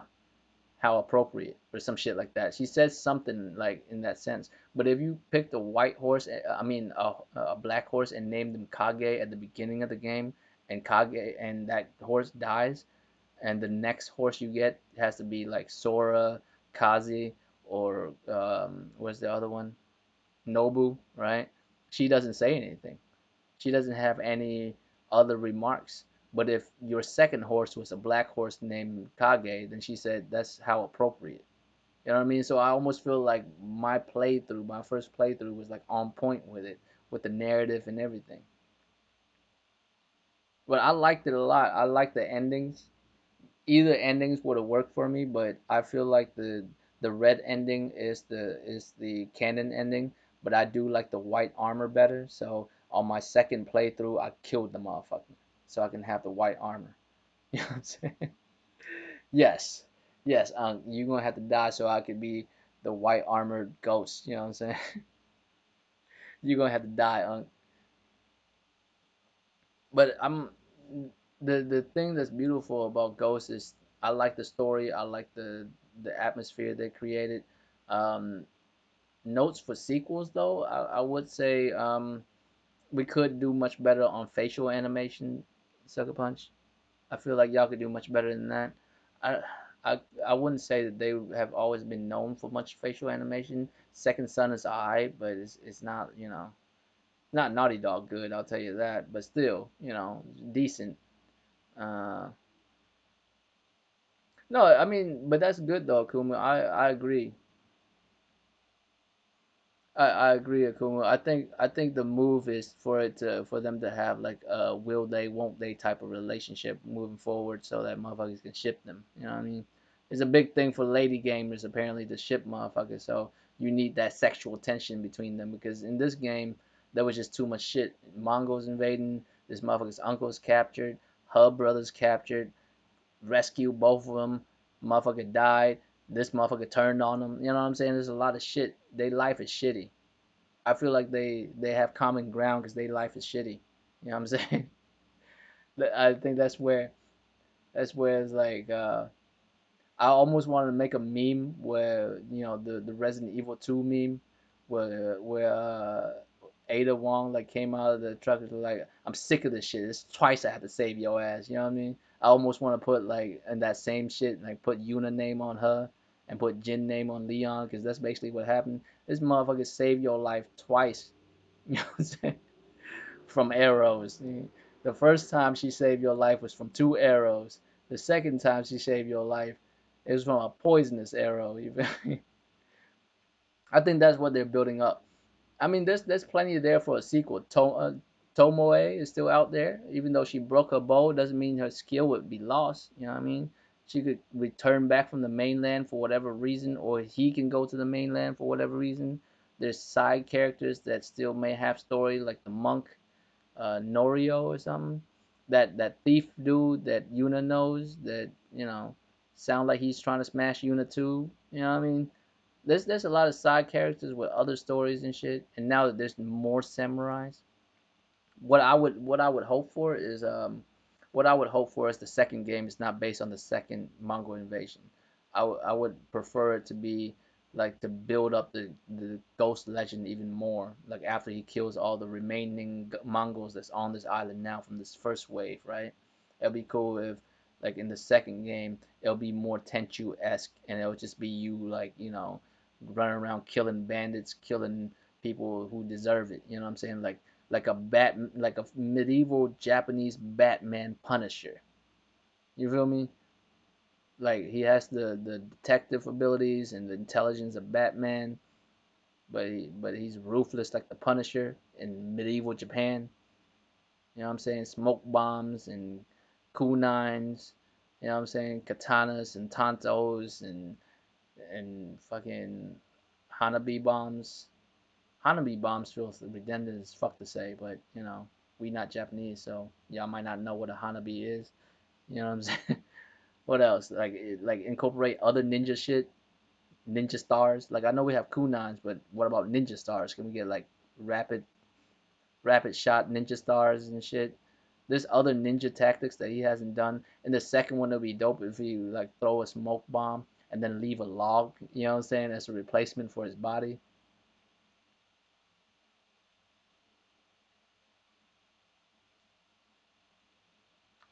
how appropriate," or some shit like that. She says something like in that sense. But if you picked a white horse, I mean a black horse, and named him Kage at the beginning of the game, and Kage and that horse dies, and the next horse you get has to be like Sora, Kazi, or what's the other one? Nobu, right? She doesn't say anything. She doesn't have any other remarks. But if your second horse was a black horse named Kage, then she said that's how appropriate. You know what I mean? So I almost feel like my first playthrough was like on point with it, with the narrative and everything. But I liked it a lot. I liked the endings. Either endings would have worked for me, but I feel like the red ending is the canon ending, but I do like the white armor better. So on my second playthrough, I killed the motherfucker so I can have the white armor. You know what I'm saying? Yes, yes. You're gonna have to die so I could be the white armored ghost. You know what I'm saying? You're gonna have to die, but the thing that's beautiful about Ghost is I like the story. I like the atmosphere they created. Um, Notes for sequels though, I would say we could do much better on facial animation. Sucker Punch. I feel like y'all could do much better than that. I I I wouldn't say that they have always been known for much facial animation. Second Son is alright, but it's not not Naughty Dog good. I'll tell you that. But still, decent. Uh, no, I mean, but that's good though, Kuma. I agree. I agree, Akuma. I think the move is for them to have like a will they won't they type of relationship moving forward so that motherfuckers can ship them. You know what I mean? It's a big thing for lady gamers apparently to ship motherfuckers. So you need that sexual tension between them because in this game there was just too much shit. Mongols invading, this motherfucker's uncle's captured, Hub brothers captured, rescue both of them. Motherfucker died. This motherfucker turned on them. You know what I'm saying? There's a lot of shit. Their life is shitty. I feel like they have common ground because their life is shitty. You know what I'm saying? I think that's where it's like I almost wanted to make a meme where the Resident Evil 2 meme where Ada Wong like came out of the truck and was like, I'm sick of this shit. It's twice I had to save your ass. You know what I mean? I almost want to put like in that same shit like put Yuna name on her and put Jin name on Leon because that's basically what happened. This motherfucker saved your life twice. You know what I'm saying? From arrows. The first time she saved your life was from two arrows. The second time she saved your life, it was from a poisonous arrow. I think that's what they're building up. I mean, there's plenty there for a sequel. Tomoe is still out there, even though she broke her bow. Doesn't mean her skill would be lost. You know what I mean? She could return back from the mainland for whatever reason, or he can go to the mainland for whatever reason. There's side characters that still may have story, like the monk Norio or something. That thief dude that Yuna knows that sound like he's trying to smash Yuna too. You know what I mean? There's a lot of side characters with other stories and shit. And now that there's more samurais, what I would hope for is the second game is not based on the second Mongol invasion. I would prefer it to be like to build up the ghost legend even more. Like after he kills all the remaining Mongols that's on this island now from this first wave, right? It'd be cool if Like in the second game, it'll be more Tenchu-esque, and it'll just be you like running around killing bandits, killing people who deserve it. You know what I'm saying? Like a medieval Japanese Batman Punisher. You feel me? Like he has the detective abilities and the intelligence of Batman, but he's ruthless like the Punisher in medieval Japan. You know what I'm saying? Smoke bombs and kunines. You know what I'm saying? Katanas and tantos and fucking Hanabi bombs. Hanabi bombs feels redundant as fuck to say, but we not Japanese, so y'all might not know what a Hanabi is. You know what I'm saying? What else? Like incorporate other ninja shit, ninja stars. Like I know we have kunans, but what about ninja stars? Can we get like rapid rapid shot ninja stars and shit? There's other ninja tactics that he hasn't done. And the second one would be dope if he like throw a smoke bomb and then leave a log, you know what I'm saying, as a replacement for his body.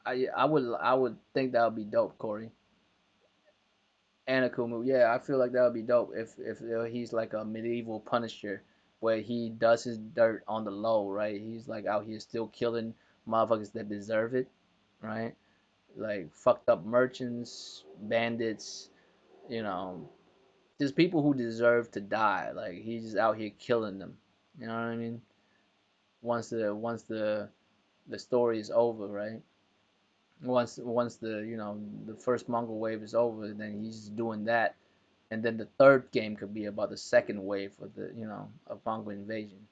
I would think that would be dope, Corey. And a cool move. Yeah, I feel like that would be dope if he's like a medieval Punisher where he does his dirt on the low, right? He's like out here still killing motherfuckers that deserve it, right? Like fucked up merchants, bandits, you know, just people who deserve to die. Like he's just out here killing them. You know what I mean? Once the story is over, right? Once the first Mongol wave is over, then he's doing that, and then the third game could be about the second wave of the of Mongol invasion.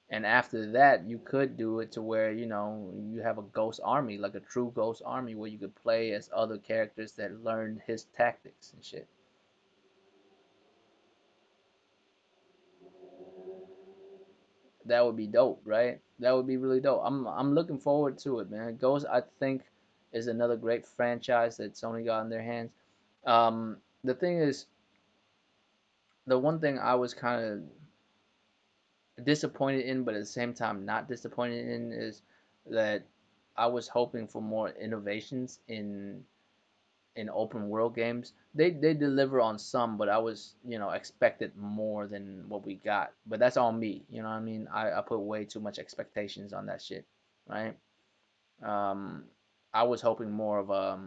And after that, you could do it to where you have a ghost army, like a true ghost army, where you could play as other characters that learned his tactics and shit. That would be dope, right? That would be really dope. I'm looking forward to it, man. Ghost, I think, is another great franchise that Sony got in their hands. The thing is, the one thing I was kind of disappointed in, but at the same time not disappointed in, is that I was hoping for more innovations in open world games. They deliver on some, but I was expected more than what we got. But that's on me. You know what I mean? I put way too much expectations on that shit, right? Um, I was hoping more of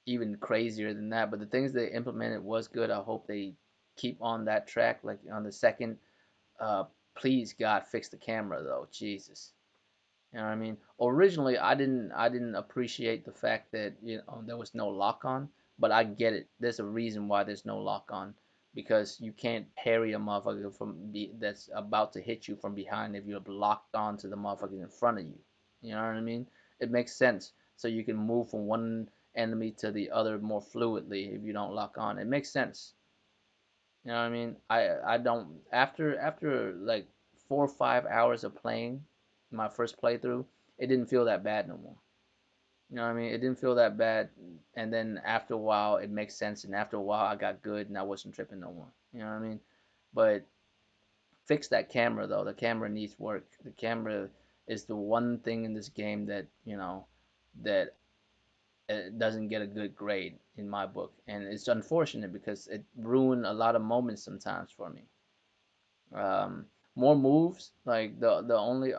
even crazier than that. But the things they implemented was good. I hope they keep on that track. Like on the second, uh, please God fix the camera though. Jesus. You know what I mean? Originally, I didn't appreciate the fact that there was no lock on, but I get it. There's a reason why there's no lock on, because you can't parry a motherfucker that's about to hit you from behind if you're locked on to the motherfucker in front of you. You know what I mean? It makes sense, so you can move from one enemy to the other more fluidly if you don't lock on. It makes sense. You know what I mean? I don't after like 4 or 5 hours of playing my first playthrough, it didn't feel that bad no more. You know what I mean? It didn't feel that bad, and then after a while, it makes sense, and after a while, I got good, and I wasn't tripping no more. You know what I mean? But fix that camera though. The camera needs work. The camera is the one thing in this game that that doesn't get a good grade in my book, and it's unfortunate because it ruined a lot of moments sometimes for me. Um, More moves, like the only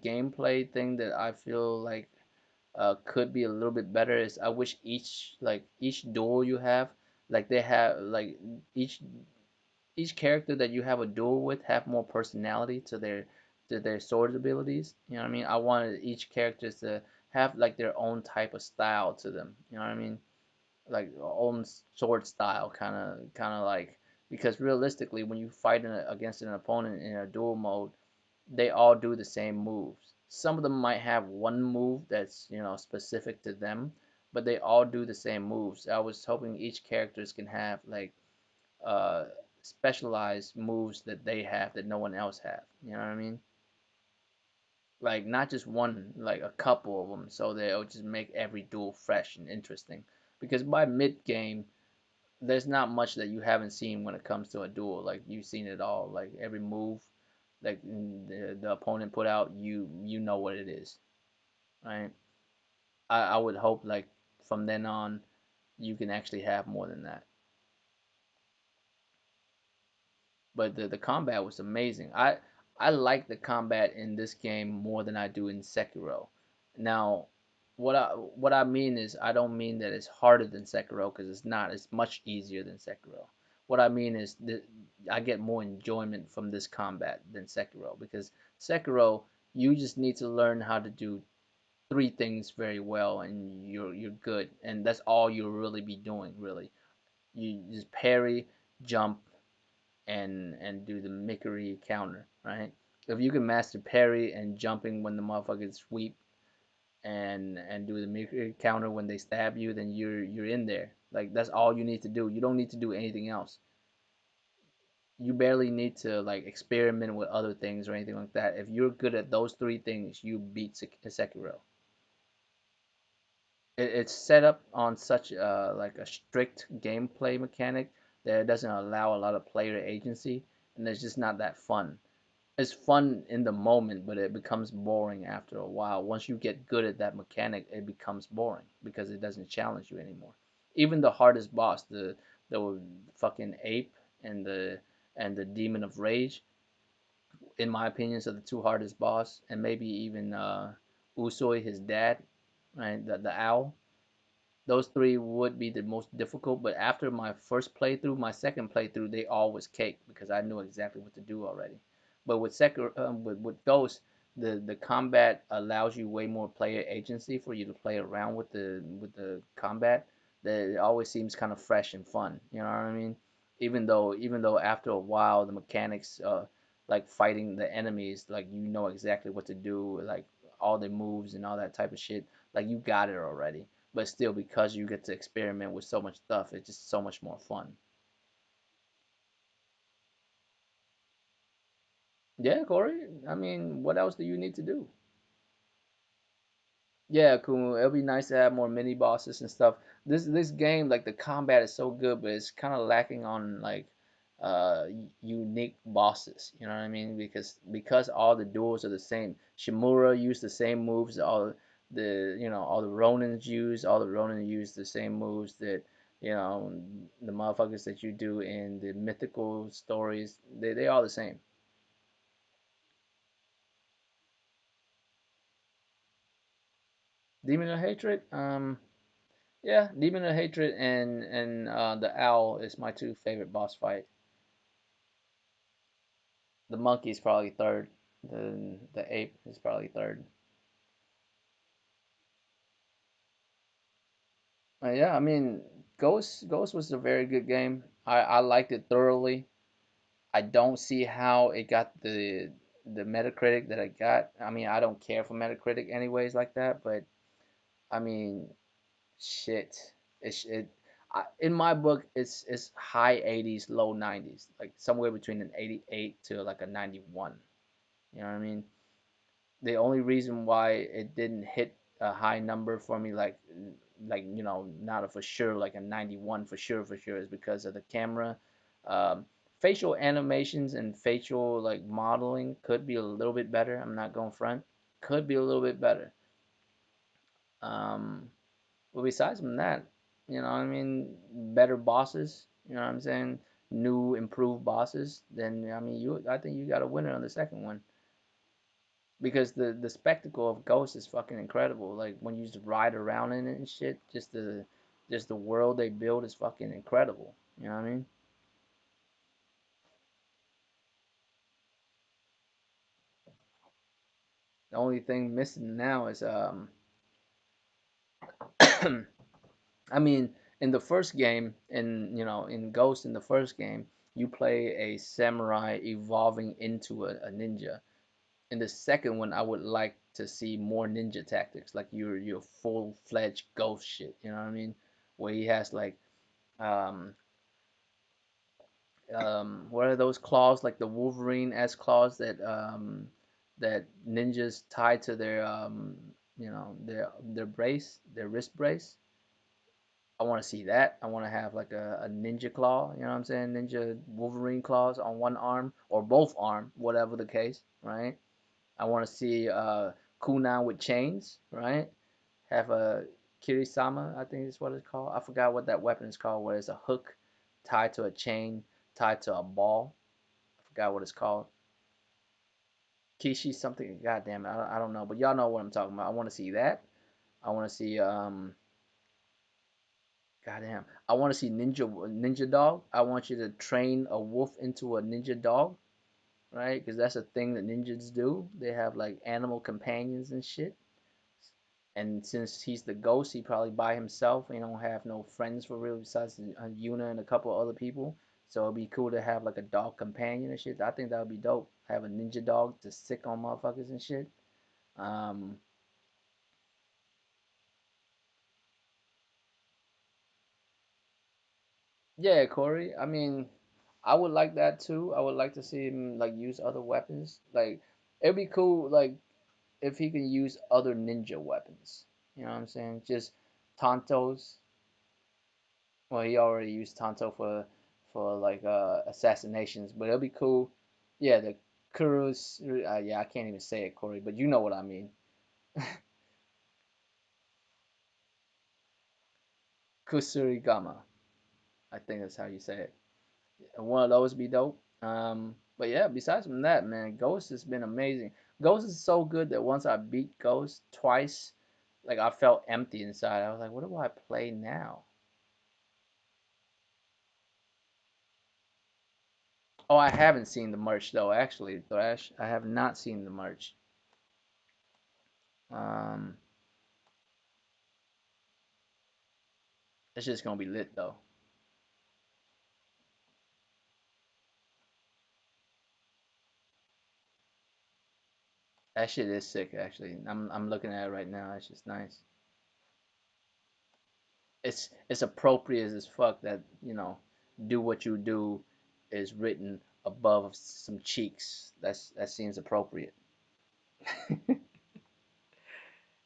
gameplay thing that I feel like could be a little bit better is I wish each duel you have, like they have like each each character that you have a duel with have more personality to their sword abilities. You know what I mean? I wanted each character to have like their own type of style to them. You know what I mean? Like own sword style, kind of like, because realistically, when you fight against an opponent in a duel mode, they all do the same moves. Some of them might have one move that's specific to them, but they all do the same moves. I was hoping each characters can have like uh specialized moves that they have that no one else have. You know what I mean? Like not just one, like a couple of them, so they'll just make every duel fresh and interesting. Because by mid game, there's not much that you haven't seen when it comes to a duel. Like you've seen it all. Like every move, like the opponent put out, you know what it is, right? I would hope like from then on you can actually have more than that. But the combat was amazing. I like the combat in this game more than I do in Sekiro. Now, what I mean is I don't mean that it's harder than Sekiro because it's not. It's much easier than Sekiro. What I mean is that I get more enjoyment from this combat than Sekiro because Sekiro you just need to learn how to do three things very well and you're good and that's all you'll really be doing really. You just parry, jump, and do the Mickery counter, right? If you can master parry and jumping when the motherfuckers sweep and do the Mickery counter when they stab you, then you're in there. Like that's all you need to do. You don't need to do anything else. You barely need to like experiment with other things or anything like that. If you're good at those three things, you beat Sekiro. It's set up on such like a strict gameplay mechanic that it doesn't allow a lot of player agency, and it's just not that fun. It's fun in the moment, but it becomes boring after a while. Once you get good at that mechanic, it becomes boring because it doesn't challenge you anymore. Even the hardest boss, the fucking ape and the demon of rage, in my opinion, are the two hardest boss, and maybe even Usui, his dad, right, the owl. Those three would be the most difficult, but after my first playthrough, my second playthrough, they all was cake because I knew exactly what to do already. But with with Ghost, the combat allows you way more player agency for you to play around with the combat. That it always seems kind of fresh and fun. You know what I mean? Even though after a while the mechanics like fighting the enemies, like you know exactly what to do, like all the moves and all that type of shit, like you got it already. But still, because you get to experiment with so much stuff, it's just so much more fun. Yeah, Corey. I mean, what else do you need to do? Yeah, cool. It'll be nice to have more mini bosses and stuff. This game, like the combat is so good, but it's kind of lacking on like unique bosses. You know what I mean? Because all the duels are the same. Shimura used the same moves. All the Ronins use. All the Ronin use the same moves that the motherfuckers that you do in the mythical stories. They all the same. Demon of Hatred. Yeah, Demon of Hatred and the Owl is my two favorite boss fight. The monkey is probably third. The ape is probably third. Yeah, I mean, Ghost was a very good game. I liked it thoroughly. I don't see how it got the Metacritic that it got. I mean, I don't care for Metacritic anyways like that, but I mean, shit. In my book, it's high 80s, low 90s, like somewhere between an 88 to like a 91. You know what I mean? The only reason why it didn't hit a high number for me, not a for sure, like a 91 for sure, is because of the camera. Um, Facial animations and facial like modeling could be a little bit better. I'm not going front. Could be a little bit better. Um, But besides from that, you know, what I mean, better bosses. You know what I'm saying? New, improved bosses. Then I mean, I think you got a winner on the second one because the spectacle of Ghost is fucking incredible. Like when you just ride around in it and shit, just the world they build is fucking incredible. You know what I mean? The only thing missing now is I mean, in the first game, in Ghost in the first game, you play a samurai evolving into a ninja. In the second one, I would like to see more ninja tactics, like your full fledged ghost shit. You know what I mean? Where he has like um what are those claws, like the Wolverine S claws that ninjas tie to their their brace, their wrist brace. I want to see that. I want to have like a ninja claw, you know what I'm saying? Ninja Wolverine claws on one arm or both arm, whatever the case, right? I want to see kunai with chains, right? have a kirisama, I think is what it's called. I forgot what that weapon is called, where it's a hook tied to a chain, tied to a ball. I forgot what it's called. Kishi something. God damn it, I don't know, but y'all know what I'm talking about. I want to see that. I want to see goddamn. I want to see ninja dog. I want you to train a wolf into a ninja dog, right? Because that's a thing that ninjas do. They have like animal companions and shit. And since he's the ghost, he probably by himself. He don't have no friends for real besides Yuna and a couple other people. So it'd be cool to have like a dog companion and shit. I think that would be dope. Have a ninja dog to sick on motherfuckers and shit. Um, yeah, Corey. I mean, I would like that too. I would like to see him like use other weapons. Like it'd be cool like if he can use other ninja weapons. You know what I'm saying? Just Tontos. Well, he already used Tonto for like assassinations, but it'll be cool. Yeah, the Kurus. Yeah, I can't even say it, Corey, but you know what I mean. Kusurigama. I think that's how you say it. One of those be dope. But yeah, besides from that, man, Ghost has been amazing. Ghost is so good that once I beat Ghost twice, like I felt empty inside. I was like, what do I play now? Oh, I haven't seen the merch though, actually, Thrash. I have not seen the merch. Um, it's just gonna be lit though. That shit is sick, actually. I'm looking at it right now. It's just nice. It's appropriate as fuck that do what you do is written above some cheeks. That seems appropriate.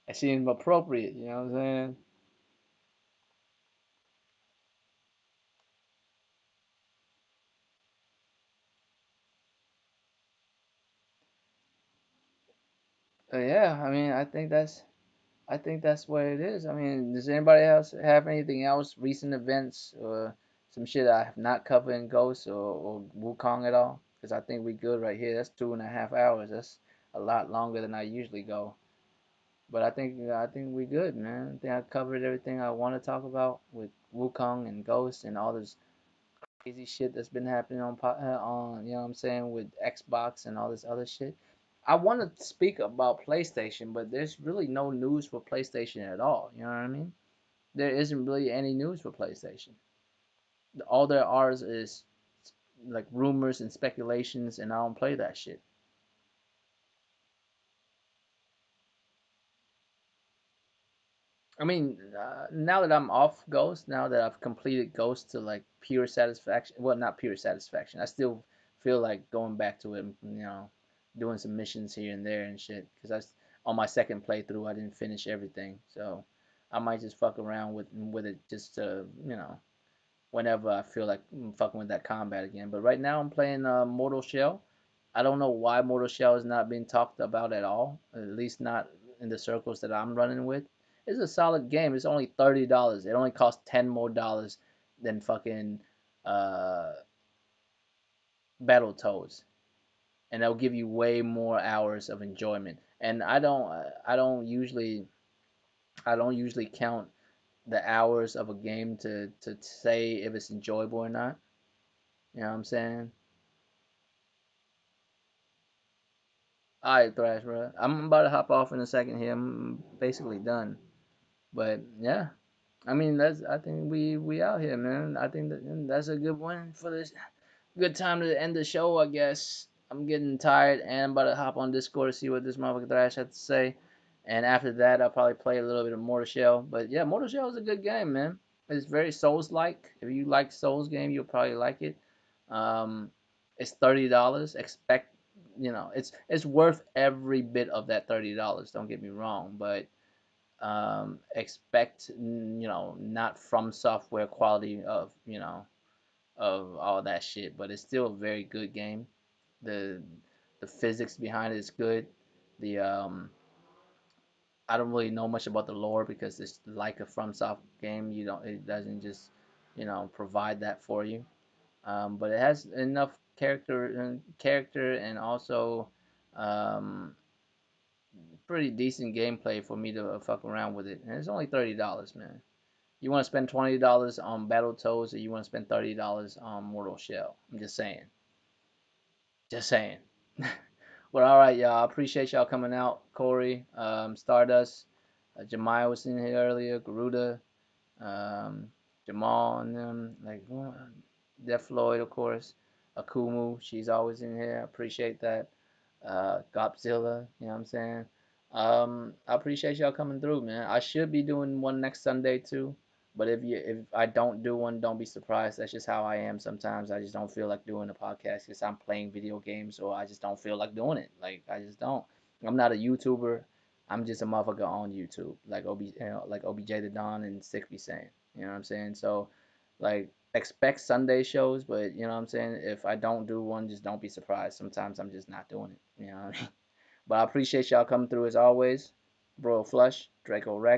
That seems appropriate. You know what I'm saying? Yeah, I mean, I think that's what it is. I mean, does anybody else have anything else, recent events or some shit I have not covered in Ghost or Wukong at all? Because I think we good right here. That's 2.5 hours. That's a lot longer than I usually go. But I think we good, man. I think I covered everything I want to talk about with Wukong and Ghost and all this crazy shit that's been happening on you know what I'm saying with Xbox and all this other shit. I want to speak about PlayStation, but there's really no news for PlayStation at all. You know what I mean? There isn't really any news for PlayStation. All there are is like rumors and speculations, and I don't play that shit. I mean, now that I'm off Ghost, now that I've completed Ghost to like pure satisfaction, well, not pure satisfaction. I still feel like going back to it, doing some missions here and there and shit. Because on my second playthrough, I didn't finish everything, so I might just fuck around with it just to, whenever I feel like fucking with that combat again. But right now, I'm playing Mortal Shell. I don't know why Mortal Shell is not being talked about at all, at least not in the circles that I'm running with. It's a solid game. It's only $30. It only costs $10 more than fucking uh, Battletoads, and that'll give you way more hours of enjoyment. And I don't usually count the hours of a game to say if it's enjoyable or not. You know what I'm saying? All right, Thrash, bro. I'm about to hop off in a second here. I'm basically done. But yeah, I mean I think we out here, man. I think that's a good one for this. Good time to end the show, I guess. I'm getting tired and I'm about to hop on Discord to see what this motherfucker Thrash had to say. And after that, I'll probably play a little bit of Mortal Shell. But yeah, Mortal Shell is a good game, man. It's very Souls-like. If you like Souls game, you'll probably like it. Um, it's $30. Expect, it's worth every bit of that $30. Don't get me wrong, but expect, not from software quality of all that shit, but it's still a very good game. The the physics behind it is good. The I don't really know much about the lore because it's like a FromSoft game. You don't, it doesn't just, provide that for you. But it has enough character and also um, pretty decent gameplay for me to fuck around with it. And it's only $30, man. You want to spend $20 on Battletoads, or you want to spend $30 on Mortal Shell? I'm just saying. Just saying. Well, all right, y'all. I appreciate y'all coming out. Corey, Stardust, Jemiah was in here earlier. Garuda, um, Jamal, and them. Like, Def Floyd, of course. Akumu, she's always in here. I appreciate that. Godzilla, you know what I'm saying? I appreciate y'all coming through, man. I should be doing one next Sunday too. But if I don't do one, don't be surprised. That's just how I am sometimes. I just don't feel like doing a podcast because I'm playing video games, or I just don't feel like doing it. Like I just don't. I'm not a YouTuber. I'm just a motherfucker on YouTube, like like OBJ the Don and Sick be saying. You know what I'm saying? So, like, expect Sunday shows, but you know what I'm saying. If I don't do one, just don't be surprised. Sometimes I'm just not doing it. You know what I mean? But I appreciate y'all coming through as always. Bro Flush, Draco Rex.